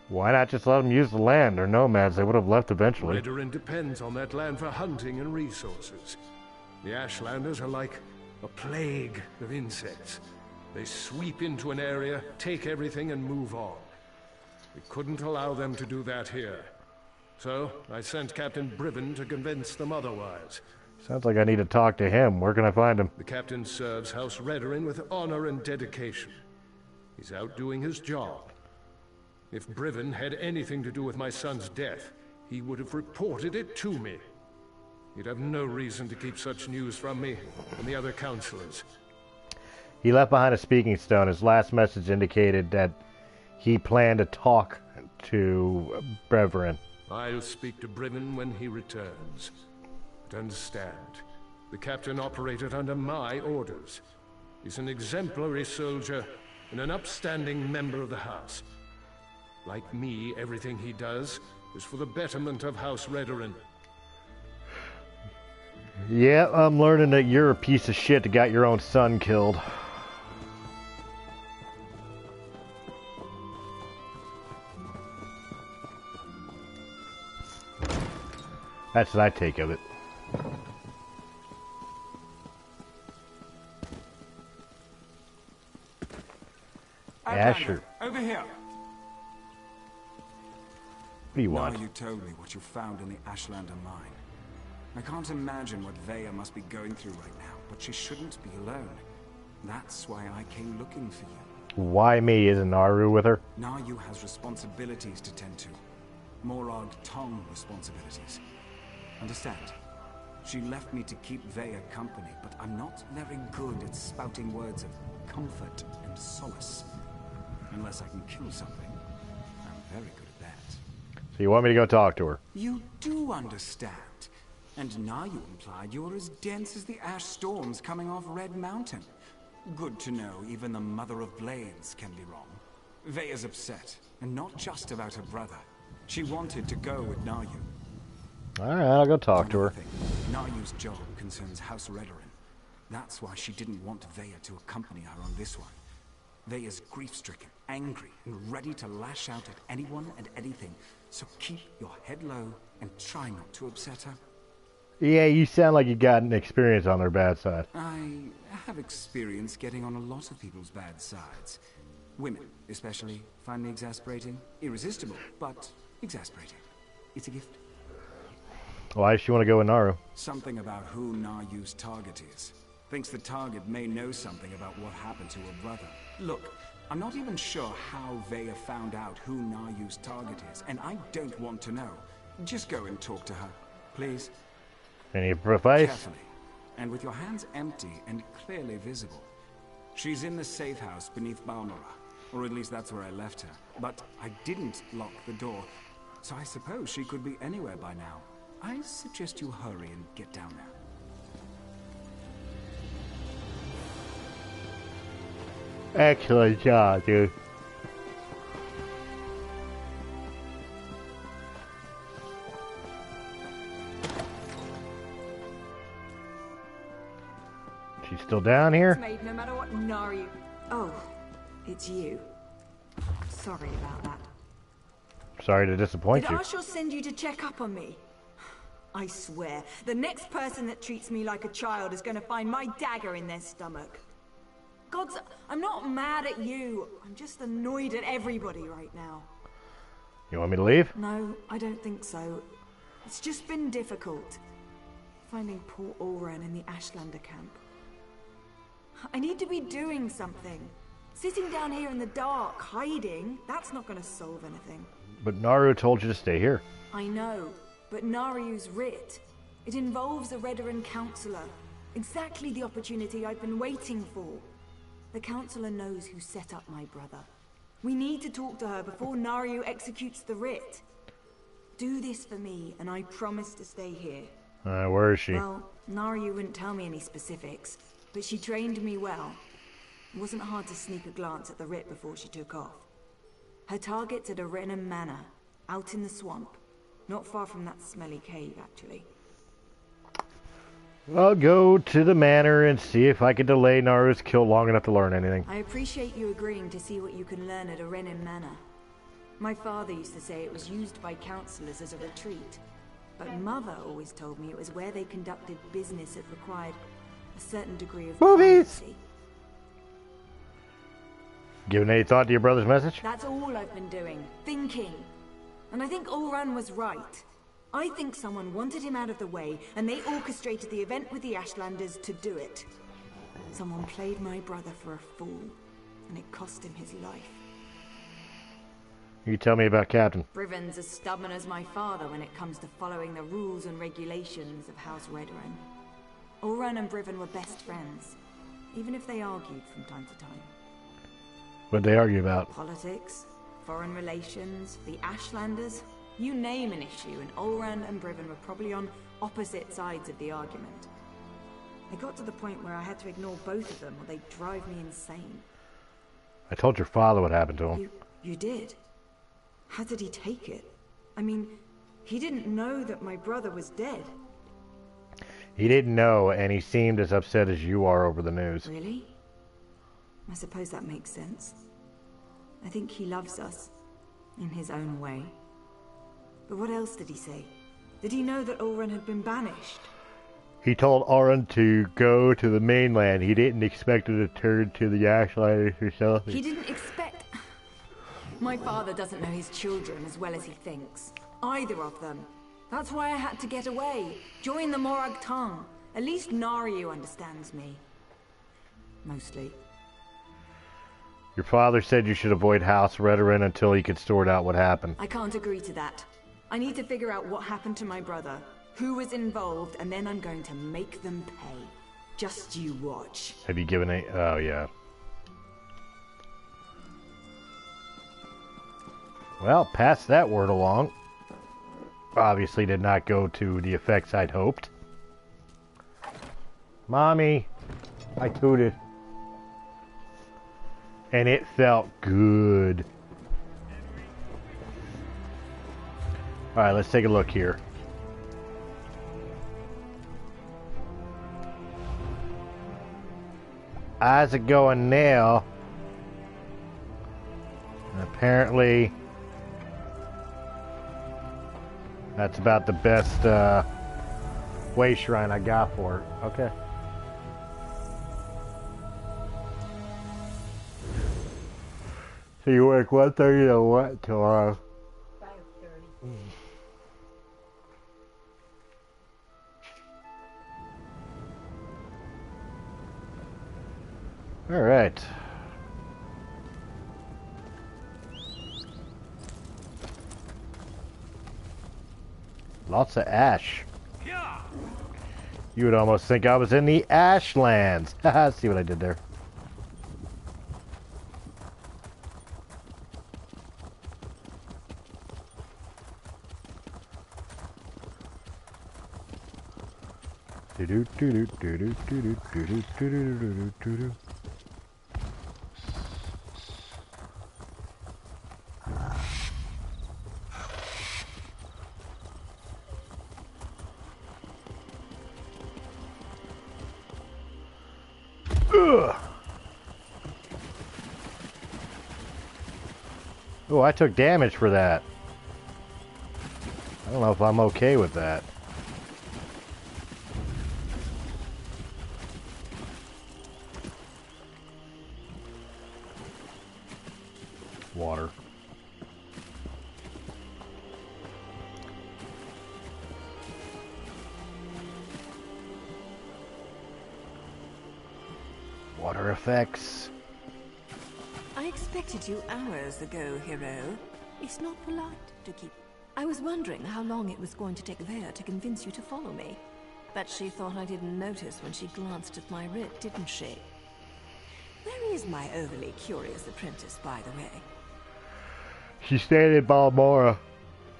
Why not just let them use the land? They're nomads. They would have left eventually. Redoran depends on that land for hunting and resources. The Ashlanders are like a plague of insects. They sweep into an area, take everything, and move on. We couldn't allow them to do that here. So, I sent Captain Briven to convince them otherwise. Sounds like I need to talk to him. Where can I find him? The captain serves House Redoran with honor and dedication. He's out doing his job. If Briven had anything to do with my son's death, he would have reported it to me. He'd have no reason to keep such news from me and the other counselors. He left behind a speaking stone. His last message indicated that he planned to talk to Breverin. I'll speak to Briven when he returns. But understand, the captain operated under my orders. He's an exemplary soldier and an upstanding member of the House. Like me, everything he does is for the betterment of House Redoran. Yeah, I'm learning that you're a piece of shit that got your own son killed. That's what I take of it. Asher. Over here. What do you want? Now you told me what you found in the Ashlander mine. I can't imagine what Vea must be going through right now, but she shouldn't be alone. That's why I came looking for you. Why me? Isn't Naru with her? Naru has responsibilities to tend to. Morag Tong responsibilities. Understand? She left me to keep Vea company, but I'm not very good at spouting words of comfort and solace. Unless I can kill something. I'm very good at that. So you want me to go talk to her? You do understand. And now you implied you're as dense as the ash storms coming off Red Mountain. Good to know even the Mother of Blades can be wrong. Vea's upset, and not just about her brother. She wanted to go with Nayu. Alright, I'll go talk to her. Nayu's job concerns House Redoran. That's why she didn't want Vea to accompany her on this one. Vea's grief-stricken, angry, and ready to lash out at anyone and anything. So keep your head low and try not to upset her. Yeah, you sound like you got an experience on their bad side. I have experience getting on a lot of people's bad sides. Women, especially, find me exasperating. Irresistible, but exasperating. It's a gift. Why does she want to go with Naru? Something about who Naryu's target is. Thinks the target may know something about what happened to her brother. Look, I'm not even sure how Veya found out who Naryu's target is, and I don't want to know. Just go and talk to her, please. Any advice? Carefully, and with your hands empty and clearly visible. She's in the safe house beneath Balmora, or at least that's where I left her. But I didn't lock the door, so I suppose she could be anywhere by now. I suggest you hurry and get down there. Excellent job, dude. She's still down here? It's made no matter what Naru. Oh, it's you. Sorry about that. Sorry to disappoint Did you. Arshel send you to check up on me? I swear, the next person that treats me like a child is going to find my dagger in their stomach. Gods, I'm not mad at you. I'm just annoyed at everybody right now. You want me to leave? No, I don't think so. It's just been difficult. Finding poor Ulran in the Ashlander camp. I need to be doing something. Sitting down here in the dark, hiding, that's not going to solve anything. But Naru told you to stay here. I know, but Naryu's writ. It involves a Redoran counselor. Exactly the opportunity I've been waiting for. The counselor knows who set up my brother. We need to talk to her before Naryu executes the writ. Do this for me, and I promise to stay here. Where is she? Well, Naryu wouldn't tell me any specifics, but she trained me well. It wasn't hard to sneak a glance at the writ before she took off. Her target's at Arenan Manor, out in the swamp. Not far from that smelly cave, actually. I'll go to the manor and see if I can delay Naru's kill long enough to learn anything. I appreciate you agreeing to see what you can learn at Arenan Manor. My father used to say it was used by counselors as a retreat. But Mother always told me it was where they conducted business that required a certain degree of privacy. Given any thought to your brother's message? That's all I've been doing. Thinking. And I think Ulran was right. I think someone wanted him out of the way, and they orchestrated the event with the Ashlanders to do it. Someone played my brother for a fool, and it cost him his life. You tell me about Captain. Brivon's as stubborn as my father when it comes to following the rules and regulations of House Redoran. Ulran and Brivon were best friends, even if they argued from time to time. What'd they argue about? Politics, foreign relations, the Ashlanders. You name an issue, and Ulran and Brivon were probably on opposite sides of the argument. It got to the point where I had to ignore both of them, or they'd drive me insane. I told your father what happened to him. You did? How did he take it? I mean, he didn't know that my brother was dead. He didn't know, and he seemed as upset as you are over the news. Really? I suppose that makes sense. I think he loves us, in his own way. But what else did he say? Did he know that Ulran had been banished? He told Ulran to go to the mainland. He didn't expect her to turn to the Ashlanders herself. He didn't expect... My father doesn't know his children as well as he thinks. Either of them. That's why I had to get away. Join the Morag Tongue. At least Naryu understands me. Mostly. Your father said you should avoid House Redoran until he could sort out what happened. I can't agree to that. I need to figure out what happened to my brother, who was involved, and then I'm going to make them pay. Just you watch. Have you given a... Oh, yeah. Well, pass that word along. Obviously did not go to the effects I'd hoped. Mommy, I tooted. And it felt good. Alright, let's take a look here. How's it going now? Apparently, that's about the best way shrine I got for it. Okay. So you work 1:30 to what tomorrow? 5:30. Alright. Lots of ash. You would almost think I was in the Ashlands. Haha, see what I did there. Oh, I took damage for that. I don't know if I'm okay with that. Water. Water effects. I expected you hours ago, hero. It's not polite to keep... I was wondering how long it was going to take Vea to convince you to follow me. But she thought I didn't notice when she glanced at my writ, didn't she? Where is my overly curious apprentice, by the way? She's staying in Balmora.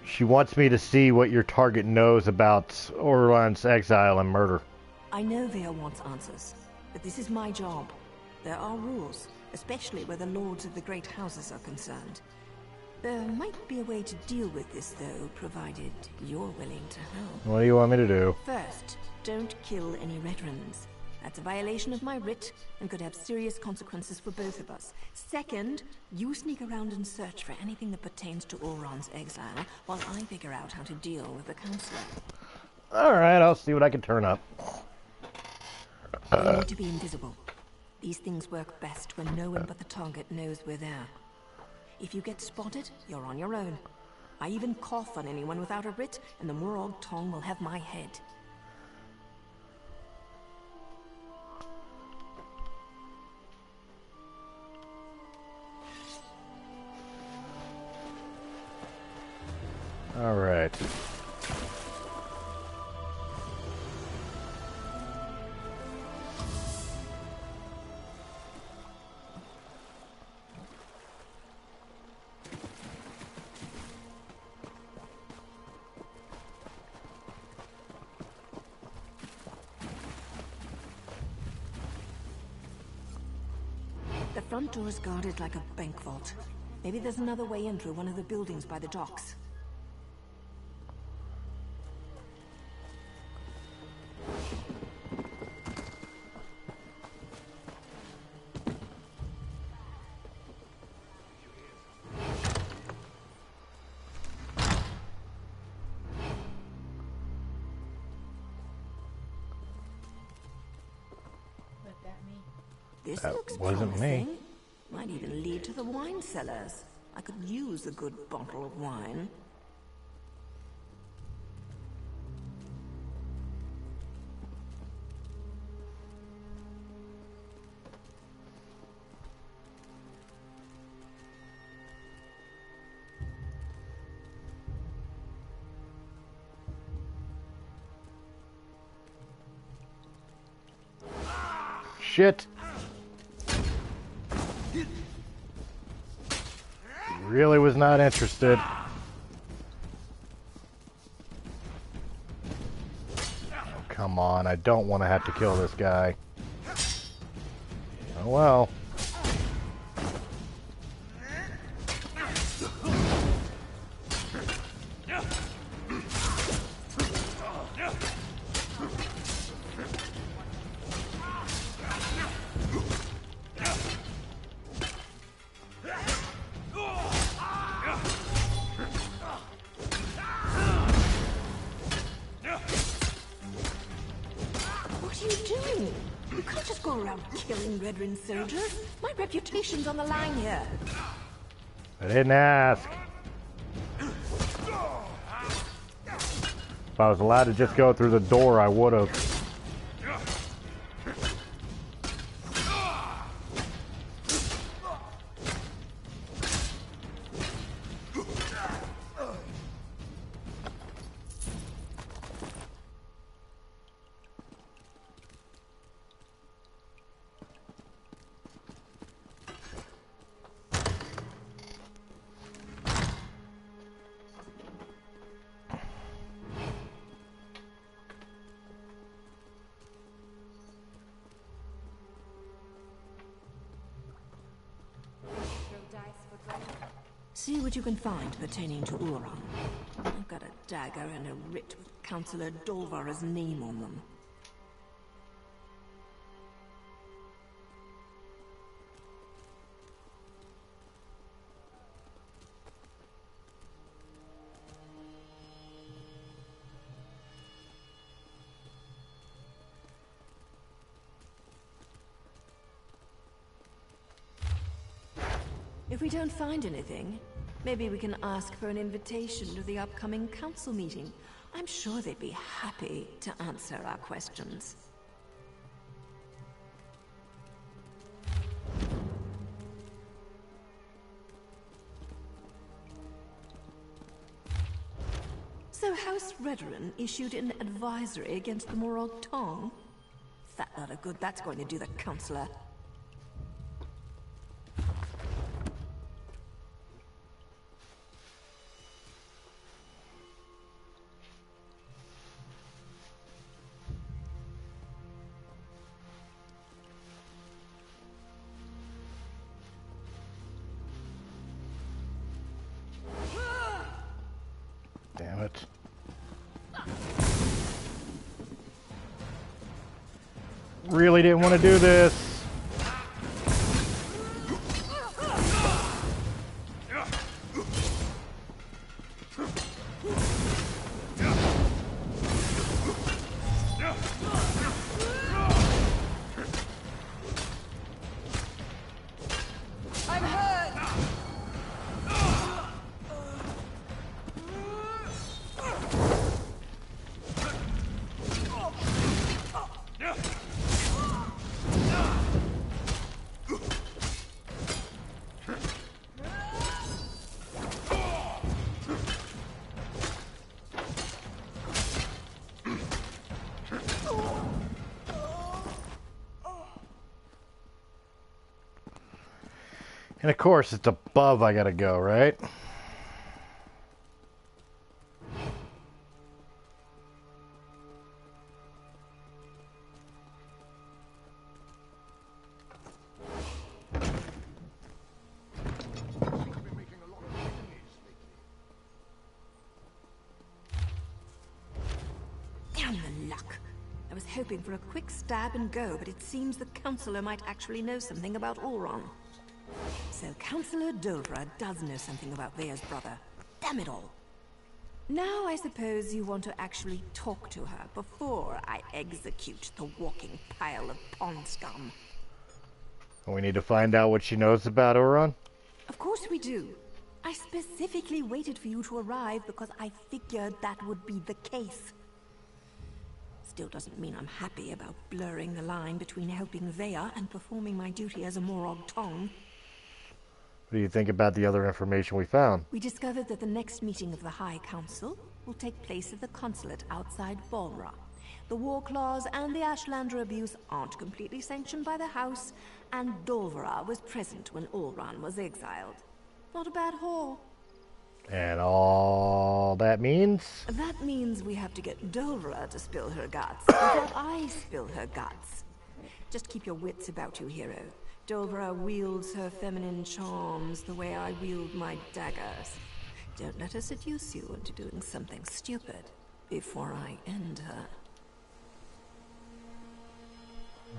She wants me to see what your target knows about Orlan's exile and murder. I know Vea wants answers, but this is my job. There are rules, especially where the lords of the great houses are concerned. There might be a way to deal with this, though, provided you're willing to help. What do you want me to do? First, don't kill any veterans. That's a violation of my writ and could have serious consequences for both of us. Second, you sneak around and search for anything that pertains to Oron's exile while I figure out how to deal with the Counselor. Alright, I'll see what I can turn up. You need to be invisible. These things work best when no one but the target knows we're there. If you get spotted, you're on your own. I even cough on anyone without a writ, and the Morog tongue will have my head. All right. The front door is guarded like a bank vault. Maybe there's another way in through one of the buildings by the docks. This That looks wasn't me. promising. Might even lead to the wine cellars. I could use a good bottle of wine. Shit. Really was not interested. Oh, come on, I don't want to have to kill this guy. Oh well. What are you doing? You can't just go around killing Redrin soldiers. My reputation's on the line here. I didn't ask. If I was allowed to just go through the door, I would have. See what you can find pertaining to Uran. I've got a dagger and a writ with Councillor Dolvara's name on them. If we don't find anything, maybe we can ask for an invitation to the upcoming council meeting. I'm sure they'd be happy to answer our questions. So House Redoran issued an advisory against the Morag Tong? That lot of good that's going to do the councillor. Damn it. Really didn't want to do this. I'm hurt! And of course, it's above I gotta go, right? Damn the luck. I was hoping for a quick stab and go, but it seems the councillor might actually know something about Ulron. So Councillor Dolvara does know something about Vea's brother. Damn it all. Now I suppose you want to actually talk to her before I execute the walking pile of pond scum. We need to find out what she knows about Uran. Of course we do. I specifically waited for you to arrive because I figured that would be the case. Still doesn't mean I'm happy about blurring the line between helping Vea and performing my duty as a Morag Tong. What do you think about the other information we found? We discovered that the next meeting of the High Council will take place at the consulate outside Balra. The war clause and the Ashlander abuse aren't completely sanctioned by the House, and Dolvara was present when Ulran was exiled. Not a bad haul. And all that means? That means we have to get Dolvara to spill her guts before I spill her guts. Just keep your wits about you, hero. Dolvara wields her feminine charms the way I wield my daggers. Don't let her seduce you into doing something stupid before I end her.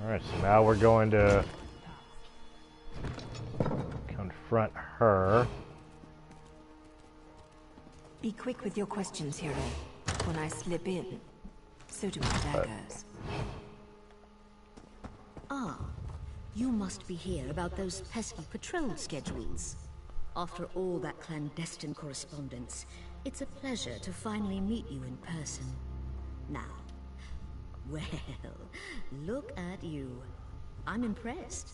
Alright, so now we're going to confront her. Be quick with your questions, hero. When I slip in, so do my daggers. Ah, you must be here about those pesky patrol schedules. After all that clandestine correspondence, it's a pleasure to finally meet you in person. Now, well, look at you. I'm impressed.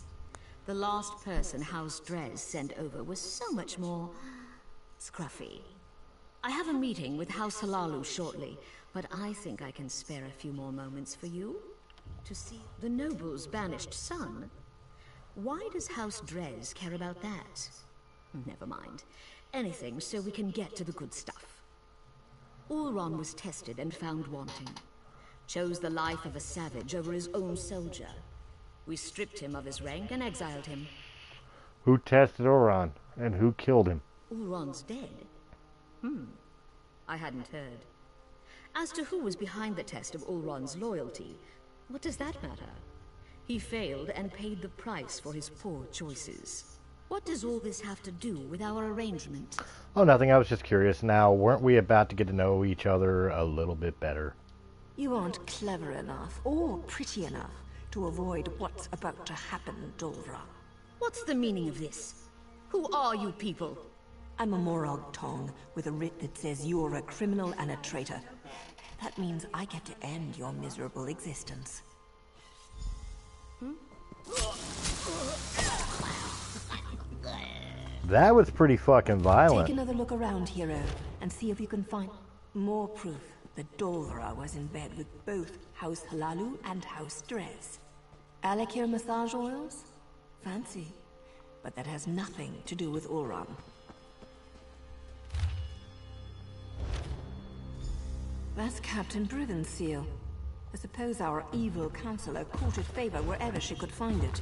The last person House Dres sent over was so much more scruffy. I have a meeting with House Halalu shortly, but I think I can spare a few more moments for you to see the noble's banished son. Why does House Dres care about that? Never mind. Anything so we can get to the good stuff. Ulron was tested and found wanting. Chose the life of a savage over his own soldier. We stripped him of his rank and exiled him. Who tested Uran and who killed him? Ulron's dead? I hadn't heard. As to who was behind the test of Ulron's loyalty, what does that matter? He failed and paid the price for his poor choices. What does all this have to do with our arrangement? Oh, nothing. I was just curious. Now, weren't we about to get to know each other a little bit better? You aren't clever enough or pretty enough to avoid what's about to happen, Dolvra. What's the meaning of this? Who are you people? I'm a Morag Tong with a writ that says you're a criminal and a traitor. That means I get to end your miserable existence. That was pretty fucking violent. Take another look around, hero, and see if you can find more proof that Dolvra was in bed with both House Halalu and House Drez. Alakir massage oils? Fancy. But that has nothing to do with Ulron. That's Captain Briven's seal. I suppose our evil counselor courted favor wherever she could find it.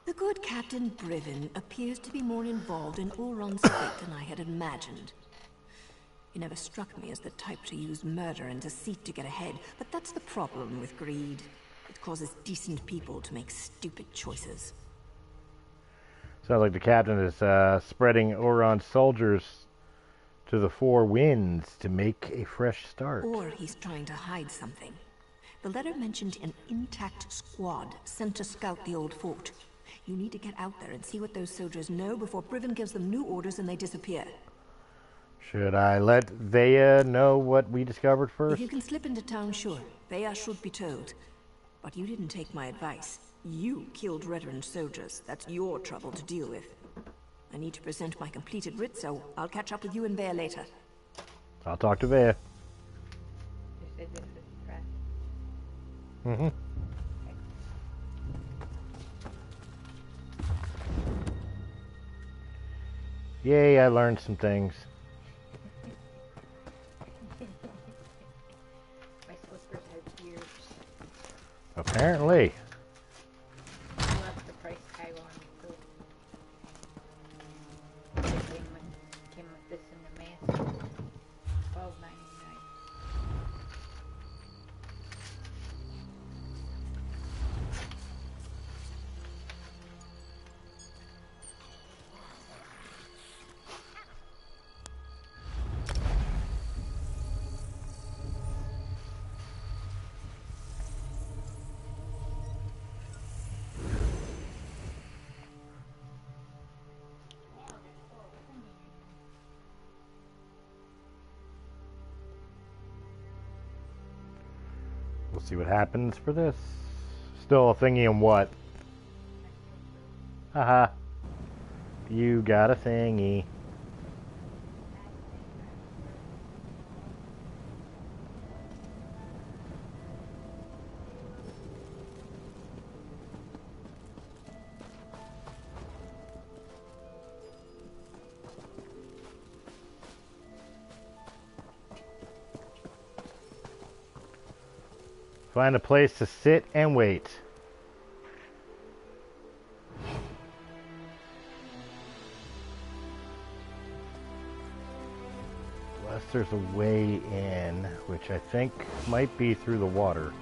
The good Captain Briven appears to be more involved in Ulron's fate than I had imagined. He never struck me as the type to use murder and deceit to get ahead, but that's the problem with greed. It causes decent people to make stupid choices. Sounds like the captain is spreading Ulron's soldiers to the four winds to make a fresh start. Or he's trying to hide something. The letter mentioned an intact squad sent to scout the old fort. You need to get out there and see what those soldiers know before Briven gives them new orders and they disappear. Should I let Vea know what we discovered first? If you can slip into town, sure. Vea should be told. But you didn't take my advice. You killed veteran soldiers. That's your trouble to deal with. I need to present my completed writ, so I'll catch up with you and Vea later. I'll talk to Vea. You said this was press. Mm-hmm. Yay, I learned some things. My slippers have ears. Apparently. I left the price tag on too. It came with this in the mask. $12.99. We'll see what happens for this. Still a thingy on what? Haha. You got a thingy. Find a place to sit and wait. Unless there's a way in, which I think might be through the water.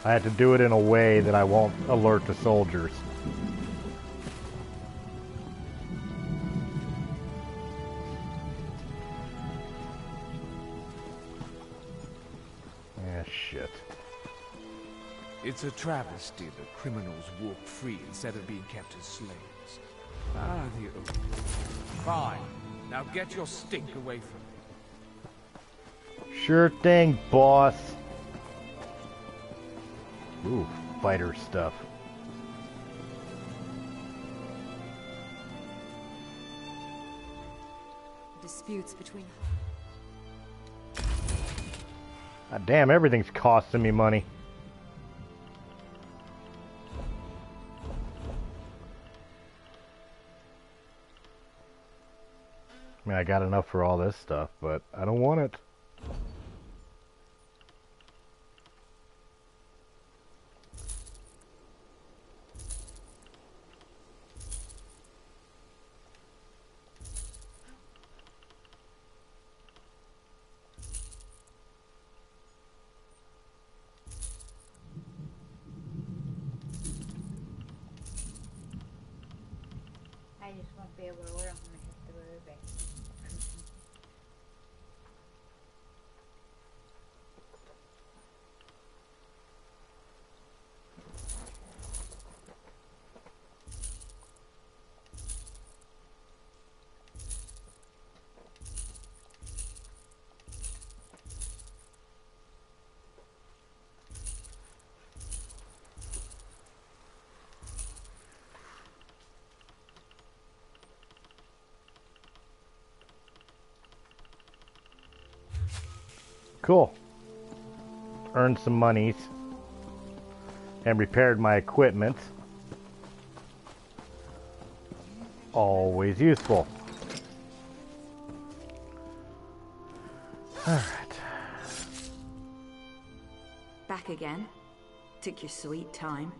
I have to do it in a way that I won't alert the soldiers. Shit. It's a travesty that criminals walk free instead of being kept as slaves. Ah, the old... Fine. Now get your stink away from me. Sure thing, boss. Ooh, fighter stuff. Disputes between... God damn, everything's costing me money. I mean, I got enough for all this stuff, but I don't want it. Pero ahora me estoy. Cool. Earned some monies and repaired my equipment. Always useful. Alright. Back again? Took your sweet time.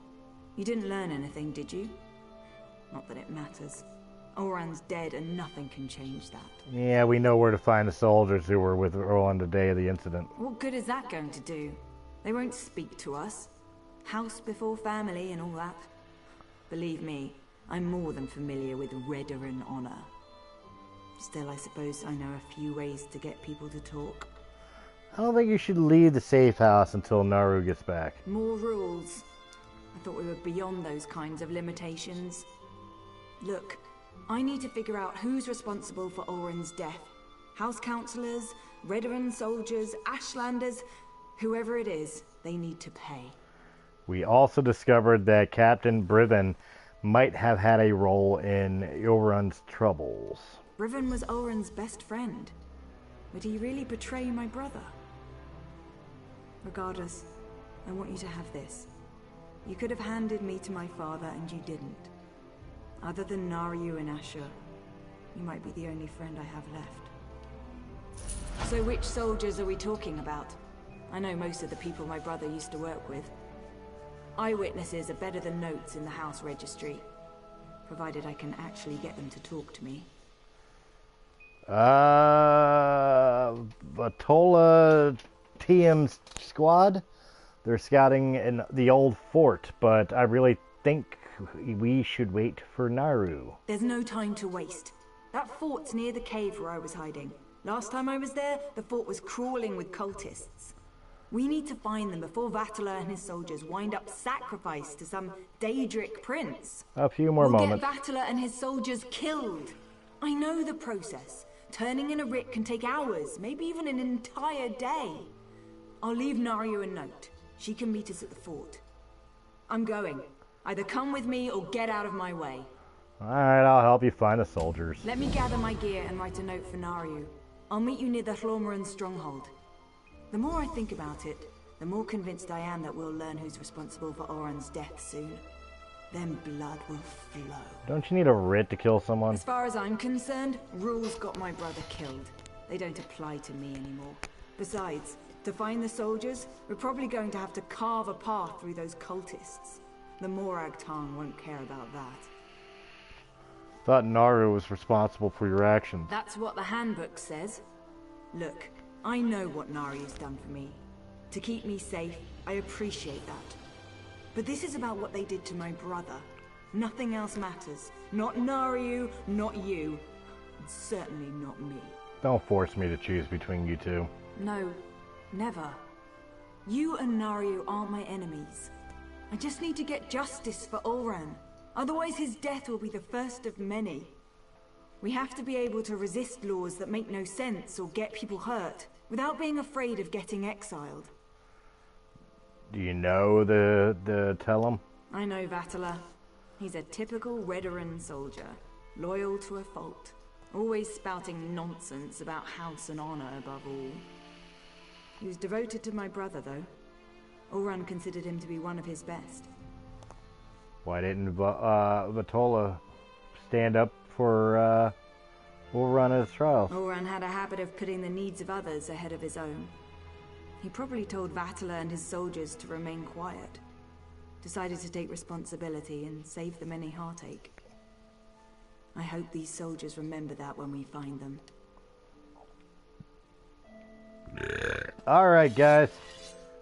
You didn't learn anything, did you? Not that it matters. Oran's dead and nothing can change that. Yeah, we know where to find the soldiers who were with Earl on the day of the incident. What good is that going to do? They won't speak to us. House before family and all that. Believe me, I'm more than familiar with Redoran honor. Still, I suppose I know a few ways to get people to talk. I don't think you should leave the safe house until Naru gets back. More rules. I thought we were beyond those kinds of limitations. Look, I need to figure out who's responsible for Oren's death. House councillors, Redoran soldiers, Ashlanders, whoever it is, they need to pay. We also discovered that Captain Briven might have had a role in Oren's troubles. Briven was Oren's best friend. Would he really betray my brother? Regardless, I want you to have this. You could have handed me to my father and you didn't. Other than Naryu and Asher, you might be the only friend I have left. So which soldiers are we talking about? I know most of the people my brother used to work with. Eyewitnesses are better than notes in the house registry, provided I can actually get them to talk to me. Vatola TM's squad? They're scouting in the old fort, but I really think we should wait for Naru. There's no time to waste. That fort's near the cave where I was hiding. Last time I was there, the fort was crawling with cultists. We need to find them before Vatala and his soldiers wind up sacrificed to some Daedric prince. A few more moments. We'll get Vatala and his soldiers killed. I know the process. Turning in a writ can take hours, maybe even an entire day. I'll leave Naryu a note. She can meet us at the fort. I'm going. Either come with me or get out of my way. Alright, I'll help you find the soldiers. Let me gather my gear and write a note for Naryu. I'll meet you near the Hlormaran stronghold. The more I think about it, the more convinced I am that we'll learn who's responsible for Oren's death soon. Then blood will flow. Don't you need a writ to kill someone? As far as I'm concerned, rules got my brother killed. They don't apply to me anymore. Besides, to find the soldiers, we're probably going to have to carve a path through those cultists. The Morag Tong won't care about that. Thought Naru was responsible for your actions. That's what the handbook says. Look, I know what Naryu's done for me. To keep me safe, I appreciate that. But this is about what they did to my brother. Nothing else matters. Not Naryu, not you, and certainly not me. Don't force me to choose between you two. No, never. You and Naryu aren't my enemies. I just need to get justice for Oren. Otherwise his death will be the first of many. We have to be able to resist laws that make no sense or get people hurt, without being afraid of getting exiled. Do you know the Tellum? I know Vatala. He's a typical Redoran soldier, loyal to a fault, always spouting nonsense about house and honor above all. He was devoted to my brother, though. Oren considered him to be one of his best. Why didn't Vatola stand up for Oren at his trials? Oren had a habit of putting the needs of others ahead of his own. He probably told Vatala and his soldiers to remain quiet. Decided to take responsibility and save them any heartache. I hope these soldiers remember that when we find them. Alright, guys.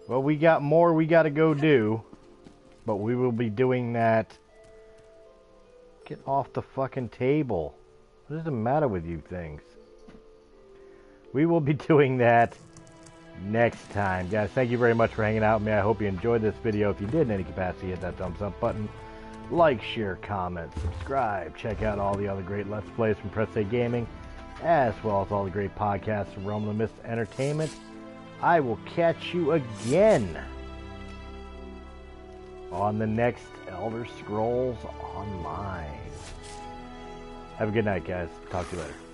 Well, we got more we gotta go do. But we will be doing that. Get off the fucking table. What is the matter with you things? We will be doing that next time. Guys, thank you very much for hanging out with me. I hope you enjoyed this video. If you did in any capacity, hit that thumbs up button. Like, share, comment, subscribe. Check out all the other great Let's Plays from Press A Gaming, as well as all the great podcasts from Realm of the Mist Entertainment. I will catch you again on the next Elder Scrolls Online. Have a good night, guys. Talk to you later.